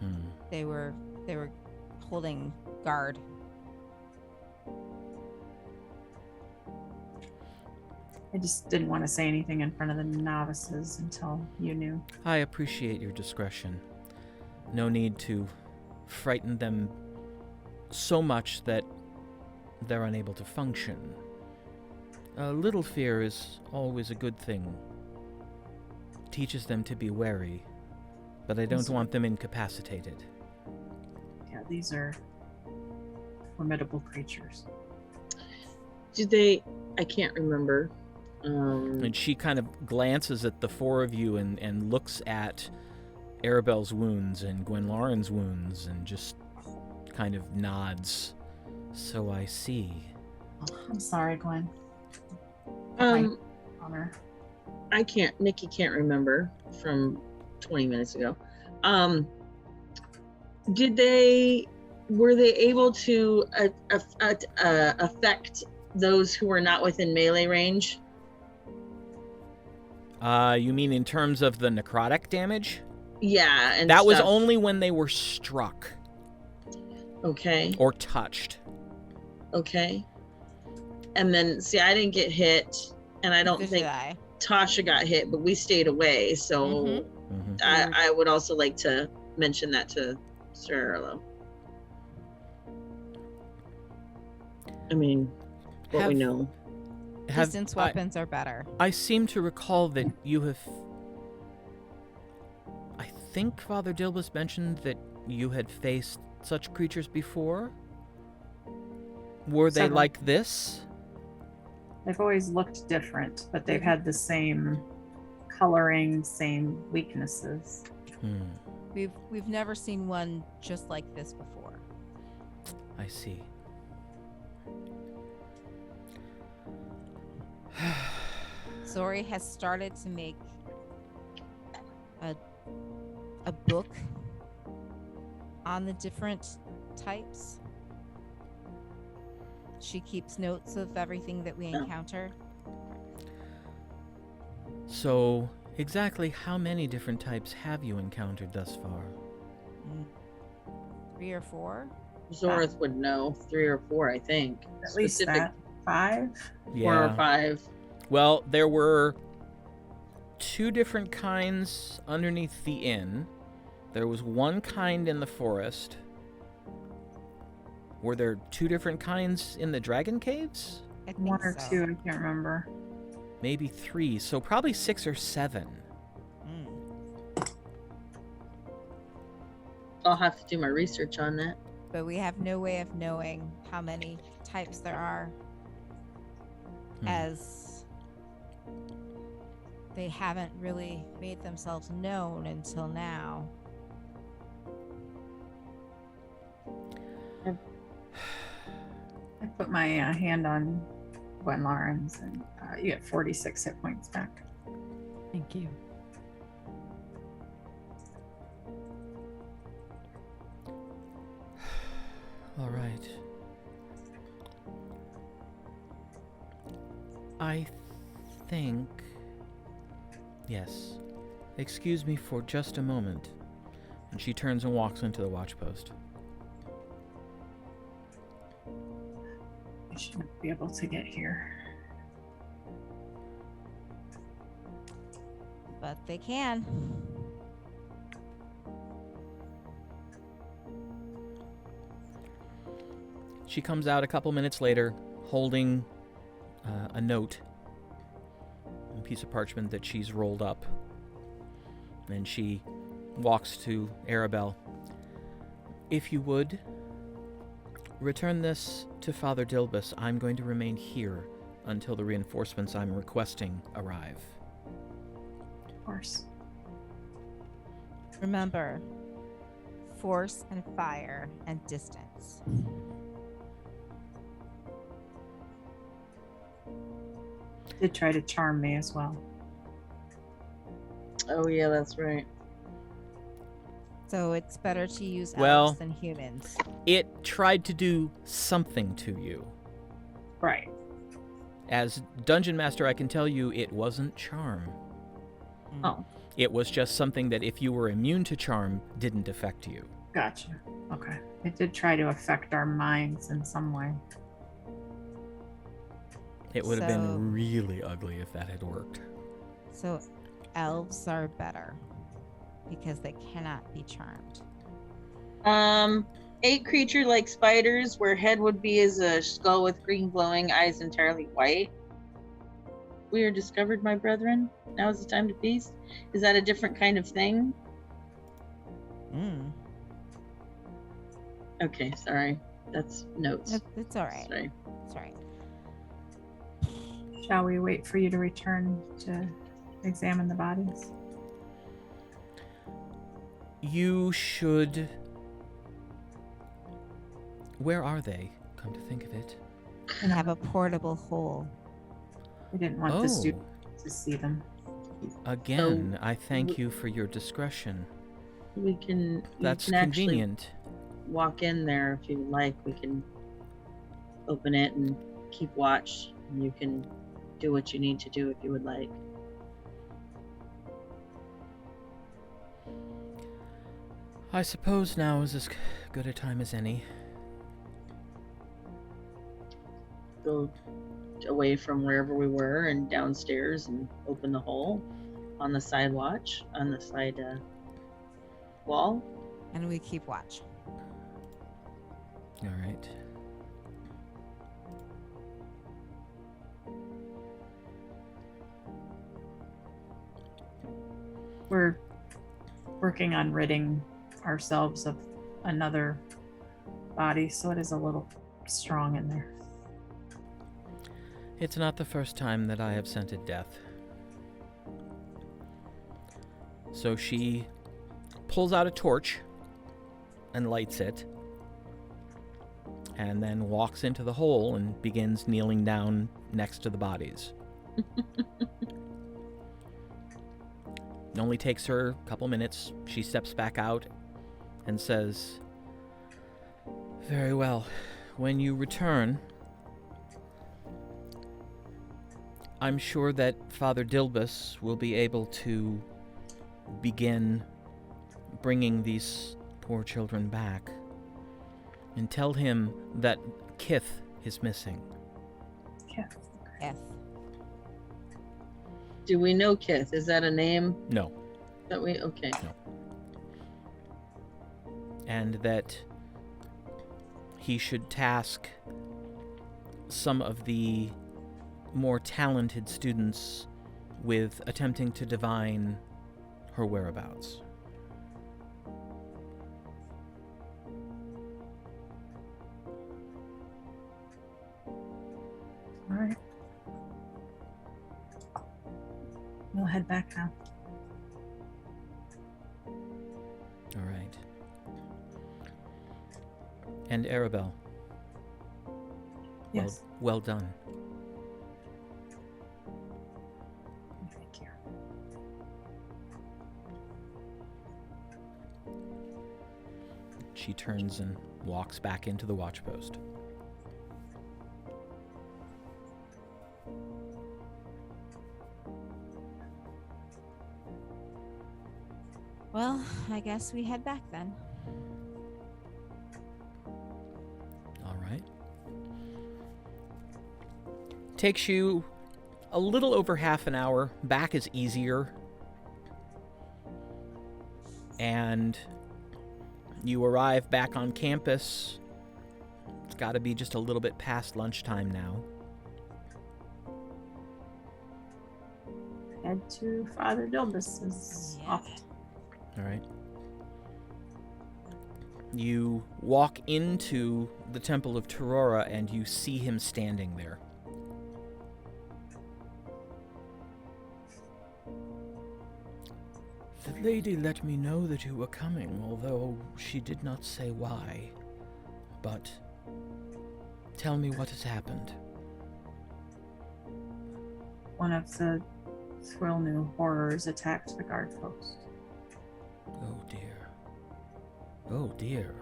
Hmm. They were holding guard. I just didn't want to say anything in front of the novices until you knew. I appreciate your discretion. No need to frighten them so much that they're unable to function. A little fear is always a good thing. Teaches them to be wary, but I don't Also- want them incapacitated. Yeah, these are formidable creatures. Do they? I can't remember. And she kind of glances at the four of you and looks at Aribell's wounds and Gwenlauren's wounds and just kind of nods. So I see. I'm sorry, Gwen. Honor. I can't. Nikki can't remember from 20 minutes ago. Were they able to affect those who were not within melee range? You mean in terms of the necrotic damage? Yeah, and That was stuff. only when they were struck Okay. or touched. Okay. And then, see, I didn't get hit, and I don't Neither think did I. Tasha got hit, but we stayed away. So Mhm. Mhm. I would also like to mention that to Ser Erelo. I mean, what we Have- know. Distance weapons are better. I seem to recall that you have. I think Father Dilbiss mentioned that you had faced such creatures before. Were they Several. like this? They've always looked different, but they've had the same coloring, same weaknesses. Hmm, We've never seen one just like this before. I see. Zori has started to make a book on the different types. She keeps notes of everything that we encounter. So, exactly how many different types have you encountered thus far? 3 or 4. Zorith would know 3 or 4, I think. At least that. 5? 4 or 5. Well, there were 2 different kinds underneath the inn. There was one kind in the forest. Were there 2 different kinds in the dragon caves? I think 1 or so. 2, I can't remember. Maybe 3, so probably 6 or 7. I'll have to do my research on that. But we have no way of knowing how many types there are, as they haven't really made themselves known until now. I put my hand on Gwen Lawrence, and you get 46 hit points back. Thank you. All right. I think... Yes. Excuse me for just a moment. And she turns and walks into the watchpost. I shouldn't be able to get here. But they can. She comes out a couple minutes later, holding a note, a piece of parchment that she's rolled up. And she walks to Aribell. If you would, return this to Father Dilbiss. I'm going to remain here until the reinforcements I'm requesting arrive. Of course. Remember, force and fire and distance. Did try to charm me as well. Oh yeah, that's right. So it's better to use Well- elves than humans. It tried to do something to you. Right. As Dungeon Master, I can tell you it wasn't charm. Oh, It was just something that if you were immune to charm, didn't affect you. gotcha. Okay. It did try to affect our minds in some way. It would have So- been really ugly if that had worked. So elves are better because they cannot be charmed. 8 creature like spiders, where head would be as a skull with green glowing eyes entirely white. We are discovered, my brethren. Now is the time to feast. Is that a different kind of thing? Okay, sorry. That's notes. It's all right. Sorry. It's all right. Shall we wait for you to return to examine the bodies? You should... Where are they? Come to think of it. And have a portable hole. We didn't want Oh. the students to see them. Again, I thank you for your discretion. We can. That's you can actually convenient. walk in there if you would like. We can open it and keep watch. And you can do what you need to do if you would like. I suppose now is as good a time as any. Go away from wherever we were and downstairs and open the hole on the side watch, on the side wall. And we keep watch. All right. We're working on ridding ourselves of another body, so it is a little strong in there. It's not the first time that I have scented death. So she pulls out a torch and lights it, and then walks into the hole and begins kneeling down next to the bodies. It only takes her a couple minutes. She steps back out and says, "Very well. When you return, I'm sure that Father Dilbiss will be able to begin bringing these poor children back. And tell him that Kith is missing." Kith. Yes. Do we know Kith? Is that a name No. that we? Okay. And that he should task some of the more talented students with attempting to divine her whereabouts. we'll head back now. All right. And Aribell. Yes. Well done. Thank you. She turns and walks back into the Watchpost. Well, I guess we head back then. All right. Takes you a little over half an hour. Back is easier. And you arrive back on campus. It's got to be just a little bit past lunchtime now. Head to Father Dilbiss's office. All right. You walk into the Temple of Torora and you see him standing there. The lady let me know that you were coming, although she did not say why. But tell me what has happened. One of the Thuilnu horrors attacked the guard post. Oh dear. Oh dear.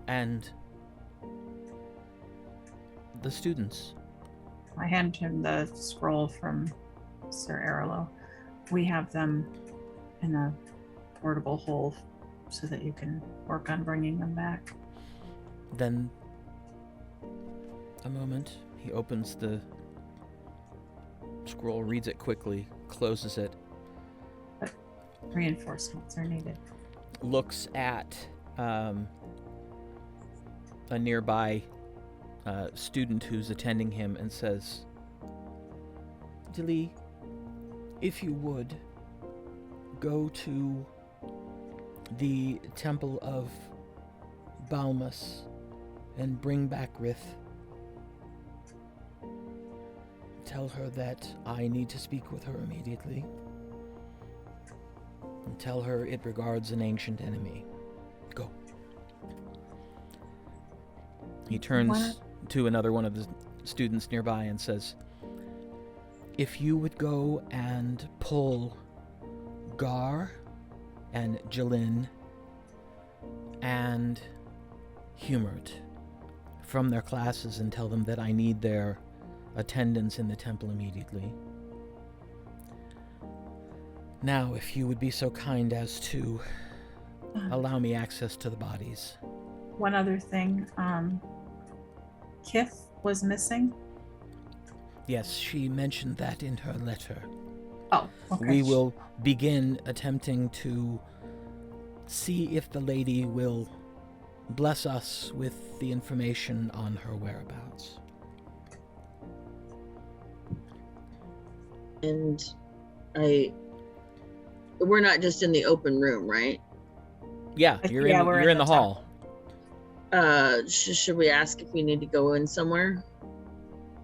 And the students. I hand him the scroll from Ser Erelo. We have them in a portable hole so that you can work on bringing them back. Then, a moment, he opens the scroll, reads it quickly, closes it, But reinforcements are needed. looks at a nearby student who's attending him and says, Dilly, if you would, go to the Temple of Balmus and bring back Rith. Tell her that I need to speak with her immediately. And tell her it regards an ancient enemy. Go. He turns to another one of the students nearby and says, if you would go and pull Gar and Jalin and Humert from their classes and tell them that I need their attendance in the temple immediately. Now, if you would be so kind as to allow me access to the bodies. One other thing, Kith was missing. Yes, she mentioned that in her letter. Oh, okay. We will begin attempting to see if the lady will bless us with the information on her whereabouts. And we're not just in the open room, right? Yeah, you're in the hall. Should we ask if we need to go in somewhere?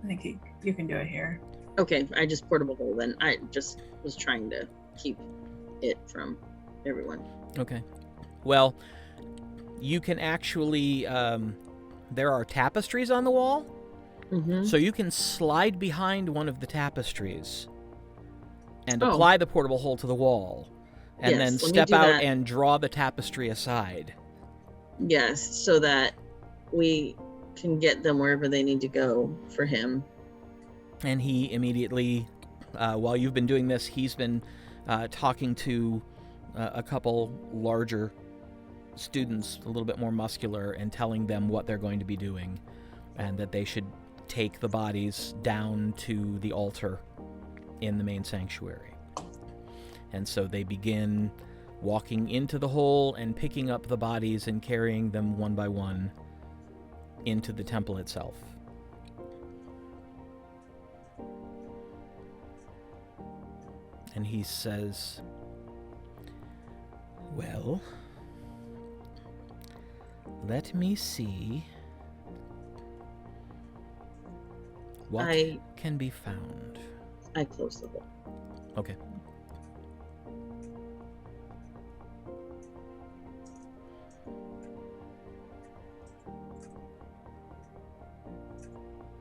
I think you can do it here. Okay, I just portable hole then. I just was trying to keep it from everyone. Okay. Well, you can actually, there are tapestries on the wall, so you can slide behind one of the tapestries and apply the portable hole to the wall, and then step out and draw the tapestry aside. Yes, so that we can get them wherever they need to go for him. And he immediately, while you've been doing this, he's been talking to a couple larger students, a little bit more muscular, and telling them what they're going to be doing, and that they should take the bodies down to the altar in the main sanctuary. And so they begin walking into the hole and picking up the bodies and carrying them one by one into the temple itself. And he says, well, let me see what can be found. I close the hole. Okay.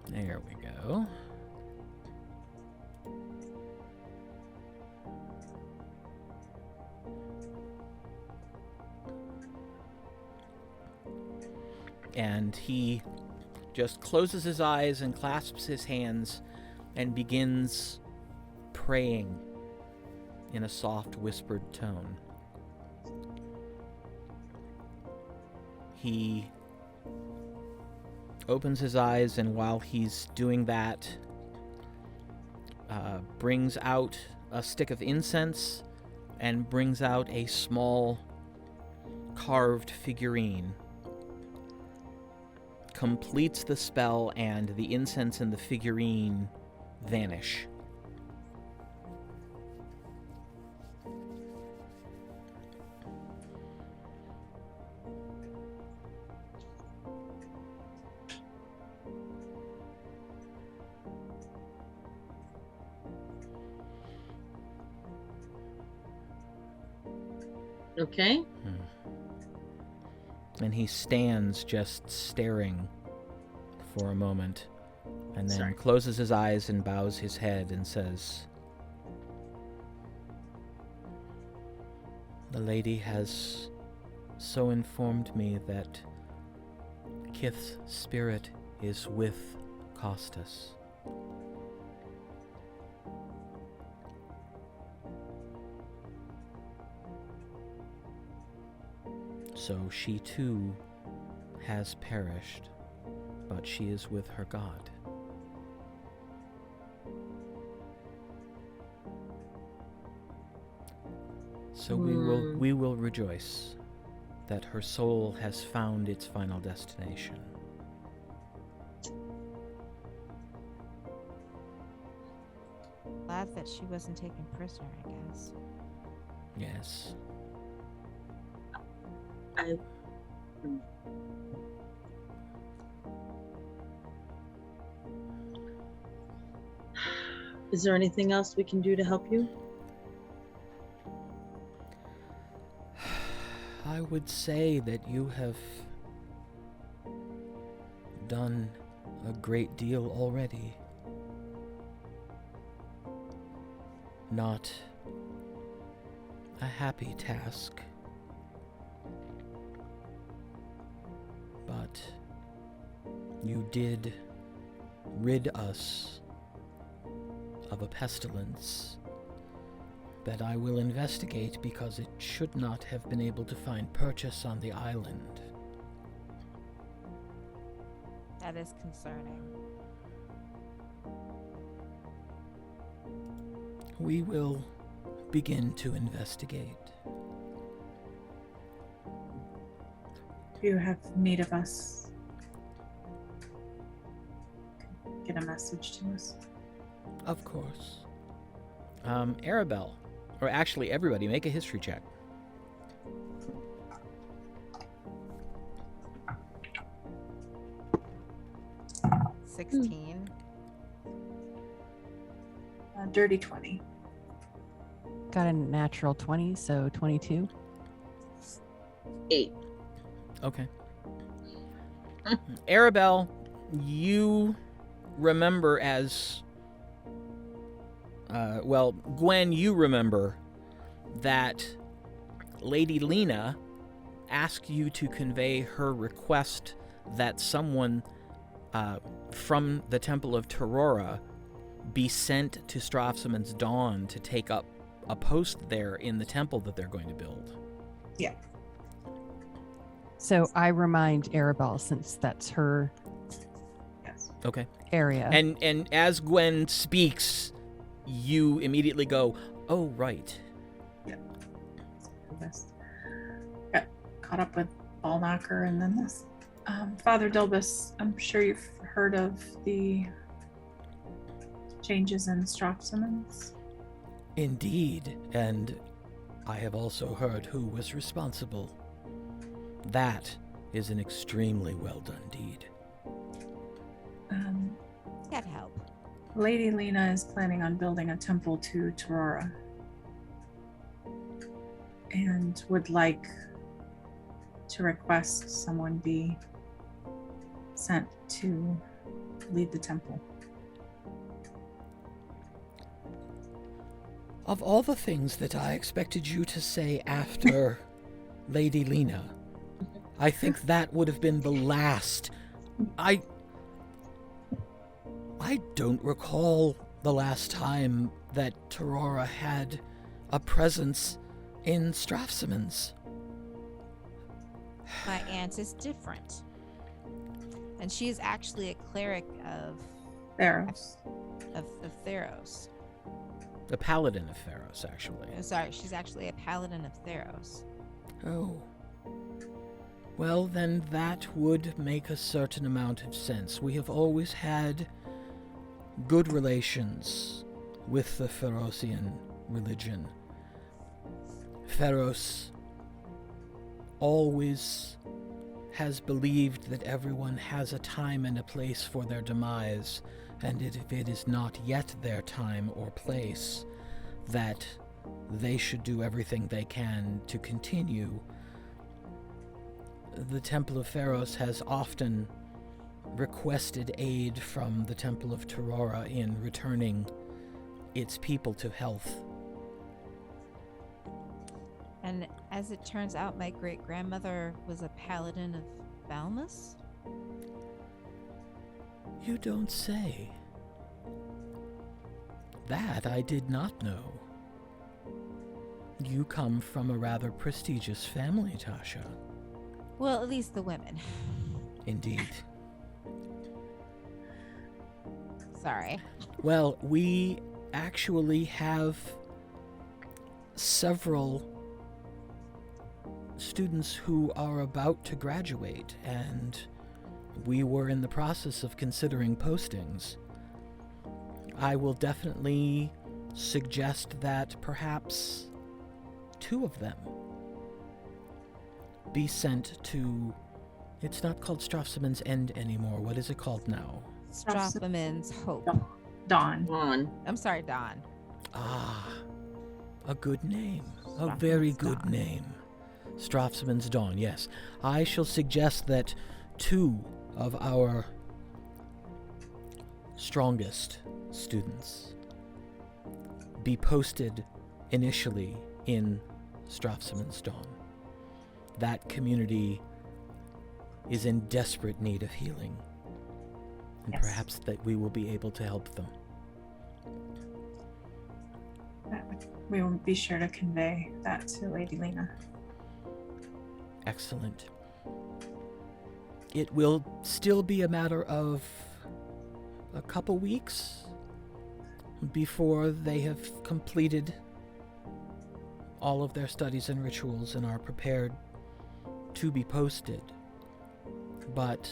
There we go. And he just closes his eyes and clasps his hands and begins praying in a soft, whispered tone. He opens his eyes, and while he's doing that, brings out a stick of incense and brings out a small carved figurine. Completes the spell, and the incense and the figurine vanish. Okay. And he stands just staring for a moment, and then closes his eyes and bows his head and says, "The lady has so informed me that Kith's spirit is with Costas. So she too has perished, but she is with her god. So we will rejoice that her soul has found its final destination." Glad that she wasn't taken prisoner, I guess. Yes. Is there anything else we can do to help you? I would say that you have done a great deal already. Not a happy task, but you did rid us of a pestilence that I will investigate because it should not have been able to find purchase on the island. That is concerning. We will begin to investigate. If you have need of us, get a message to us. Of course. Aribell, or actually everybody, make a history check. Hmm. 16. Dirty 20. Got a natural 20, so 22. 8. Okay. Aribell, you remember as... Gwen, you remember that Lady Leena asked you to convey her request that someone from the Temple of Torora be sent to Strafsoman's Dawn to take up a post there in the temple that they're going to build. Yeah. So I remind Aribell, since that's her Okay. area. And as Gwen speaks, you immediately go, "Oh, right." Yeah. Got caught up with Ball Knocker and then this. Father Dilbiss, I'm sure you've heard of the changes in Strafsoman's. Indeed, and I have also heard who was responsible. That is an extremely well done deed. Can't help. Lady Leena is planning on building a temple to Torora and would like to request someone be sent to lead the temple. Of all the things that I expected you to say after Lady Leena, I think that would have been the last. I don't recall the last time that Torora had a presence in Strafsoman's. My aunt is different. And she is actually a cleric of Pharaohs. of Pharaohs. The paladin of Pharaohs, actually. Sorry, she's actually a paladin of Pharaohs. Oh. Well, then that would make a certain amount of sense. We have always had good relations with the Phaerozian religion. Pharaohs always has believed that everyone has a time and a place for their demise, and if it is not yet their time or place, that they should do everything they can to continue. The Temple of Pharaohs has often requested aid from the Temple of Torora in returning its people to health. And as it turns out, my great-grandmother was a paladin of Balmus? You don't say. That I did not know. You come from a rather prestigious family, Tasha. Well, at least the women. Indeed. Sorry. Well, we actually have several students who are about to graduate, and we were in the process of considering postings. I will definitely suggest that perhaps 2 of them be sent to... It's not called Strafsoman's End anymore. What is it called now? Strafsoman's Hope. Dawn. On. I'm sorry, Dawn. Ah, a good name. A very good Dawn. name. Strafsoman's Dawn, yes. I shall suggest that 2 of our strongest students be posted initially in Strafsoman's Dawn. That community is in desperate need of healing, and Yes. perhaps that we will be able to help them. We will be sure to convey that to Lady Leena. Excellent. It will still be a matter of a couple weeks before they have completed all of their studies and rituals and are prepared to be posted. But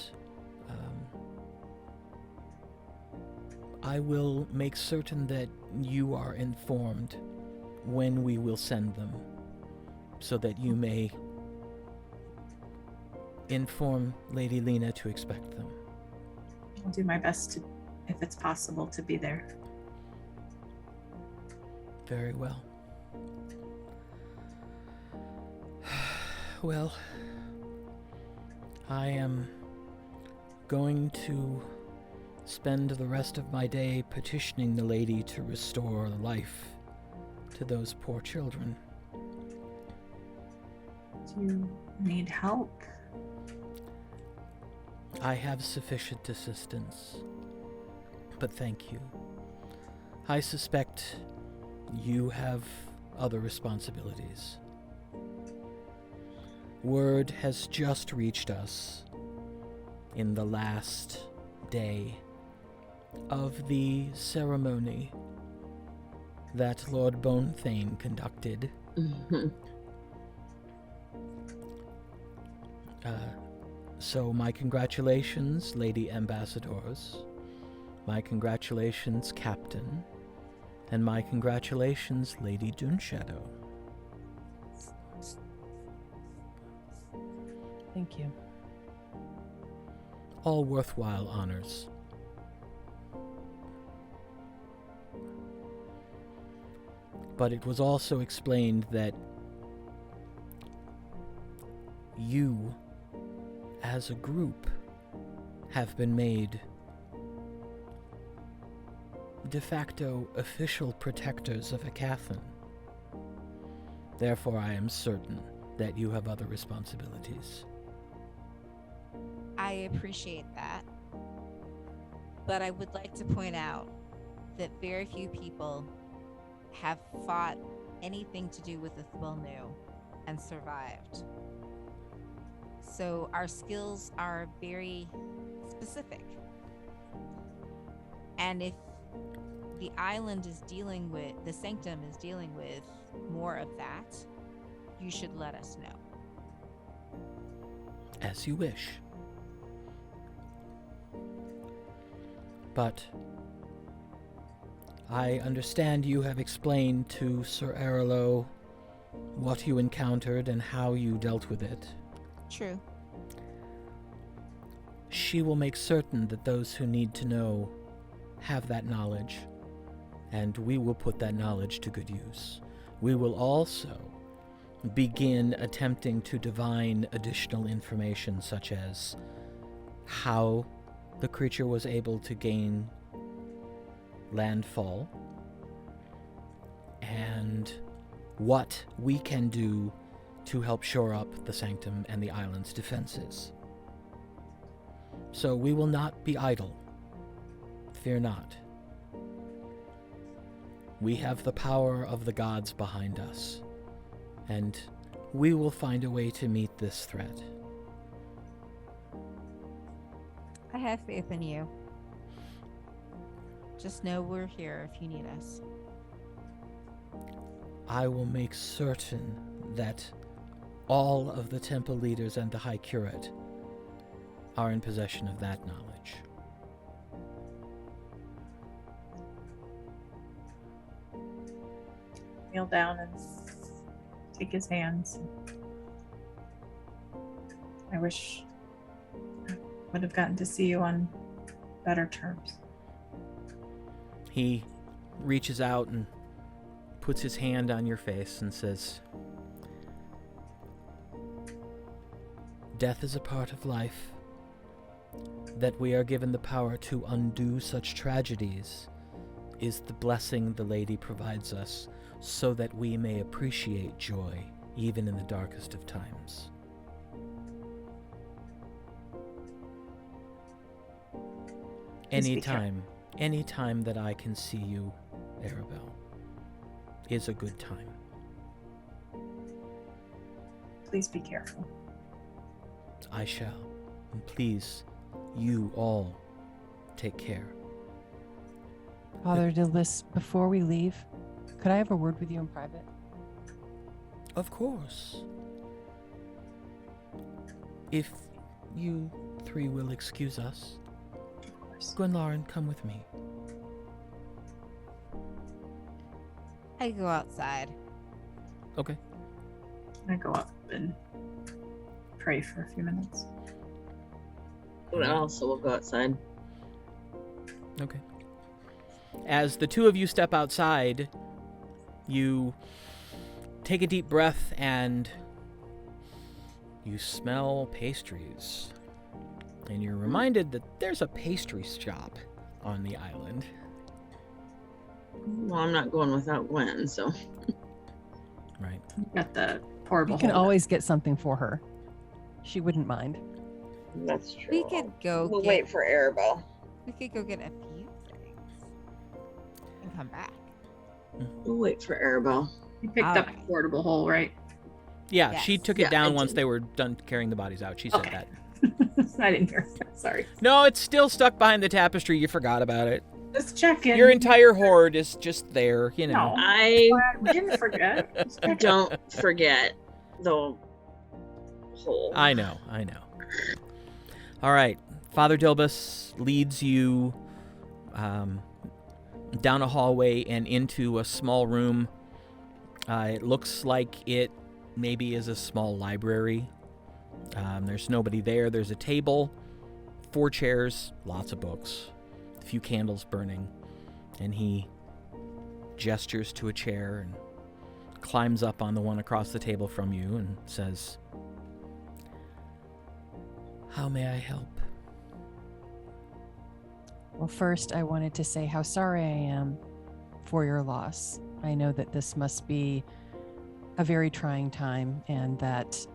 I will make certain that you are informed when we will send them, so that you may inform Lady Leena to expect them. I'll do my best to, if it's possible, to be there. Very well. Well, I am going to spend the rest of my day petitioning the lady to restore life to those poor children. Do you need help? I have sufficient assistance, but thank you. I suspect you have other responsibilities. Word has just reached us in the last day of the ceremony that Lord Bonethane conducted. So my congratulations, Lady Ambassadors. My congratulations, Captain. And my congratulations, Lady Duneshadow. Thank you. All worthwhile honors. But it was also explained that you, as a group, have been made de facto official protectors of Aecathan. Therefore, I am certain that you have other responsibilities. I appreciate that. But I would like to point out that very few people have fought anything to do with the Thuilnu and survived. So our skills are very specific. And if the island is dealing with, the Sanctum is dealing with more of that, you should let us know. As you wish. But I understand you have explained to Ser Erelo what you encountered and how you dealt with it. True. She will make certain that those who need to know have that knowledge, and we will put that knowledge to good use. We will also begin attempting to divine additional information, such as how the creature was able to gain landfall, and what we can do to help shore up the Sanctum and the island's defenses. So we will not be idle. Fear not. We have the power of the gods behind us, and we will find a way to meet this threat. I have faith in you. Just know we're here if you need us. I will make certain that all of the temple leaders and the High Curate are in possession of that knowledge. Kneel down and take his hands. I wish I would have gotten to see you on better terms. He reaches out and puts his hand on your face and says, "Death is a part of life. That we are given the power to undo such tragedies is the blessing the Lady provides us, so that we may appreciate joy even in the darkest of times." Anytime that I can see you, Aribell, is a good time. Please be careful. I shall. And please, you all, take care. Father Dilbiss, before we leave, could I have a word with you in private? Of course. If you three will excuse us. Of course. Gwenlauren, come with me. I go outside. Okay. I go up and pray for a few minutes. I also will go outside. Okay. As the two of you step outside, you take a deep breath and you smell pastries. And you're reminded that there's a pastry shop on the island. Well, I'm not going without Gwen, so. Right. Got the portable. You can holder. always get something for her. She wouldn't mind. That's true. We could go We'll get, wait for Aribell. We could go get a few things and come back. We'll wait for Aribell. You picked up Alright. the portable hole, right? Yeah, Yes. she took Yeah, it down I once did. they were done carrying the bodies out. She said Okay. that. I didn't hear. Sorry. No, it's still stuck behind the tapestry. You forgot about it. Just checking. Your entire hoard is just there, you know. No. I We didn't forget. Just checking. don't forget the whole. I know. All right. Father Dilbiss leads you down a hallway and into a small room. It looks like it maybe is a small library. There's nobody there. There's a table, 4 chairs, lots of books, a few candles burning, and he gestures to a chair and climbs up on the one across the table from you and says, "How may I help?" Well, first, I wanted to say how sorry I am for your loss. I know that this must be a very trying time and that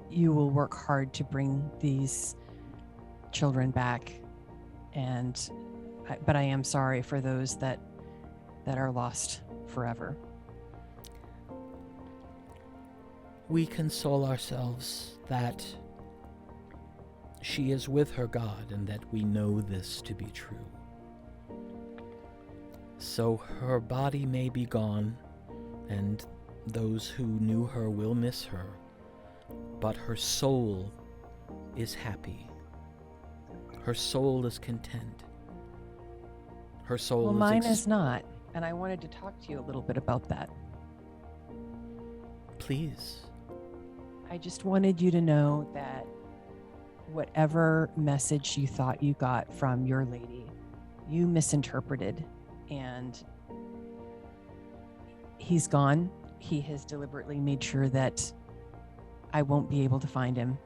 you will work hard to bring these children back. But I am sorry for those that are lost forever. We console ourselves that she is with her God and that we know this to be true. So her body may be gone, and those who knew her will miss her, but her soul is happy. Her soul is content. Her soul mine is not, and I wanted to talk to you a little bit about that. Please. I just wanted you to know that whatever message you thought you got from your lady, you misinterpreted, and he's gone. He has deliberately made sure that I won't be able to find him,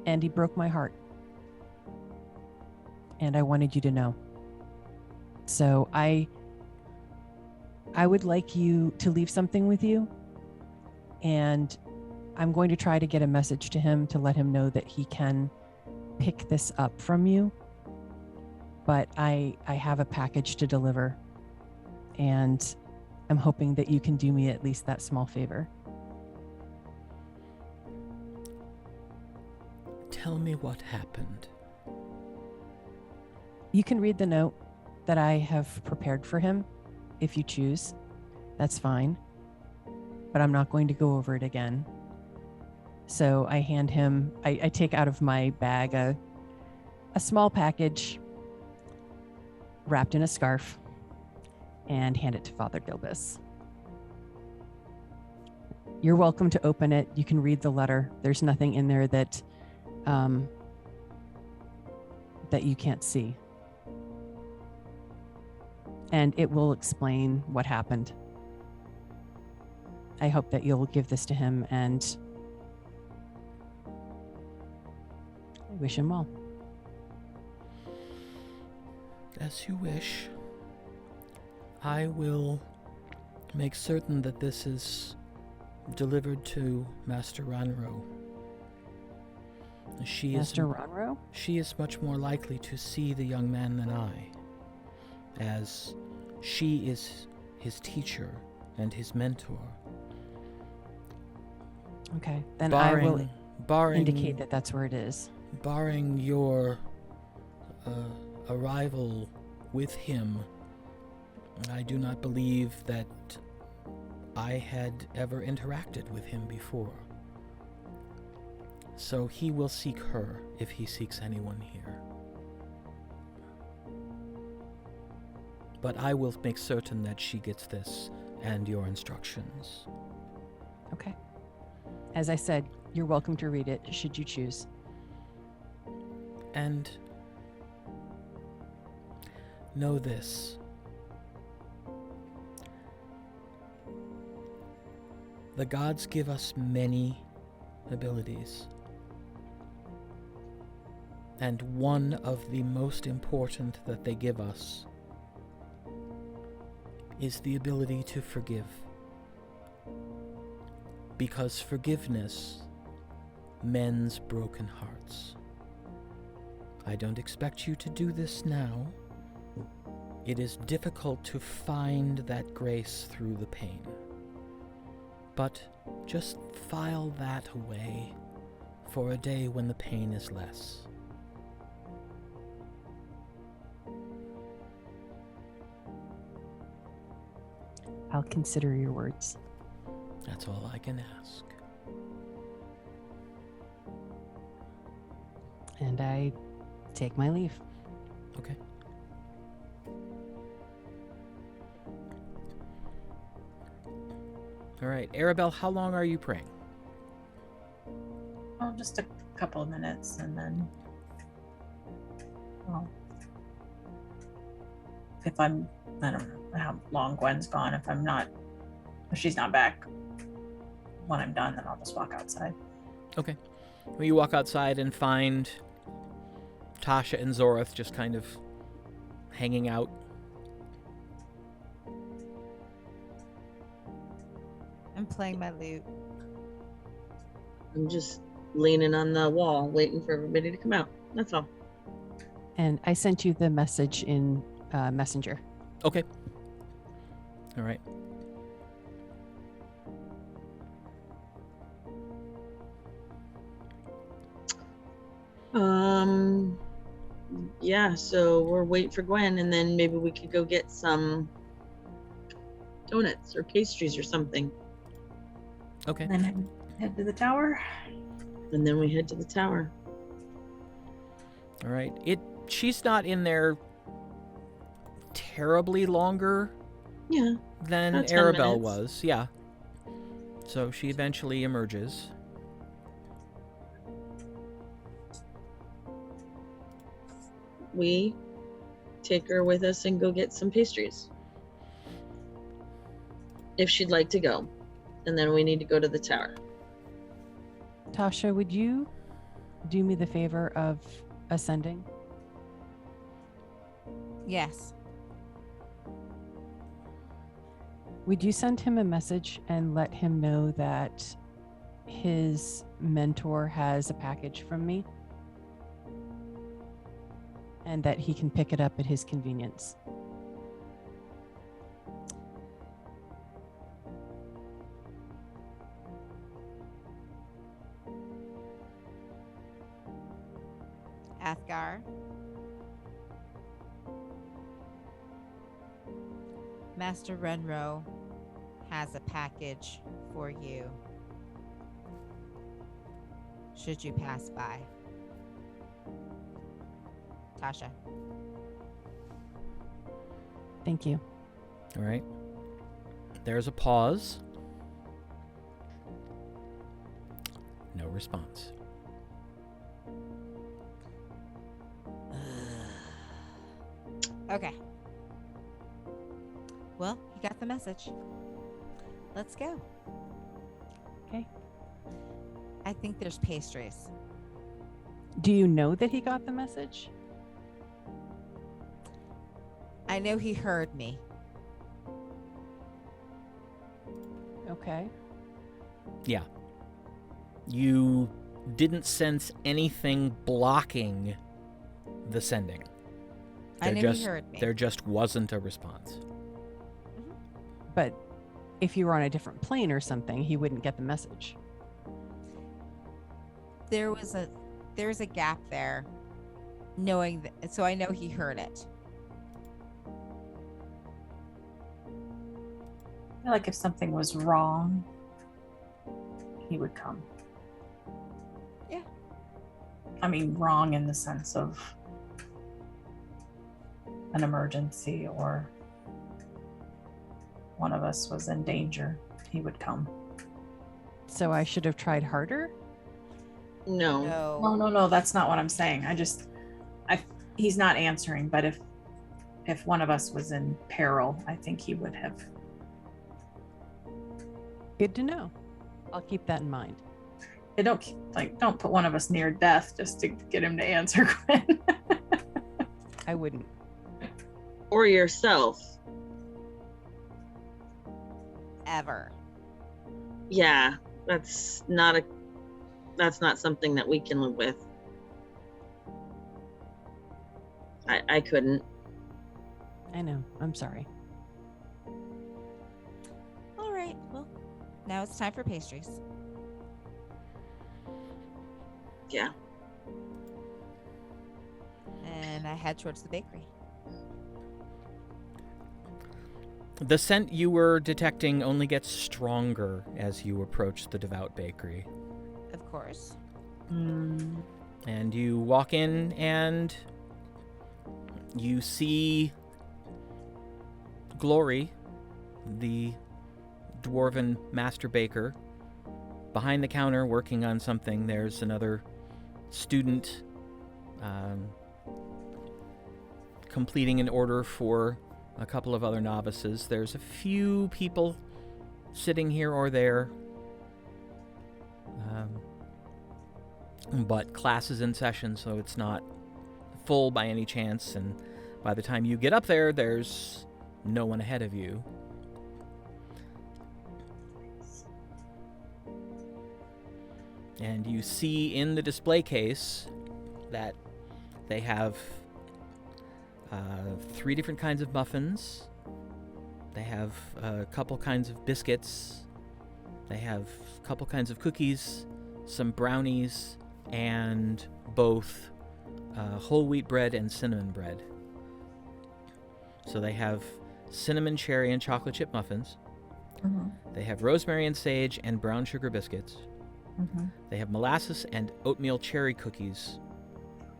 and he broke my heart, and I wanted you to know. So I would like you to leave something with you, and I'm going to try to get a message to him to let him know that he can pick this up from you. But I have a package to deliver, and I'm hoping that you can do me at least that small favor. Tell me what happened. You can read the note that I have prepared for him if you choose. That's fine. But I'm not going to go over it again. So I hand him, I take out of my bag a small package wrapped in a scarf and hand it to Father Dilbiss. You're welcome to open it. You can read the letter. There's nothing in there that that you can't see. And it will explain what happened. I hope that you'll give this to him, and I wish him well. As you wish. I will make certain that this is delivered to Master Wranro. Master Wranro? She is much more likely to see the young man than I, as she is his teacher and his mentor. Okay, then I will indicate that that's where it is. Barring your arrival with him, I do not believe that I had ever interacted with him before. So he will seek her if he seeks anyone here. But I will make certain that she gets this and your instructions. Okay. As I said, you're welcome to read it, should you choose. And know this. The gods give us many abilities. And one of the most important that they give us is the ability to forgive. Because forgiveness mends broken hearts. I don't expect you to do this now. It is difficult to find that grace through the pain. But just file that away for a day when the pain is less. I'll consider your words. That's all I can ask. And I take my leave. Okay. All right, Aribell, how long are you praying? Oh, just a couple of minutes, and then, well, if I don't know how long Gwen's gone. If I'm not If she's not back when I'm done, then I'll just walk outside. Okay. Well, you walk outside and find Tasha and Zorith just kind of hanging out. I'm playing my lute. I'm just leaning on the wall, waiting for everybody to come out. That's all. And I sent you the message in Messenger. Okay. All right. Yeah, so we're waiting for Gwen, and then maybe we could go get some donuts or pastries or something. Okay. And then head to the tower. And then we head to the tower. All right. She's not in there terribly longer Yeah. than About 10 Aribell minutes. was. Yeah. So she eventually emerges. We take her with us and go get some pastries. If she'd like to go. And then we need to go to the tower. Tasha, would you do me the favor of ascending? Yes. Would you send him a message and let him know that his mentor has a package from me? And that he can pick it up at his convenience. Athgarr. Master Wranro has a package for you. Should you pass by. Tasha. Thank you. All right. There's a pause. No response. Okay. Well, you got the message. Let's go. Okay. I think there's pastries. Do you know that he got the message? I know he heard me. Okay. Yeah. You didn't sense anything blocking the sending. I know he heard me. There just wasn't a response. But if you were on a different plane or something, he wouldn't get the message. There's a gap there, knowing that, so I know he heard it. I feel like if something was wrong, he would come. Yeah. I mean, wrong in the sense of an emergency or one of us was in danger, he would come. So I should have tried harder? No. No, that's not what I'm saying. He's not answering, but if one of us was in peril, I think he would have. Good to know. I'll keep that in mind. Don't put one of us near death just to get him to answer, Gwen. I wouldn't. Or yourself. Ever. Yeah, that's not something that we can live with. I couldn't. I know. I'm sorry. All right. Well, now it's time for pastries. Yeah. And I head towards the bakery. The scent you were detecting only gets stronger as you approach the Devout Bakery. Of course. And you walk in and you see Glory, the dwarven master baker, behind the counter working on something. There's another student completing an order for a couple of other novices. There's a few people sitting here or there. But class is in session, so it's not full by any chance, and by the time you get up there, there's no one ahead of you. And you see in the display case that they have 3 different kinds of muffins. They have a couple kinds of biscuits. They have a couple kinds of cookies, some brownies, and both whole wheat bread and cinnamon bread. So they have cinnamon, cherry, and chocolate chip muffins. Mm-hmm. They have rosemary and sage and brown sugar biscuits. Mm-hmm. They have molasses and oatmeal cherry cookies,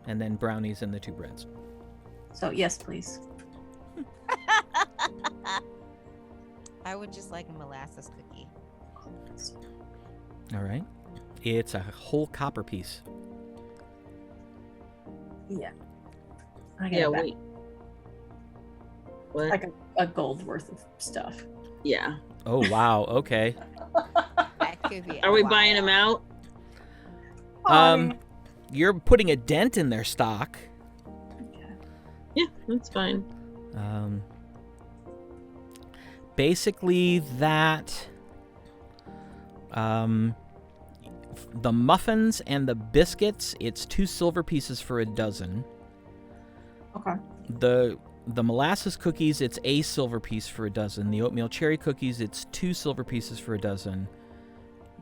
and then brownies and the 2 breads. So yes, please. I would just like a molasses cookie. All right. It's a whole copper piece. Yeah. I get Yeah, it back. wait. What? Like a gold worth of stuff. Yeah. Oh, wow. Okay. That could be. Are we buying them out? You're putting a dent in their stock. Yeah, that's fine. Basically, that the muffins and the biscuits, it's 2 silver pieces for a dozen. Okay. The molasses cookies, it's a silver piece for a dozen. The oatmeal cherry cookies, it's 2 silver pieces for a dozen.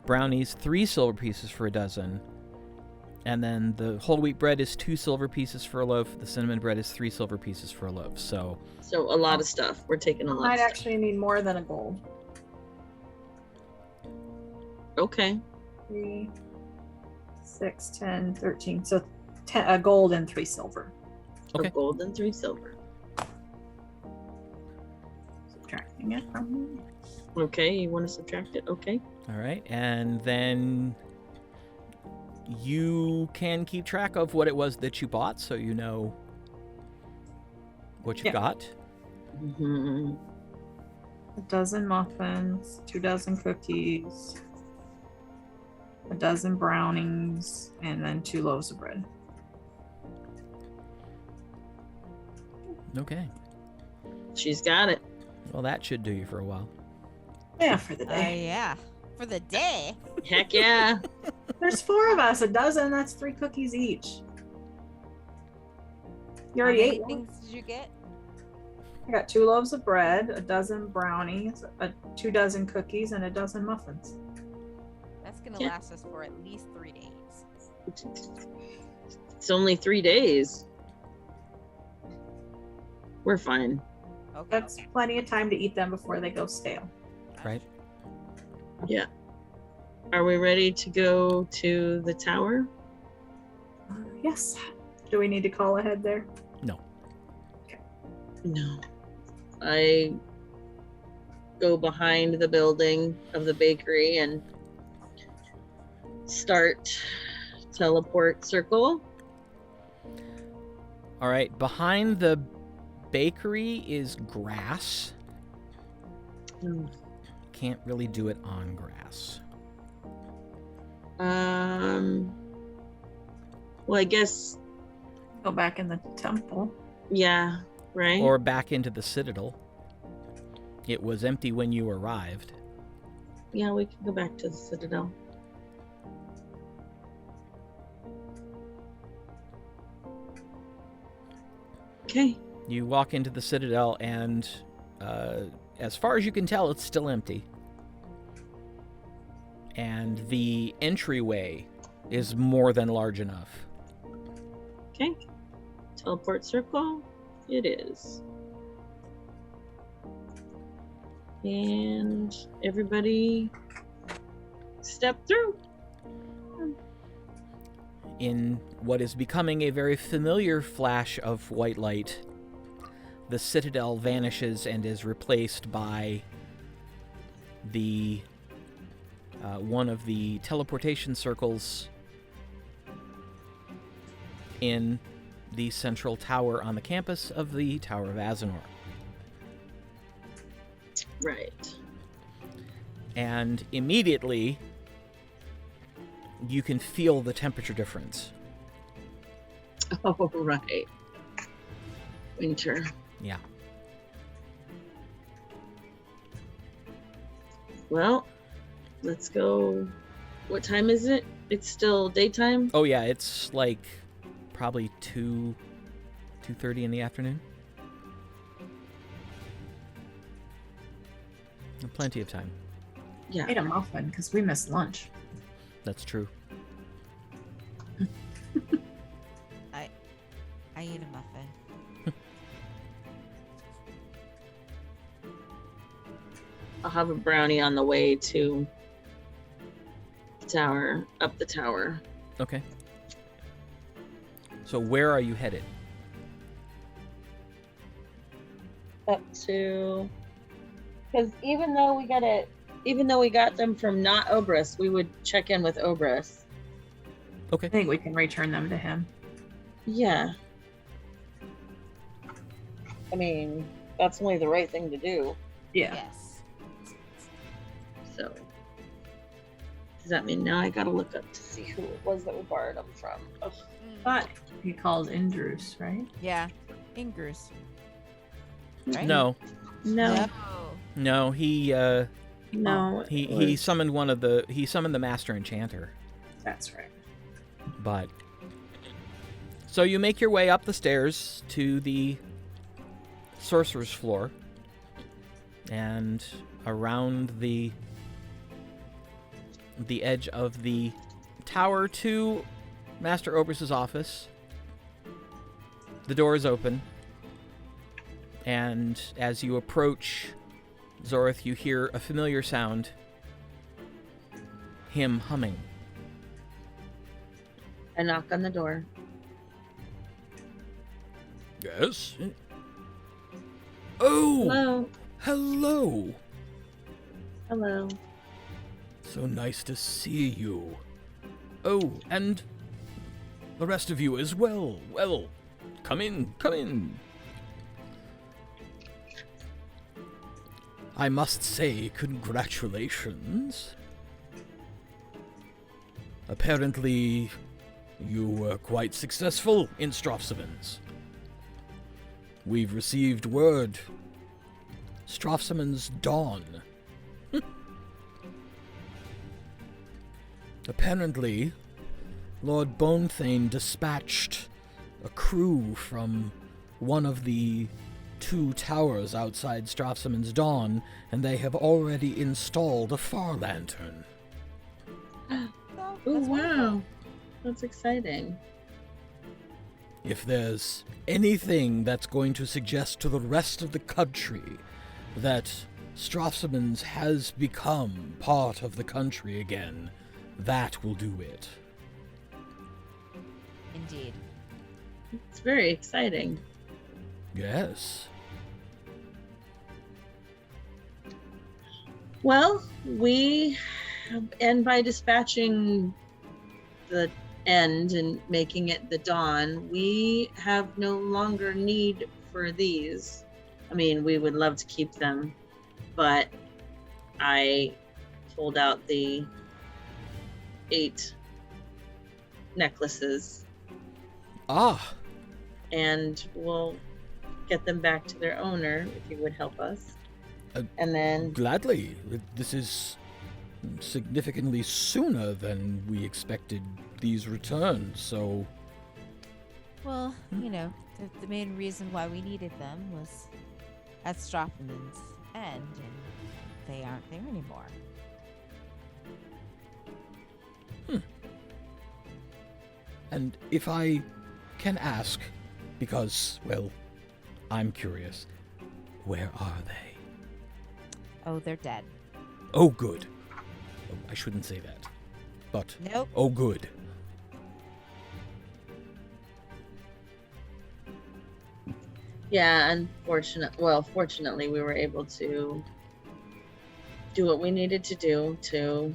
Brownies, 3 silver pieces for a dozen. And then the whole wheat bread is 2 silver pieces for a loaf. The cinnamon bread is 3 silver pieces for a loaf. So a lot of stuff. We're taking a lot. Might of stuff. actually need more than a gold. Okay. 3, 6, 10, 13. So 10, a gold and 3 silver. Okay. So gold and 3 silver. Subtracting it from Okay, you want to subtract it? Okay. all right, and then you can keep track of what it was that you bought, so you know what you've Yeah. got. Mm-hmm. a dozen muffins, 2 dozen cookies, a dozen brownies, and then 2 loaves of bread. Okay. She's got it. Well, that should do you for a while. Yeah, for the day. Yeah. For the day. Heck yeah. There's 4 of us. A dozen. That's 3 cookies each. You already How many ate one. things did you get? I got 2 loaves of bread, a dozen brownies, 2 dozen cookies, and a dozen muffins. That's gonna Yeah. last us for at least 3 days. It's only 3 days. We're fine. Okay. That's plenty of time to eat them before they go stale. Right. Yeah. Are we ready to go to the tower? Yes. Do we need to call ahead there? No. I go behind the building of the bakery and start teleport circle. All right. Behind the bakery is grass. Can't really do it on grass. Well, I guess, Go back in the temple. yeah, right? Or back into the citadel. It was empty when you arrived. Yeah, we can go back to the Citadel. Okay. You walk into the citadel, and as far as you can tell, it's still empty. And the entryway is more than large enough. Okay. Teleport circle. It is. And everybody step through. In what is becoming a very familiar flash of white light, the citadel vanishes and is replaced by the one of the teleportation circles in the central tower on the campus of the Tower of Azinor. Right. and immediately you can feel the temperature difference. Oh, right. Winter. Yeah. Well, let's go. What time is it? It's still daytime? Oh yeah, it's like probably 2:30 in the afternoon. Plenty of time. Yeah. Ate a muffin because we missed lunch. That's true. I ate a muffin. I'll have a brownie on the way to the tower, up the tower. Okay. So where are you headed? Up to, because even though we got them from not Obras, we would check in with Obras. Okay. I think we can return them to him. Yeah. I mean, that's only the right thing to do. Yeah. Yes. So, does that mean now I gotta look up to see who it was that we borrowed them from? Ugh. But he calls Indrus, right? Yeah. Ingrus. Right? No. No, No, he no. he summoned he summoned the Master Enchanter. That's right. But so you make your way up the stairs to the sorcerer's floor and around the edge of the tower to Master Obras' office. The door is open, and as you approach Zorith, you hear a familiar sound. Him humming. I knock on the door. Yes? Oh! Hello. Hello! Hello. So nice to see you. Oh, and the rest of you as well. Well, come in, come in. I must say, congratulations. Apparently, you were quite successful in Strafsoman's. We've received word. Strafsoman's dawn. Apparently, Lord Bonethane dispatched a crew from one of the 2 towers outside Strafsoman's Dawn, and they have already installed a far lantern. Oh, Oh, that's wow. wonderful. That's exciting. If there's anything that's going to suggest to the rest of the country that Strafsoman's has become part of the country again, that will do it. Indeed. It's very exciting. Yes. Well, and by dispatching the end and making it the dawn, we have no longer need for these. I mean, we would love to keep them, but I pulled out the 8 necklaces Ah, and we'll get them back to their owner if you would help us. And then gladly. This is significantly sooner than we expected these returns, so... Well, you know, the main reason why we needed them was at Strafsoman's end, and they aren't there anymore. And if I can ask, because, well, I'm curious, where are they? Oh, they're dead. Oh, good. Oh, I shouldn't say that. But, Nope. oh, good. yeah, fortunately we were able to do what we needed to do to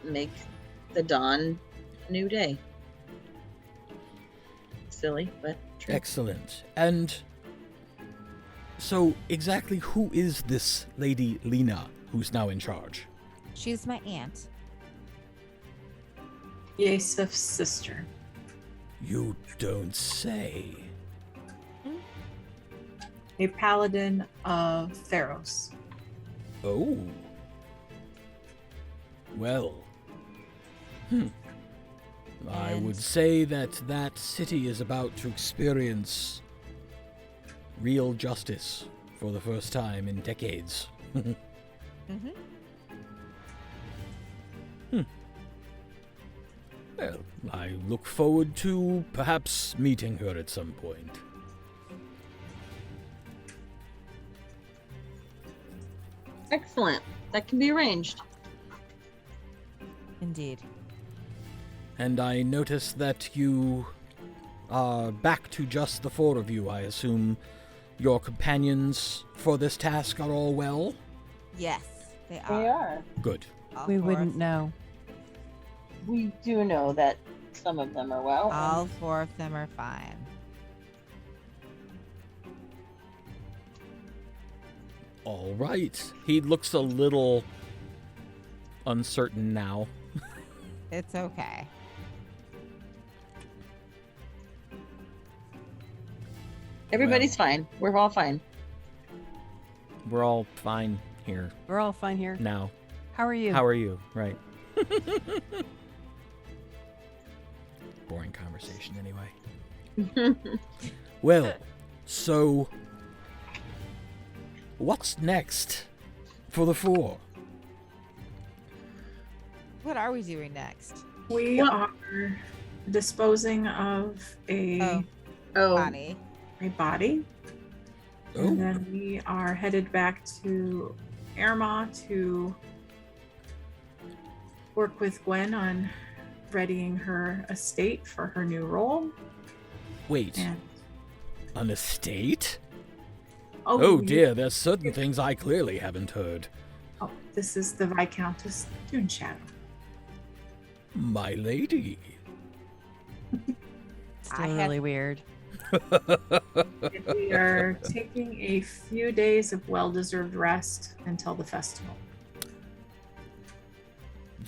make the dawn a new day. Silly, but true. Excellent. And so, exactly who is this Lady Leena who's now in charge? She's my aunt. Yasef's sister. You don't say. A paladin of Pharaohs. Oh. Well. I would say that city is about to experience real justice for the first time in decades. Well, I look forward to perhaps meeting her at some point. Excellent. That can be arranged. Indeed. And I notice that you are back to just the four of you. I assume your companions for this task are all well? Yes, they are. They are. Good. All We four wouldn't of- know. We do know that some of them are well. All four of them are fine. All right. He looks a little uncertain now. It's okay. Everybody's fine. We're all fine. We're all fine here We're all fine here. now. How are you? How are you? Right. Boring conversation anyway. Well, so what's next for the four? What are we doing next? We are disposing of a Bonnie. body. Oh, And then we are headed back to Aermagh to work with Gwen on readying her estate for her new role. wait. And An estate? Oh you- dear, there's certain things I clearly haven't heard. Oh, this is the Viscountess Duneshadow. My lady. Still I had- really weird. And we are taking a few days of well-deserved rest until the festival.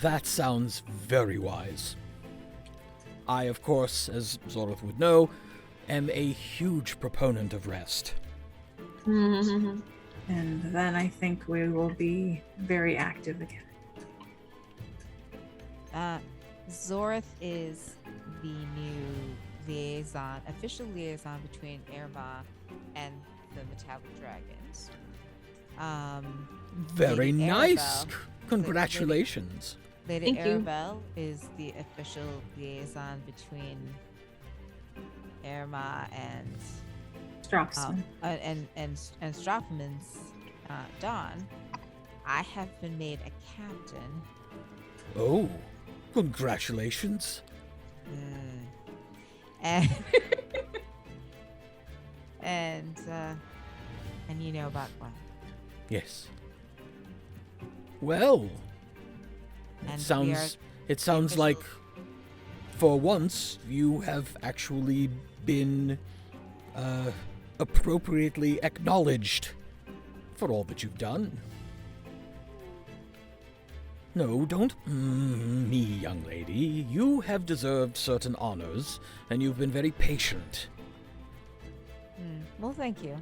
That sounds very wise. I, of course, as Zorith would know, am a huge proponent of rest. And then I think we will be very active again. Zorith is the new official liaison between Aermagh and the Metallic Dragons. Very Lady nice. Aribell. Congratulations. Lady Thank you. Aribell is the official liaison between Aermagh and Strafsoman. and Strafsoman's Dawn. I have been made a captain. Oh, congratulations. And and you know about one. Yes. Well, And it sounds official- like for once you have actually been appropriately acknowledged for all that you've done. No, don't me, young lady. You have deserved certain honors, and you've been very patient. Well, thank you.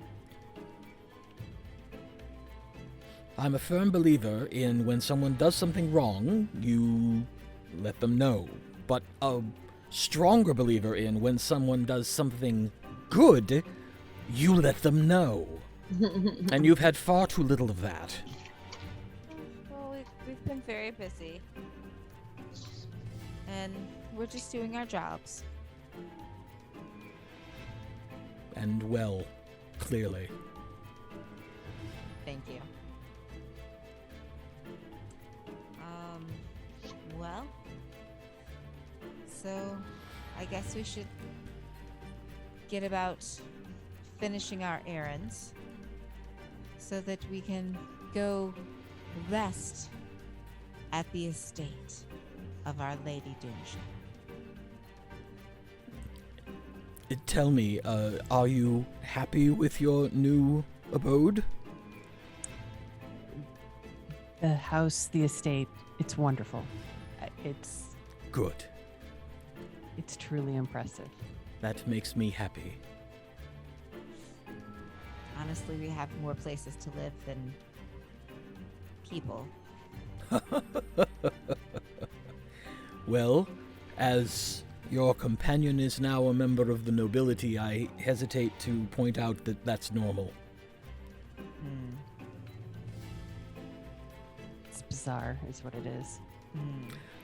I'm a firm believer in when someone does something wrong, you let them know. But a stronger believer in when someone does something good, you let them know. And you've had far too little of that. Well, we've been very busy. And we're just doing our jobs. And well, clearly. Thank you. Well, so I guess we should get about finishing our errands so that we can go rest at the estate of Our Lady Duneshadow. Tell me, are you happy with your new abode? The house, the estate, it's wonderful. It's Good. truly impressive. That makes me happy. Honestly, we have more places to live than people. Well, as your companion is now a member of the nobility, I hesitate to point out that that's normal. It's bizarre, is what it is.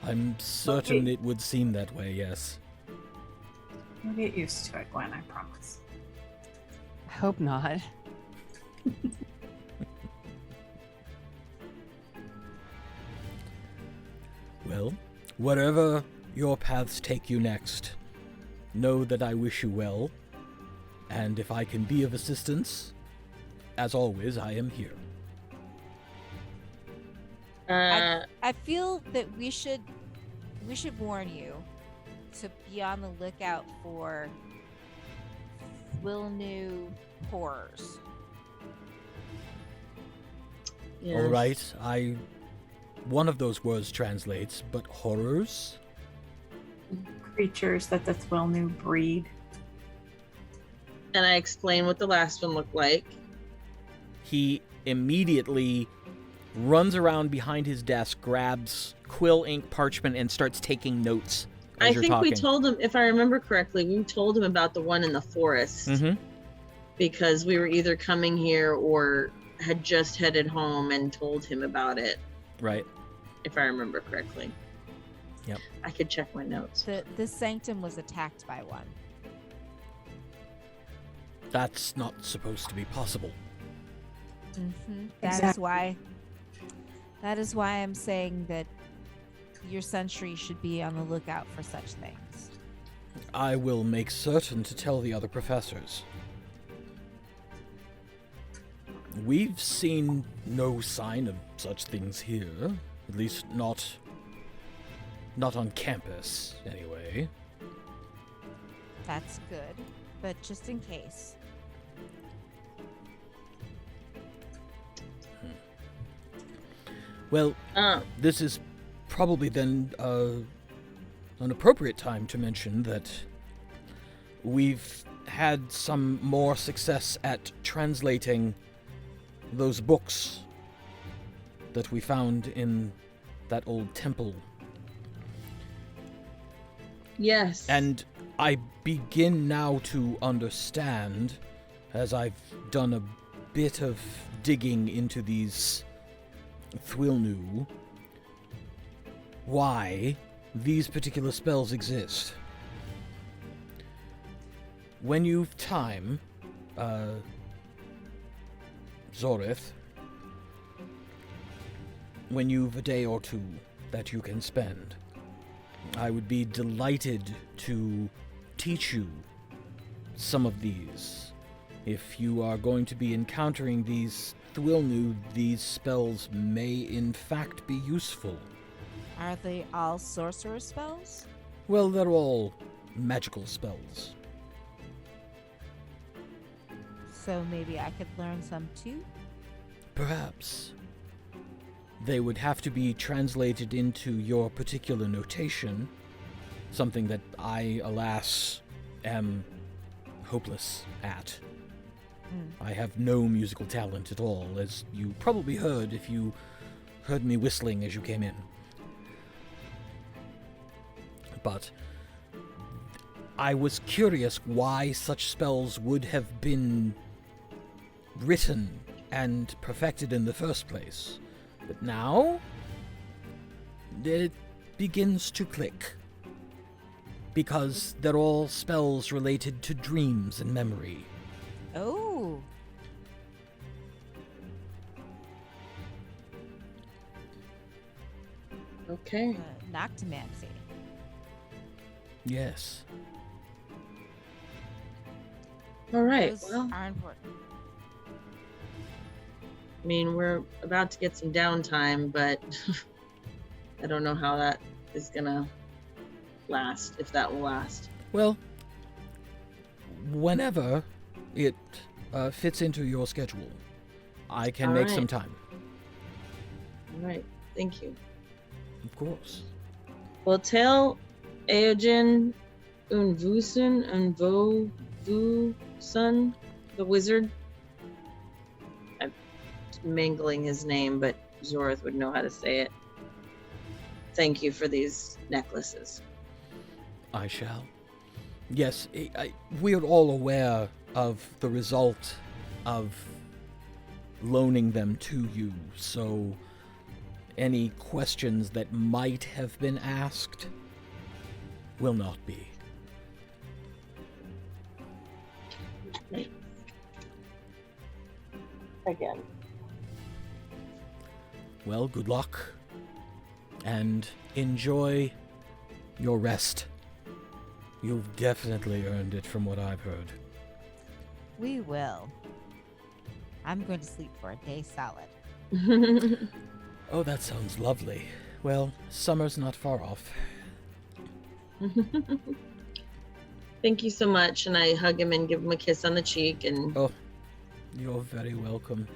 I'm certain it would seem that way, yes. You'll get used to it, Gwen, I promise. I hope not. Well, wherever your paths take you next, know that I wish you well, and if I can be of assistance, as always, I am here. I feel that we should warn you to be on the lookout for Thuilnu horrors. Yes. All right, one of those words translates, but horrors? Creatures that the Thuilnu breed. And I explained what the last one looked like. He immediately runs around behind his desk, grabs quill, ink, parchment, and starts taking notes as I you're think talking. we told him, if I remember correctly, we told him about the one in the forest Mm-hmm. because we were either coming here or had just headed home and told him about it, Right. if I remember correctly. Yep. I could check my notes. The sanctum was attacked by one. That's not supposed to be possible. That is why I'm saying that your sentry should be on the lookout for such things. I will make certain to tell the other professors. We've seen no sign of such things here. At least not on campus, anyway. That's good, but just in case. Well, this is probably then an appropriate time to mention that we've had some more success at translating those books that we found in that old temple. Yes. And I begin now to understand, as I've done a bit of digging into these Thuilnu, why these particular spells exist. When you've time, Zorith, when you've a day or two that you can spend, I would be delighted to teach you some of these. If you are going to be encountering these Thuilnu, these spells may in fact be useful. Are they all sorcerer spells? Well, they're all magical spells. So maybe I could learn some too? Perhaps. They would have to be translated into your particular notation, something that I, alas, am hopeless at. I have no musical talent at all, as you probably heard if you heard me whistling as you came in. But I was curious why such spells would have been written and perfected in the first place. But now, it begins to click. Because they're all spells related to dreams and memory. Oh. Okay. Noctomancy. Yes. All right. Those Well, are important. I mean, we're about to get some downtime, but I don't know how that is gonna last, if that will last. Well, whenever it fits into your schedule, I can All make right. some time. All right. Thank you. Of course. Well, tell Eogen Unvusun, the wizard. I'm mangling his name, but Zorith would know how to say it. Thank you for these necklaces. I shall. Yes, we're all aware of the result of loaning them to you, so any questions that might have been asked will not be. Again. Well, good luck, and enjoy your rest. You've definitely earned it from what I've heard. We will. I'm going to sleep for a day solid. Oh, that sounds lovely. Well, summer's not far off. Thank you so much, and I hug him and give him a kiss on the cheek. And Oh, you're very welcome.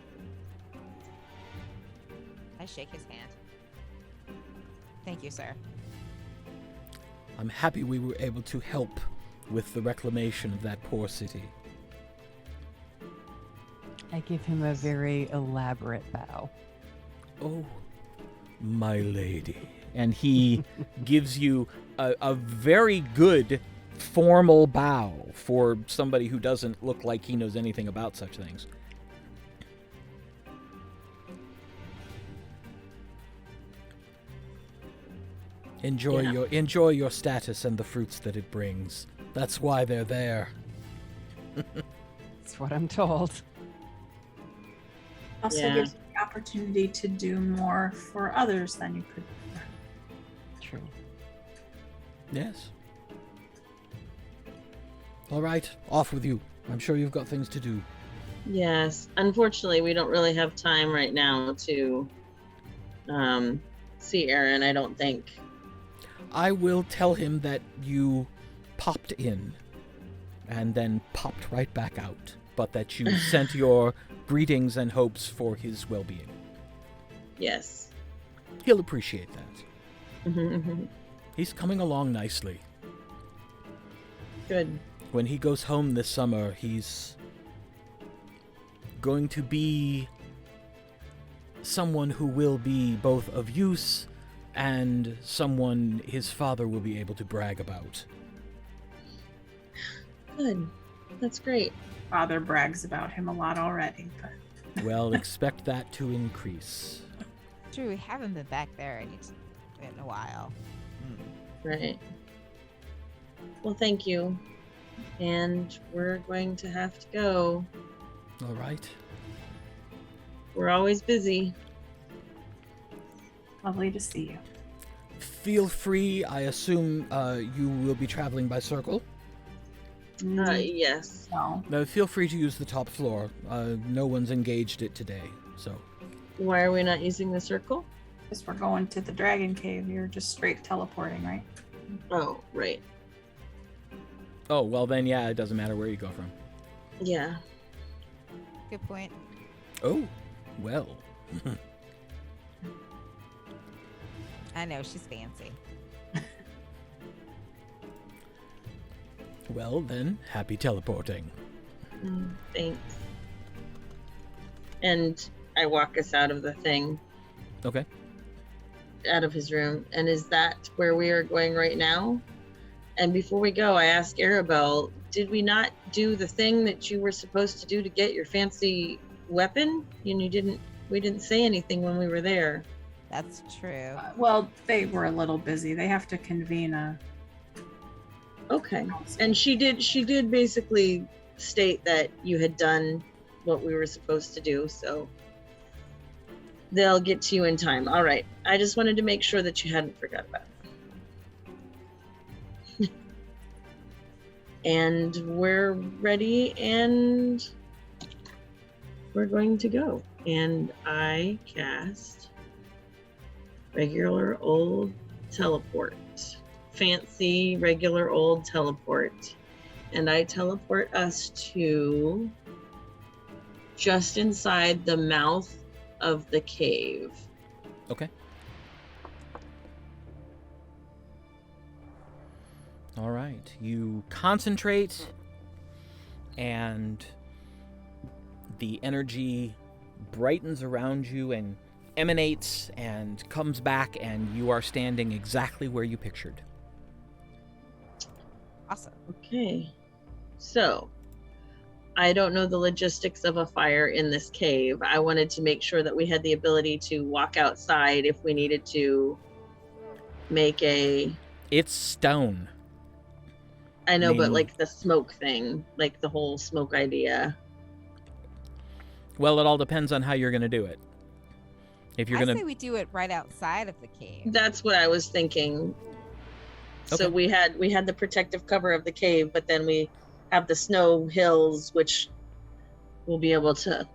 I shake his hand. Thank you, sir. I'm happy we were able to help with the reclamation of that poor city. I give him a very elaborate bow. Oh, my lady. And he gives you a very good formal bow for somebody who doesn't look like he knows anything about such things. Enjoy your status and the fruits that it brings. That's why they're there. That's what I'm told. Also Yeah. gives you the opportunity to do more for others than you could before. True. Yes. All right, off with you. I'm sure you've got things to do. yes, unfortunately, we don't really have time right now to see Aaron, I don't think. I will tell him that you popped in and then popped right back out, but that you sent your greetings and hopes for his well-being. Yes. He'll appreciate that. He's coming along nicely. Good. When he goes home this summer, he's going to be someone who will be both of use and someone his father will be able to brag about. Good. That's great. Father brags about him a lot already, but Well, expect that to increase. True, we haven't been back there in a while. Right. Well, thank you. And we're going to have to go. All right. We're always busy. lovely to see you. Feel free, I assume you will be traveling by circle. Yes. No. Feel free to use the top floor. No one's engaged it today, so. Why are we not using the circle? Because we're going to the dragon cave. You're just straight teleporting, right? Oh, right. Oh, well then, yeah, it doesn't matter where you go from. Yeah. Good point. Oh, well. I know, she's fancy. Well then, happy teleporting. Thanks. And I walk us out of the thing, Okay. out of his room. And is that where we are going right now? And before we go, I asked Aribell, did we not do the thing that you were supposed to do to get your fancy weapon? And we didn't say anything when we were there. That's true. Well, they were a little busy. They have to convene a. Okay. And she did basically state that you had done what we were supposed to do, so they'll get to you in time. All right. I just wanted to make sure that you hadn't forgot about it. And we're ready and we're going to go. And I cast regular old teleport. Fancy regular old teleport. And I teleport us to just inside the mouth of the cave. Okay. All right. You concentrate, and the energy brightens around you and emanates and comes back, and you are standing exactly where you pictured. Awesome. Okay. So, I don't know the logistics of a fire in this cave. I wanted to make sure that we had the ability to walk outside if we needed to make a... It's stone. I know, but mean- like the smoke thing, like the whole smoke idea. Well, it all depends on how you're going to do it. If you're I going say to... we do it right outside of the cave. That's what I was thinking. Okay. So we had the protective cover of the cave, but then we have the snow hills, which we'll be able to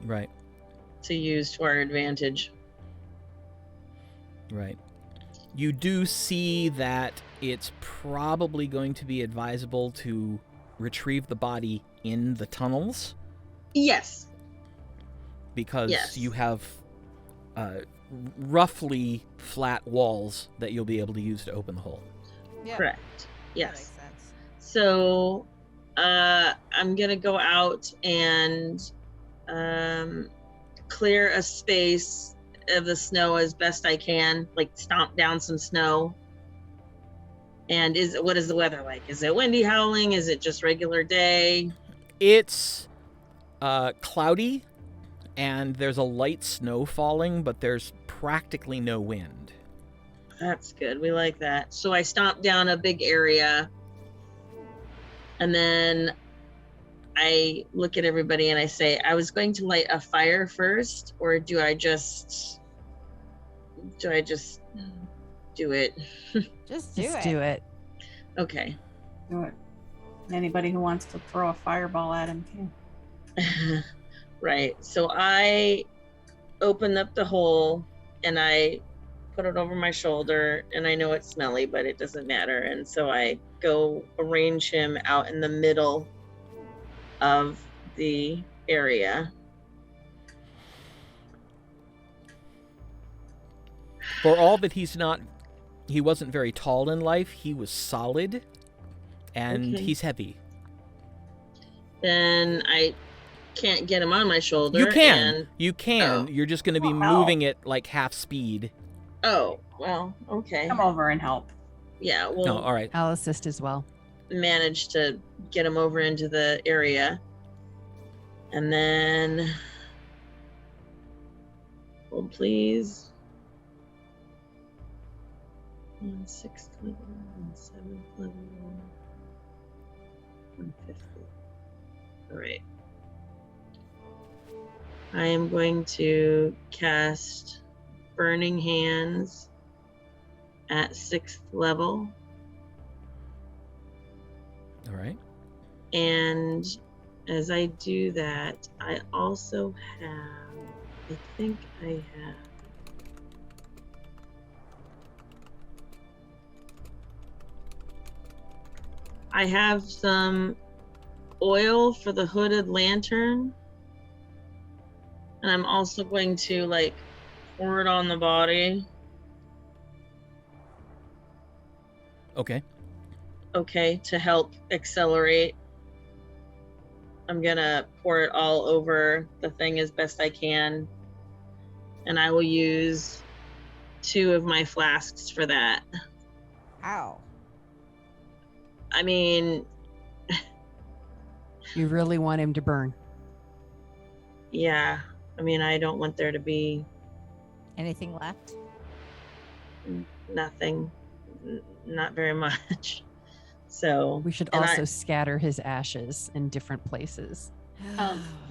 Right. use to our advantage. Right. You do see that it's probably going to be advisable to retrieve the body in the tunnels, Yes. because Yes. you have roughly flat walls that you'll be able to use to open the hole. Yeah, Correct. that Yes. makes sense. So I'm gonna go out and clear a space of the snow as best I can, like stomp down some snow. And what is the weather like? Is it windy, howling? Is it just regular day? It's cloudy, and there's a light snow falling, but there's practically no wind. That's good. We like that. So I stomp down a big area, and then I look at everybody and I say, I was going to light a fire first, or do I just do it? Just Just do it. Okay. Do it. Anybody who wants to throw a fireball at him can. Right. So I open up the hole and I put it over my shoulder, and I know it's smelly, but it doesn't matter. And so I go arrange him out in the middle of the area. For all that he wasn't very tall in life, he was solid, and Okay. he's heavy. Then I can't get him on my shoulder. You can. And, You can. Oh. You're just going to be Wow. moving at like half speed. oh, well, okay. Come over and help. Yeah, No, we'll all right. I'll assist as well. manage to get him over into the area. And then, hold please. 1 6th level, 1 7th level, 1 5th level. All right. I am going to cast Burning Hands at 6th level. All right. And as I do that, I also have, I think I have, some oil for the hooded lantern. And I'm also going to like pour it on the body. Okay. Okay, to help accelerate. I'm gonna pour it all over the thing as best I can. And I will use 2 of my flasks for that. How? I mean, You really want him to burn. yeah. I mean, I don't want there to be Anything left? nothing, not very much. So We should and also scatter his ashes in different places.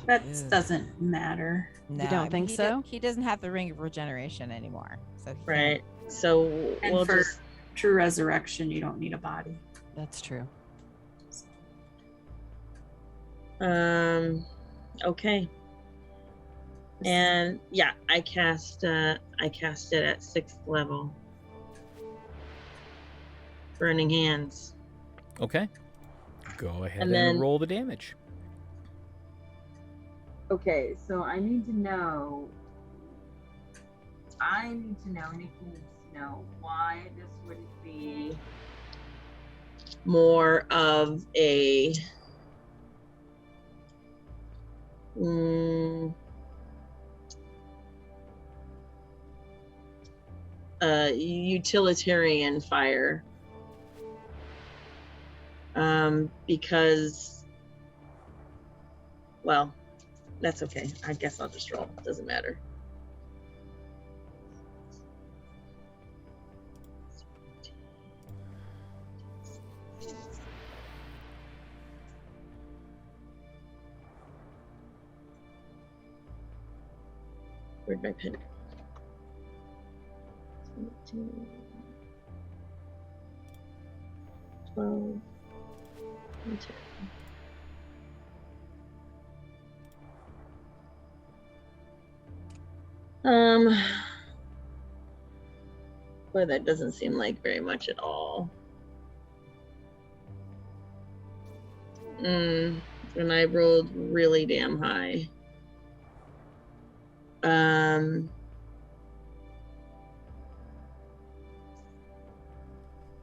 That Ew. doesn't matter. No, You don't I mean, think so? He doesn't have the ring of regeneration anymore. So he right. So And we'll for just true resurrection, you don't need a body. That's true. okay. And yeah, I cast it at 6th level. Burning Hands. Okay. Go ahead And and then- roll the damage. Okay, so I need to know I need to know, Nikki needs to know, why this wouldn't be more of a utilitarian fire. Because, well, that's okay. I guess I'll just roll. Doesn't matter. Where'd my pen go? 17, 12, and 10. Boy, that doesn't seem like very much at all. And I rolled really damn high.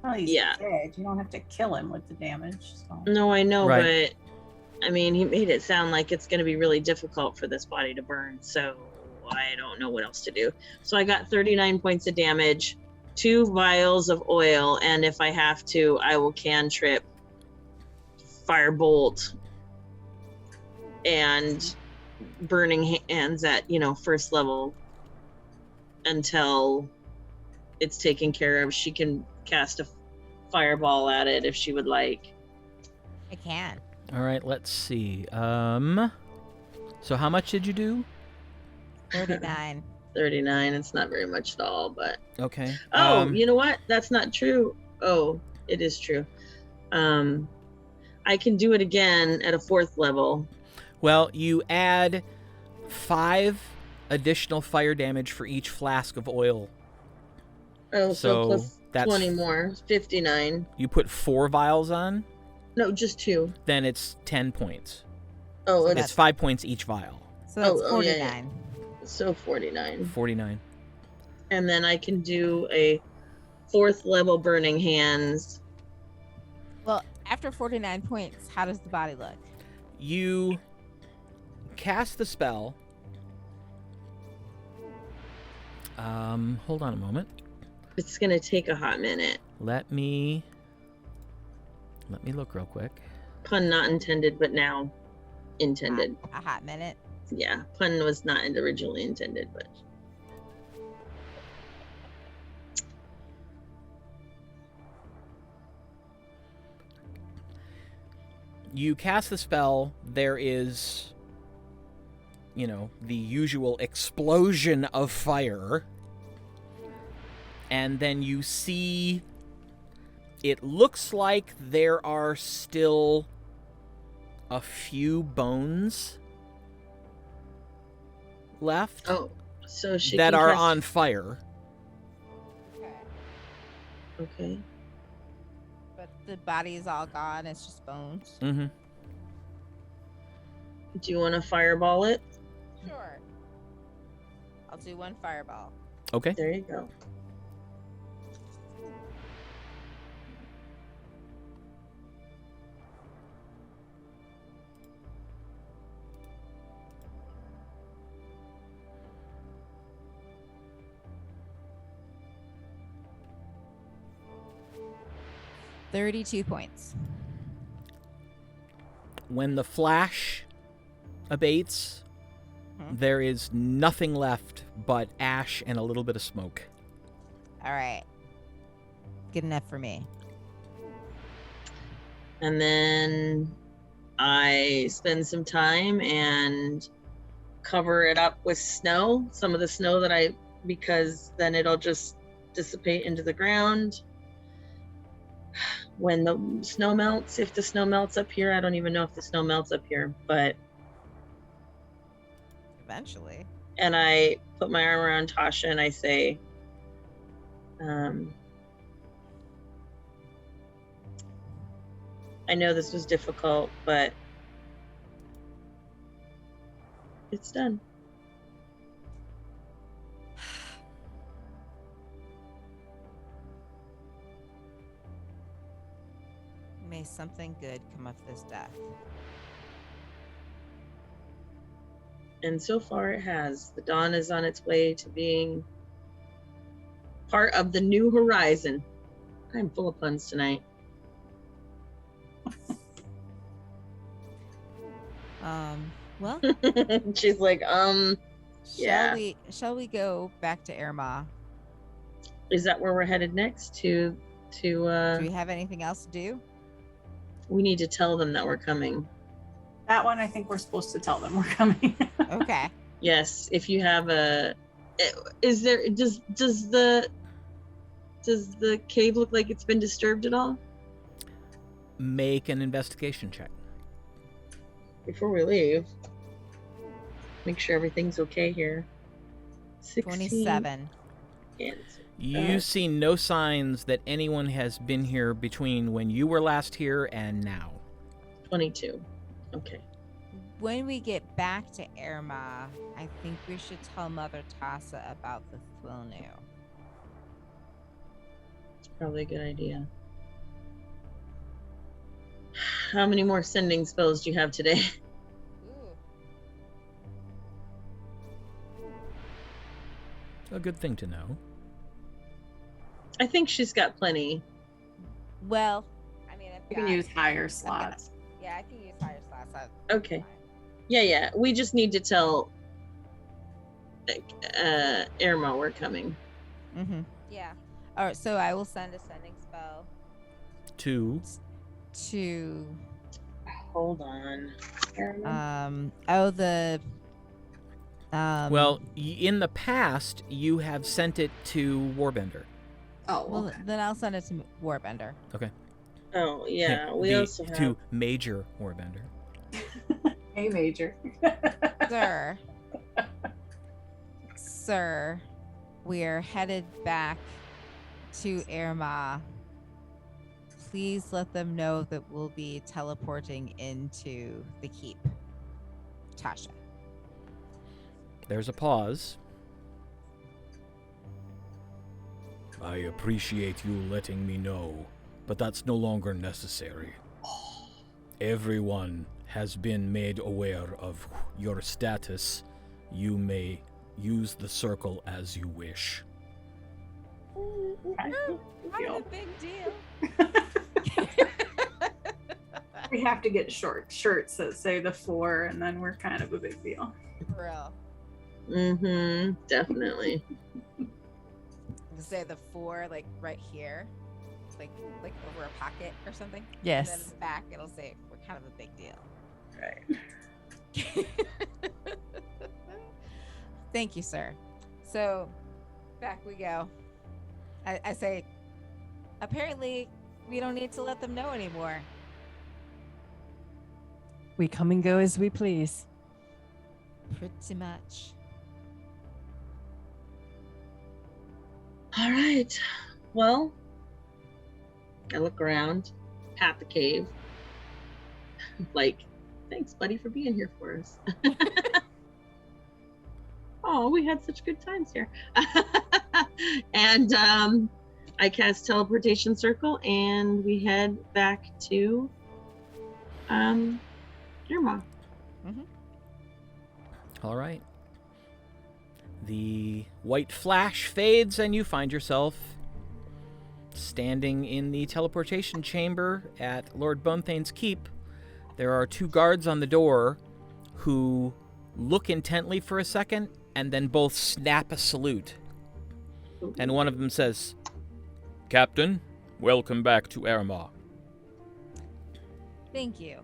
Well, he's Yeah. dead. You don't have to kill him with the damage. So. No, I know, Right. but I mean, he made it sound like it's going to be really difficult for this body to burn, so I don't know what else to do. So I got 39 points of damage, 2 vials of oil, and if I have to, I will cantrip Firebolt and Burning Hands at, first level until it's taken care of. She can cast a fireball at it if she would like. I can. All right, let's see. So how much did you do? 39. 39. It's not very much at all, but Okay. you know what? That's not true. Oh, it is true. I can do it again at a 4th level. Well, you add 5 additional fire damage for each flask of oil. Oh, so plus that's 20 more. 59. You put 4 vials on, No, just 2. then it's 10 points. Oh, So it's It's 5 points each vial. So that's Oh, yeah, 49. yeah. So 49. 49. And then I can do a 4th level Burning Hands. Well, after 49 points, how does the body look? You cast the spell. Hold on a moment. It's going to take a hot minute. Let me look real quick. Pun not intended, but now intended. A hot minute. Yeah, pun was not originally intended, but You cast the spell. There is, the usual explosion of fire. And then you see, it looks like there are still a few bones left oh, so she that can are cast- on fire. Okay. But the body is all gone. It's just bones. Mm-hmm. Do you want to fireball it? Sure. I'll do 1 fireball. Okay. There you go. $32 points. When the flash abates, there is nothing left but ash and a little bit of smoke. All right. Good enough for me. And then I spend some time and cover it up with snow. Some of the snow because then it'll just dissipate into the ground. When the snow melts, if the snow melts up here, I don't even know if the snow melts up here, but Eventually. and I put my arm around Tasha and I say, I know this was difficult, but it's done. May something good come of this death. And so far it has. The dawn is on its way to being part of the new horizon. I'm full of puns tonight. Well, She's like, yeah. Shall we go back to Aermagh? Is that where we're headed next? Do we have anything else to do? We need to tell them that we're coming. That one, I think we're supposed to tell them we're coming. Okay. Yes, if you have is there, does the cave look like it's been disturbed at all? Make an investigation check. Before we leave, make sure everything's okay here. 16. 27. You see no signs that anyone has been here between when you were last here and now. 22. Okay. When we get back to Aermagh, I think we should tell Mother Tassa about the Thuilnu. It's probably a good idea. How many more sending spells do you have today? A good thing to know. I think she's got plenty. Well, I mean, You can use higher slots. Yeah, I can use higher slots. Okay. Yeah. We just need to tell Aermagh we're coming. Mm-hmm. Yeah. All right, so I will send a sending spell to Hold on. well, in the past, you have sent it to Warbender. Oh, well, okay. then I'll send it to Warbender. Okay. Oh, yeah. We also have... To Major Warbender. Hey, Major. Sir, we're headed back to Aermagh. Please let them know that we'll be teleporting into the keep. Tasha. There's a pause. I appreciate you letting me know, but that's no longer necessary. Everyone has been made aware of your status. You may use the circle as you wish. I'm a big deal. We have to get shirts that say the 4, and then we're kind of a big deal. For real. Mm-hmm. Definitely. Say the 4, like right here, like over a pocket or something. Yes. And then in the back, it'll say we're kind of a big deal. Right. Thank you, sir. So, back we go. I say, apparently, we don't need to let them know anymore. We come and go as we please. Pretty much. All right. Well, I look around, pat the cave. Like, thanks, buddy, for being here for us. Oh, we had such good times here. And I cast Teleportation Circle, and we head back to Aermagh. Mm-hmm. All right. The white flash fades, and you find yourself standing in the teleportation chamber at Lord Bonthane's keep. There are 2 guards on the door who look intently for a second and then both snap a salute. And one of them says, Captain, welcome back to Aermagh. Thank you.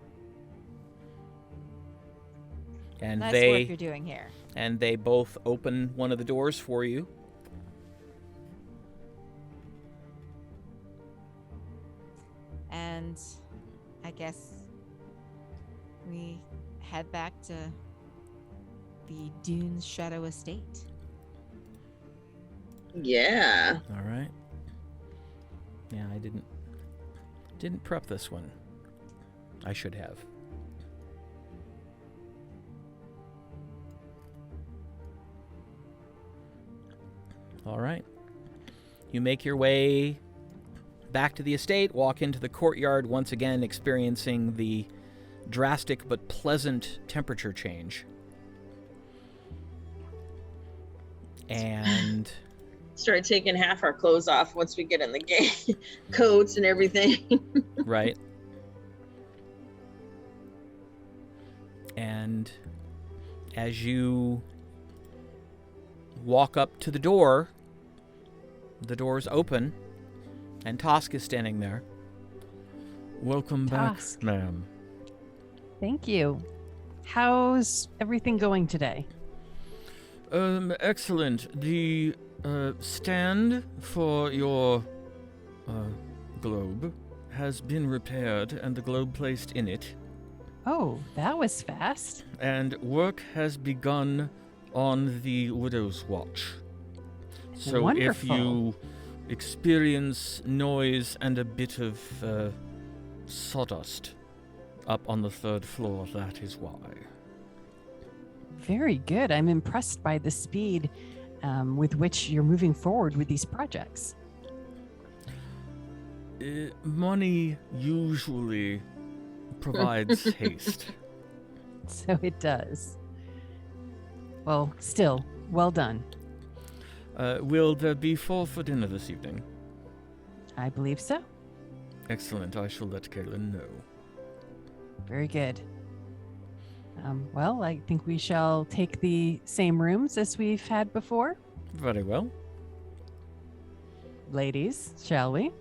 and Nice they work you're doing here. and they both open one of the doors for you. And I guess we head back to the Duneshadow Estate. Yeah. All right. Yeah, I didn't prep this one. I should have. All right. You make your way back to the estate, walk into the courtyard, once again experiencing the drastic but pleasant temperature change. And start taking half our clothes off once we get in the gate. Coats and everything. right. And as you walk up to the door's open, and Tosk is standing there. Welcome Tosk. back, ma'am. Thank you. How's everything going today? Excellent. The stand for your globe has been repaired and the globe placed in it. Oh, that was fast. And work has begun on the Widow's Watch. So Wonderful. if you experience noise and a bit of sawdust up on the 3rd floor, that is why. Very good. I'm impressed by the speed with which you're moving forward with these projects. Money usually provides haste. So it does. Well, still, well done. Will there be 4 for dinner this evening? I believe so. Excellent. I shall let Kaelin know. Very good. Well, I think we shall take the same rooms as we've had before. Very well. Ladies, shall we?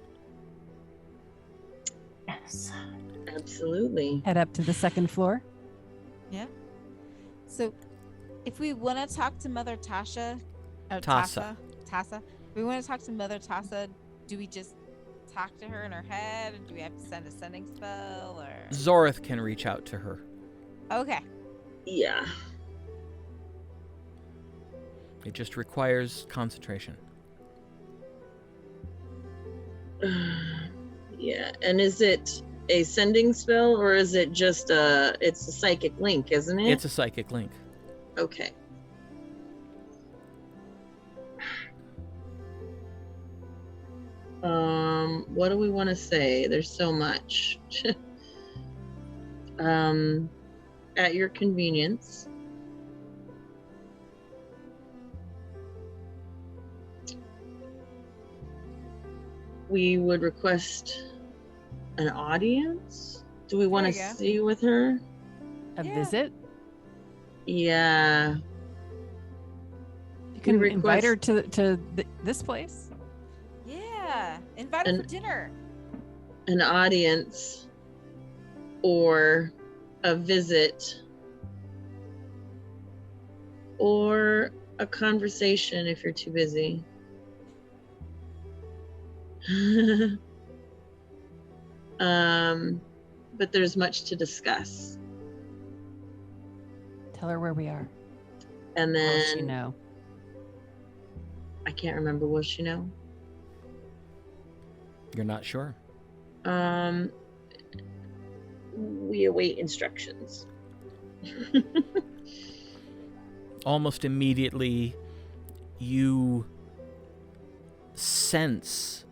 Yes. Absolutely. Head up to the 2nd floor. Yeah. So, if we want to talk to Mother Tasha, Tassa. Tassa. If we want to talk to Mother Tassa, do we just talk to her in her head, or do we have to send a sending spell, or? Zorith can reach out to her. Okay. Yeah. It just requires concentration. Yeah. And is it a sending spell or is it just it's a psychic link, isn't it? It's a psychic link. Okay. What do we want to say? There's so much. At your convenience. We would request an audience. Do we want to There you go. see with her? A Yeah. visit. Yeah. You can We invite her request- to this place. Yeah. Invite her for And- dinner. An audience or a visit or a conversation if you're too busy. But there's much to discuss. Tell her where we are. And Will then she know? I can't remember, will she know? You're not sure. We await instructions. Almost immediately, you sense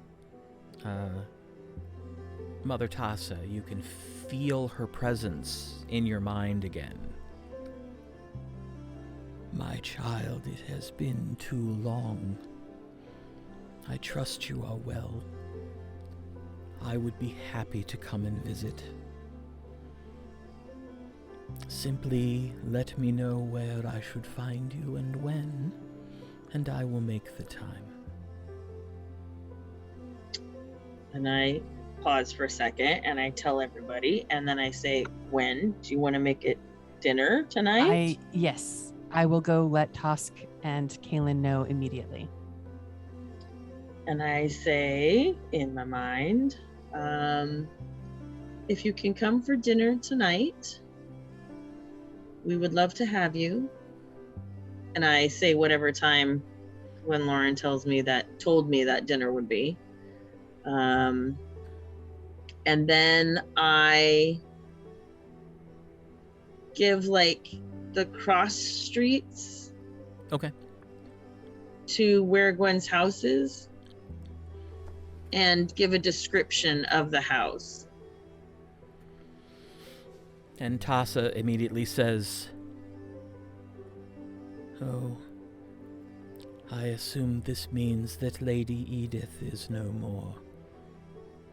Mother Tassa. You can feel her presence in your mind again. My child, it has been too long. I trust you are well. I would be happy to come and visit. Simply let me know where I should find you and when, and I will make the time. And I pause for a second and I tell everybody, and then I say, when? Do you want to make it dinner tonight? Yes. I will go let Tosk and Kaelin know immediately. And I say in my mind, if you can come for dinner tonight, we would love to have you. And I say whatever time when Lauren told me that dinner would be. And then I give like the cross streets Okay. to where Gwen's house is. and give a description of the house. And Tassa immediately says, "Oh, I assume this means that Lady Edith is no more.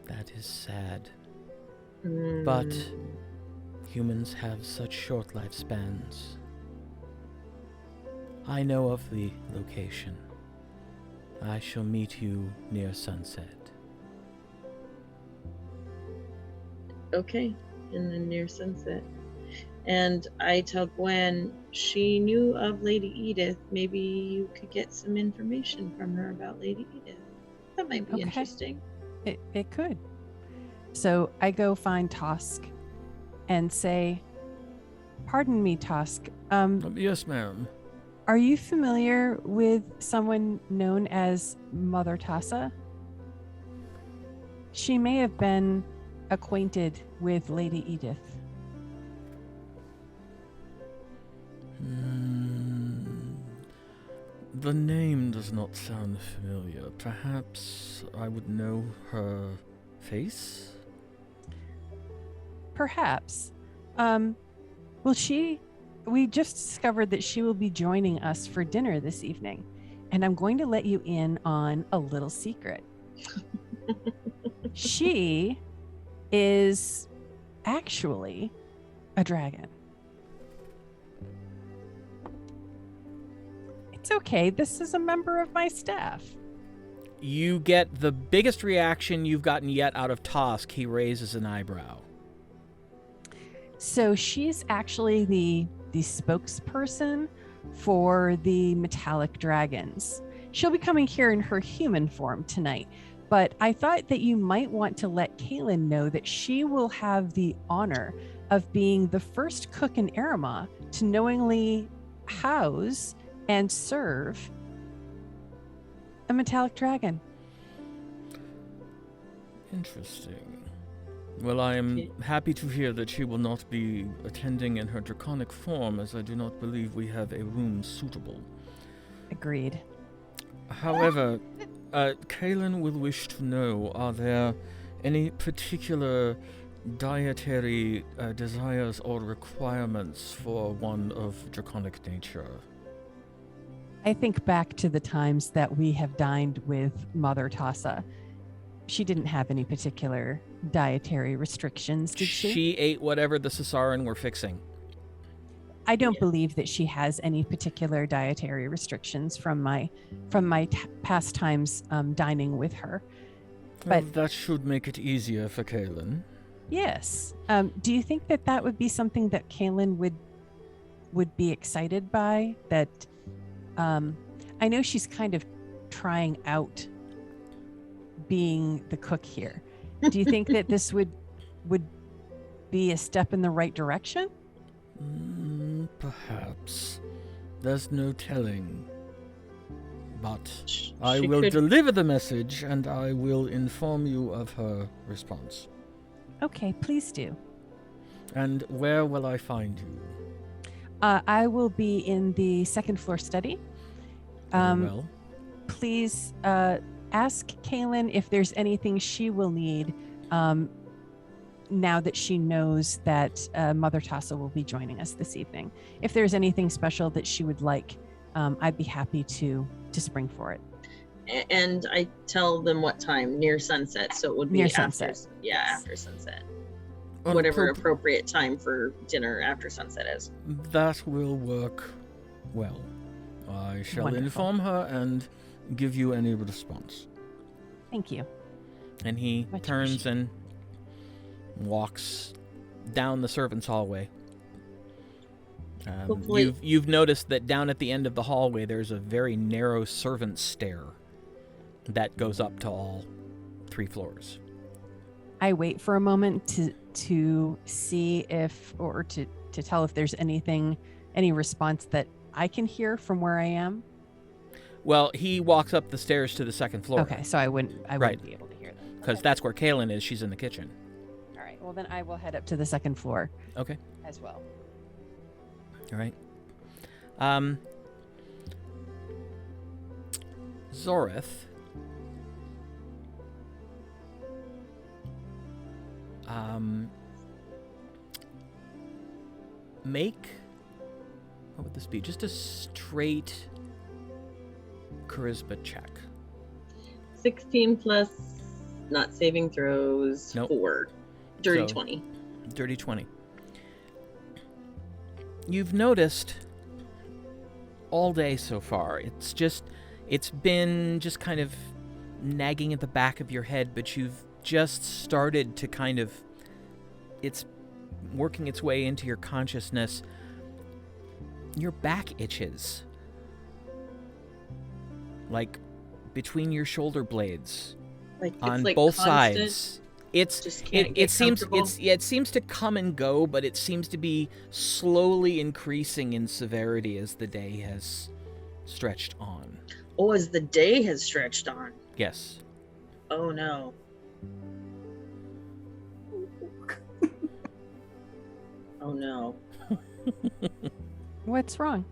That is sad. But humans have such short lifespans. I know of the location. I shall meet you near sunset." Okay, and then near sunset. And I tell Gwen she knew of Lady Edith. Maybe you could get some information from her about Lady Edith. That might be Okay. interesting. It could. So I go find Tosk and say, "Pardon me, Tosk. Yes, ma'am. Are you familiar with someone known as Mother Tassa? She may have been acquainted with Lady Edith." The name does not sound familiar. Perhaps I would know her face? Perhaps. Well, we just discovered that she will be joining us for dinner this evening, and I'm going to let you in on a little secret. She is actually a dragon. It's okay. This is a member of my staff. You get the biggest reaction you've gotten yet out of Tosk. He raises an eyebrow. So she's actually the spokesperson for the metallic dragons. She'll be coming here in her human form tonight, but I thought that you might want to let Kaylin know that she will have the honor of being the first cook in Aermagh to knowingly house and serve a metallic dragon. Interesting. Well, I am happy to hear that she will not be attending in her draconic form, as I do not believe we have a room suitable. Agreed. However, Kaylin will wish to know, are there any particular dietary desires or requirements for one of draconic nature? I think back to the times that we have dined with Mother Tassa. She didn't have any particular dietary restrictions, did she? She ate whatever the Cesaran were fixing. I don't believe that she has any particular dietary restrictions from my past times dining with her. Well, But- that should make it easier for Kaylin. Yes. Do you think that that would be something that Kaylin would be excited by? That I know she's kind of trying out being the cook here. Do you think that this would be a step in the right direction? Perhaps. There's no telling. But She I will could- deliver the message, and I will inform you of her response. Okay, please do. And where will I find you? I will be in the second floor study. Very well. Please ask Kaylin if there's anything she will need now that she knows that Mother Tassa will be joining us this evening. If there's anything special that she would like, I'd be happy to spring for it. And I tell them what time, near sunset, so it would be Near after, sunset. Yeah, Yes. after sunset. Whatever Appropri- appropriate time for dinner after sunset is. That will work well. I shall Wonderful. inform her and give you any response. Thank you. And he Much turns and walks down the servants' hallway. Hopefully- You've noticed that down at the end of the hallway there's a very narrow servant stair that goes up to all 3 floors. I wait for a moment to see if, or to tell if there's any response that I can hear from where I am. Well, he walks up the stairs to the 2nd floor. Okay, so I wouldn't Right. be able to hear them. Because that's where Kaylin is. She's in the kitchen. All right. Well, then I will head up to the 2nd floor Okay. as well. All right. Zorith, Make, what would this be? Just a straight charisma check. 16 plus not saving throws. Nope. 4. Dirty So- 20. Dirty 20. You've noticed all day so far. It's been just kind of nagging at the back of your head, but you've just started to kind of, it's working its way into your consciousness. Your back itches. Like between your shoulder blades Like, on it's like both constant, sides. It's Just can't it get seems comfortable. it seems to come and go, but it seems to be slowly increasing in severity as the day has stretched on. Oh, as the day has stretched on. Yes. Oh no. Oh no. What's wrong?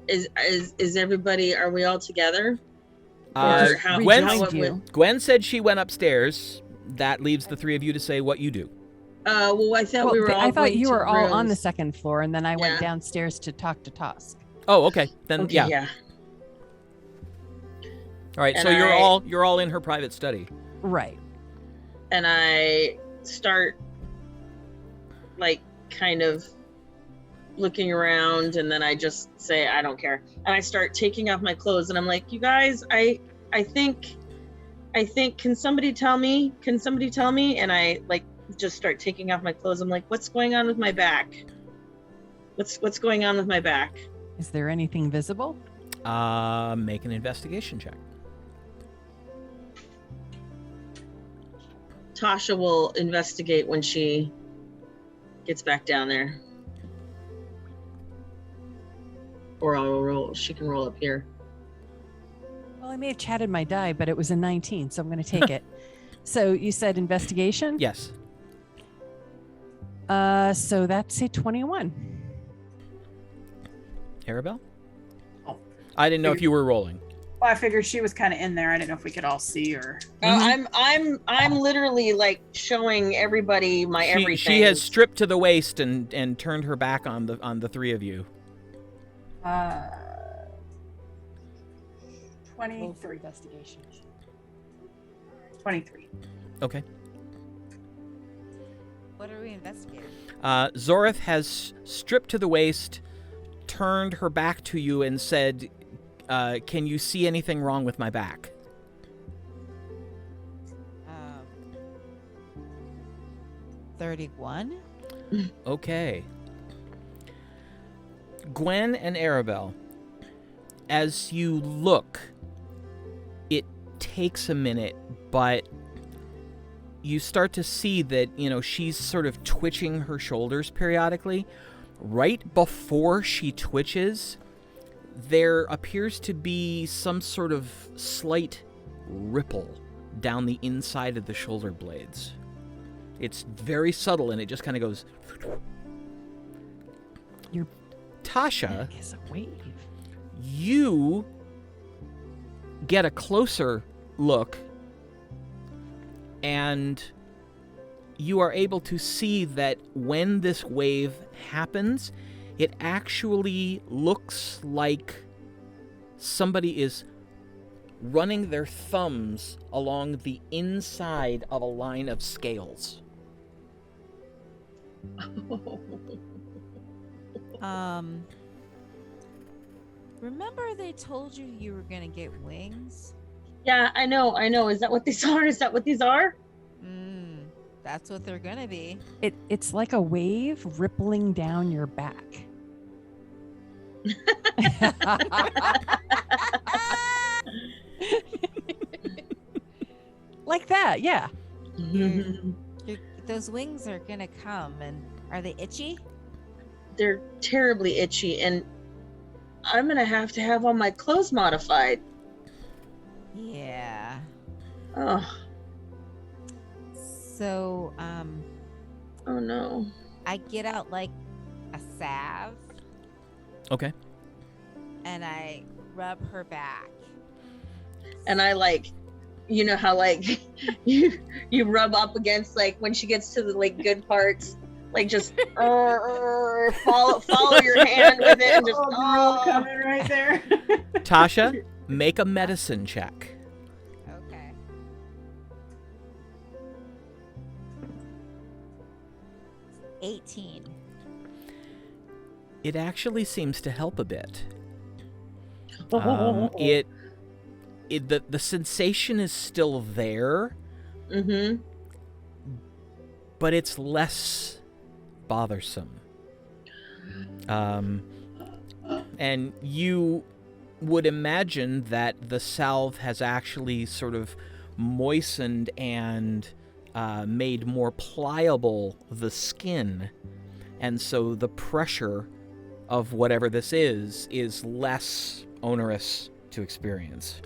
Is everybody? Are we all together? Uh, Or how- Gwen's- how Rejoined it you. went- Gwen said she went upstairs. That leaves the three of you to say what you do. Well, I thought Well, we were all. I thought going you to were all on the rooms. second floor, and then I went Yeah. downstairs to talk to Tosk. Oh, okay. Then Okay, yeah. yeah. All right. And So you're I- all in her private study. Right. And I start, like, kind of looking around, and then I just say, I don't care. And I start taking off my clothes, and I'm like, you guys, I think, can somebody tell me? Can somebody tell me? And I, like, just start taking off my clothes. I'm like, what's going on with my back? What's going on with my back? Is there anything visible? Make an investigation check. Tasha will investigate when she gets back down there. Or I'll roll. She can roll up here. Well, I may have chatted my die, but it was a 19, so I'm going to take it. So you said investigation? Yes. So that's a 21. Aribell? Oh. I didn't know if you were rolling. Well, I figured she was kind of in there. I didn't know if we could all see her. I'm literally like showing everybody my everything. She has stripped to the waist and turned her back on the three of you. 23. investigation. 23. Okay. What are we investigating? Zorith has stripped to the waist, turned her back to you, and said, "Can you see anything wrong with my back?" 31. Okay. Gwen and Aribell, as you look, it takes a minute, but you start to see that, she's sort of twitching her shoulders periodically. Right before she twitches, there appears to be some sort of slight ripple down the inside of the shoulder blades. It's very subtle, and it just kind of goes... Your Tasha, back is a wave. you get a closer look, and you are able to see that when this wave happens, it actually looks like somebody is running their thumbs along the inside of a line of scales. Remember they told you you were gonna get wings? Yeah, I know. Is that what these are? Is that what these are? That's what they're gonna be. It's like a wave rippling down your back. Like that, yeah. Those wings are gonna come, and are they itchy? They're terribly itchy, and I'm gonna have to have all my clothes modified. Yeah. Oh, So, oh no. I get out like a salve Okay. and I rub her back. And I like, you know how like you rub up against like when she gets to the like good parts, like just follow your hand with it and just coming right there. Tasha, make a medicine check. Okay. $18. It actually seems to help a bit. The sensation is still there, but it's less bothersome. And you would imagine that the salve has actually sort of moistened and made more pliable the skin, and so the pressure of whatever this is less onerous to experience.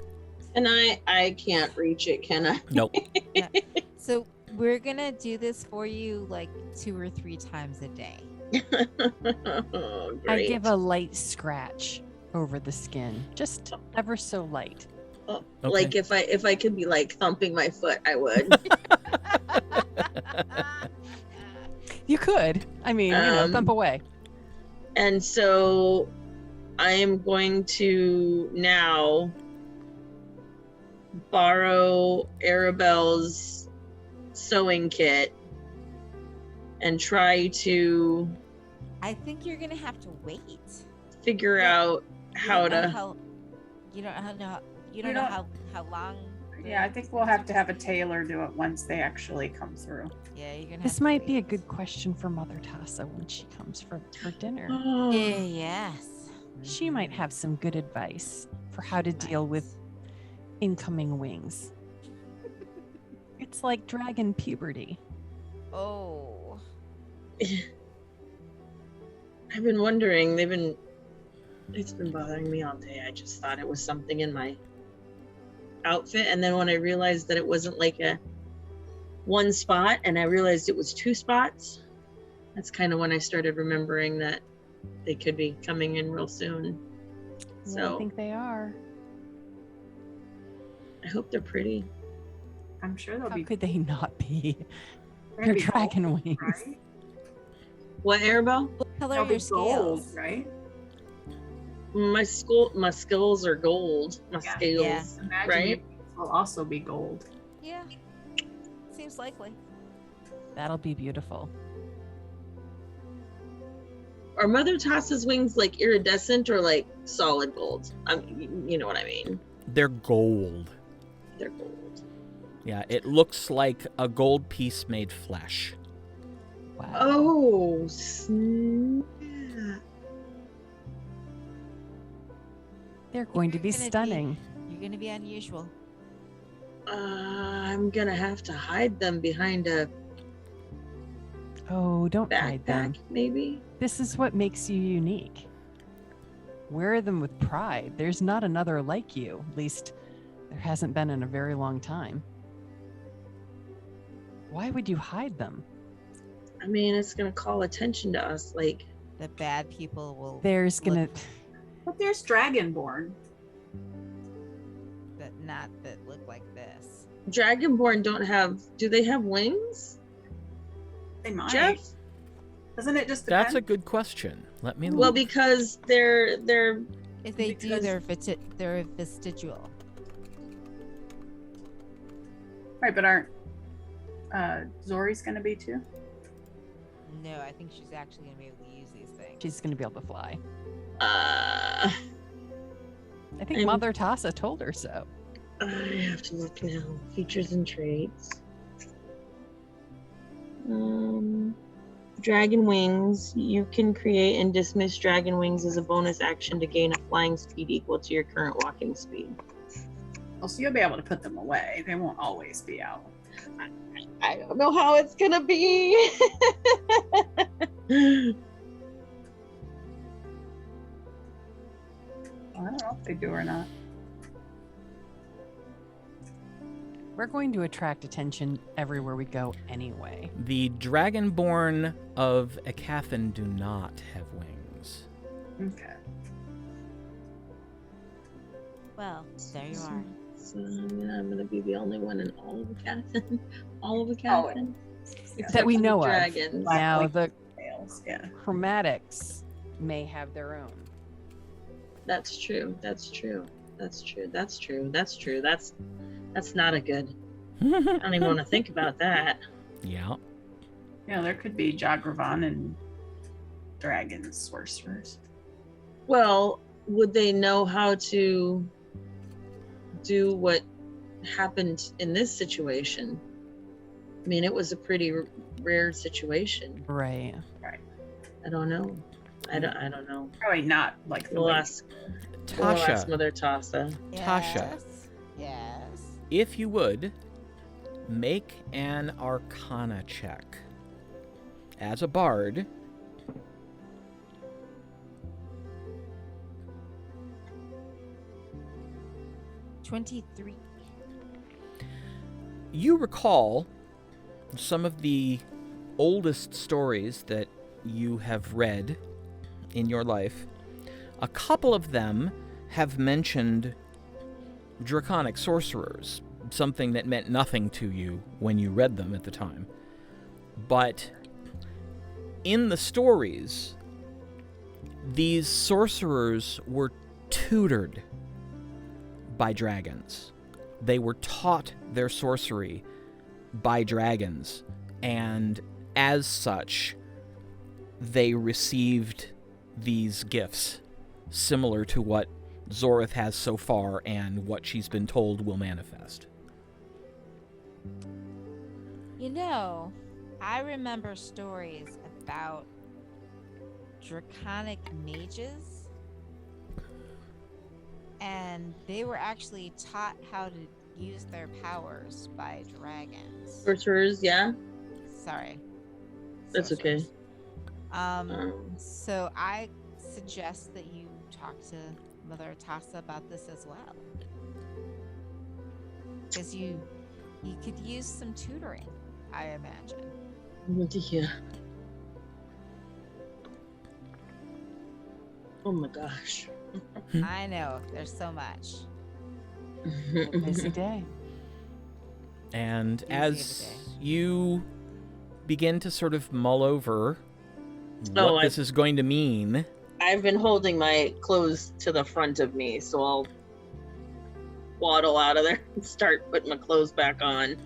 And I can't reach it, can I? Nope. Yeah. So we're gonna do this for you like 2 or 3 times a day. Oh, I great. give a light scratch over the skin, just ever so light. Oh, Okay. Like if I could be like thumping my foot, I would. You could. I mean, thump away. And so I am going to now borrow Aribell's sewing kit and try to I think you're gonna have to wait. figure Yeah. out how You don't to. know you don't know We how long. Yeah, I think we'll have to have a tailor do it once they actually come through. Yeah, you're gonna. This might be a good question for Mother Tassa when she comes for dinner. Oh, Yes. She might have some good advice for how to deal with incoming wings. It's like dragon puberty. Oh. I've been wondering. It's been bothering me all day. I just thought it was something in my outfit, and then when I realized that it wasn't like a one spot, and I realized it was 2 spots, that's kind of when I started remembering that they could be coming in real soon. Yeah, So I think they are. I hope they're pretty. I'm sure they'll How be. could they not be? they'll They're be dragon gold, wings. right? What, Aribell? What color They'll are be your scales? gold, right? My skills are gold. My Yeah. scales, Yeah. Imagine right? your wings will also be gold. Yeah. Seems likely. That'll be beautiful. Are Mother Tassa's wings like iridescent or like solid gold? You know what I mean. They're gold. They're gold. Yeah, it looks like a gold piece made flesh. Wow. Oh, snap. They're going to be You're gonna stunning. You're gonna be unusual. I'm gonna have to hide them behind a Oh, don't hide them. backpack, maybe. This is what makes you unique. Wear them with pride. There's not another like you. At least there hasn't been in a very long time. Why would you hide them? I mean, it's gonna call attention to us. Like, The bad people will. There's gonna. look But there's Dragonborn. that look like this. Dragonborn do they have wings? They might. Jeff? Doesn't it just That's a depend? good question. Let me Well, look. because they're If they do, Because- they're vestigial. Right, but aren't Zori's gonna be too? No, I think she's actually gonna be able to use these things. She's gonna be able to fly. I I think I'm- Mother Tassa told her so. have to look now. Features and traits. Dragon wings. You can create and dismiss dragon wings as a bonus action to gain a flying speed equal to your current walking speed. Well, so you'll be able to put them away. They won't always be out. I don't know how it's gonna be. I don't know if they do or not. We're going to attract attention everywhere we go anyway. The Dragonborn of Aecathan do not have wings. Okay. Well, there you are. So I'm gonna be the only one in all of Aecathan. All of Aecathan. Except That we for the know of. dragons. Now Like the Tails, yeah. chromatics may have their own. That's true. That's true. That's true. That's true. That's true. That's not a good. I don't even want to think about that. Yeah. Yeah, there could be Jagravan and dragon sorcerers. Well, would they know how to do what happened in this situation? I mean, it was a pretty rare situation. Right. I don't know. I don't know. Probably not like the We'll way- ask. We'll ask Tasha, Mother Tassa. Tasha. Yes. if you would, make an Arcana check. As a bard, 23. you recall some of the oldest stories that you have read in your life. A couple of them have mentioned draconic sorcerers, something that meant nothing to you when you read them at the time. But in the stories, these sorcerers were tutored by dragons. They were taught their sorcery by dragons, and as such, they received these gifts, similar to what Zorith has so far and what she's been told will manifest. You know, I remember stories about draconic mages, and they were actually taught how to use their powers by dragons. Sorcerers, yeah? Sorry. That's okay. Sorcerers. So I suggest that you talk to Mother Tassa about this as well, because you could use some tutoring, I imagine. Yeah. Oh my gosh. I know there's so much. Busy day. And Easy as today. you begin to sort of mull over what Oh, this is going to mean, I've been holding my clothes to the front of me, so I'll waddle out of there and start putting my clothes back on.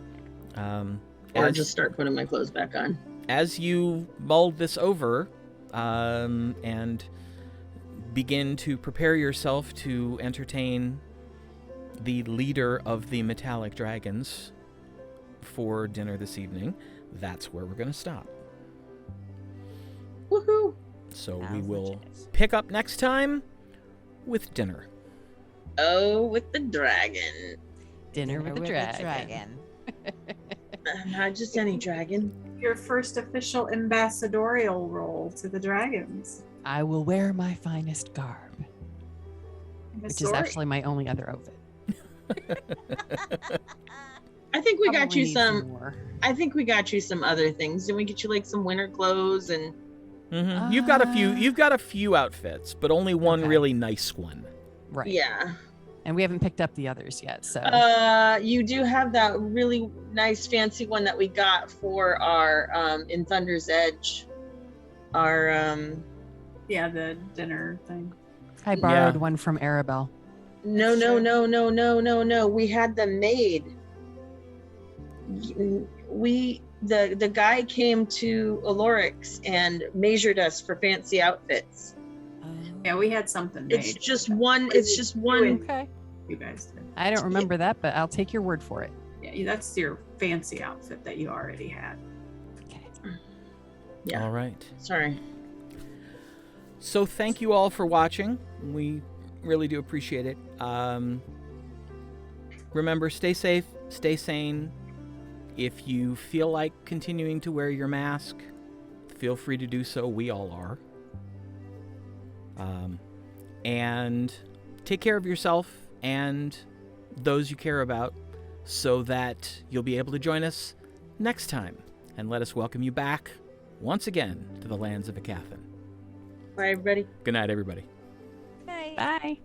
Or as, just start putting my clothes back on. as you mull this over and begin to prepare yourself to entertain the leader of the metallic dragons for dinner this evening, that's where we're going to stop. Woohoo! So we Sounds will legit. pick up next time with dinner. Oh, with the dragon. Dinner with the dragon. Not just any dragon. Your first official ambassadorial role to the dragons. I will wear my finest garb, which is actually my only other outfit. I think we got Probably you need some. more. I think we got you some other things. Didn't we get you like some winter clothes and? Mm-hmm. You've got a few outfits, but only one Okay. really nice one. Right. Yeah. And we haven't picked up the others yet, so You do have that really nice fancy one that we got for our in Thunder's Edge. Our Yeah, the dinner thing. I borrowed Yeah. one from Aribell. no. We had them made. The guy came to Olorix and measured us for fancy outfits. Yeah, we had something made. It's just one. It's just one. Okay. You guys did. I don't remember that, but I'll take your word for it. Yeah, that's your fancy outfit that you already had. Okay. Yeah. All right. Sorry. So thank you all for watching. We really do appreciate it. Remember, stay safe, stay sane. If you feel like continuing to wear your mask, feel free to do so. We all are. And take care of yourself and those you care about so that you'll be able to join us next time and let us welcome you back once again to the lands of Aecathan. Bye, everybody. Good night, everybody. Night. Bye.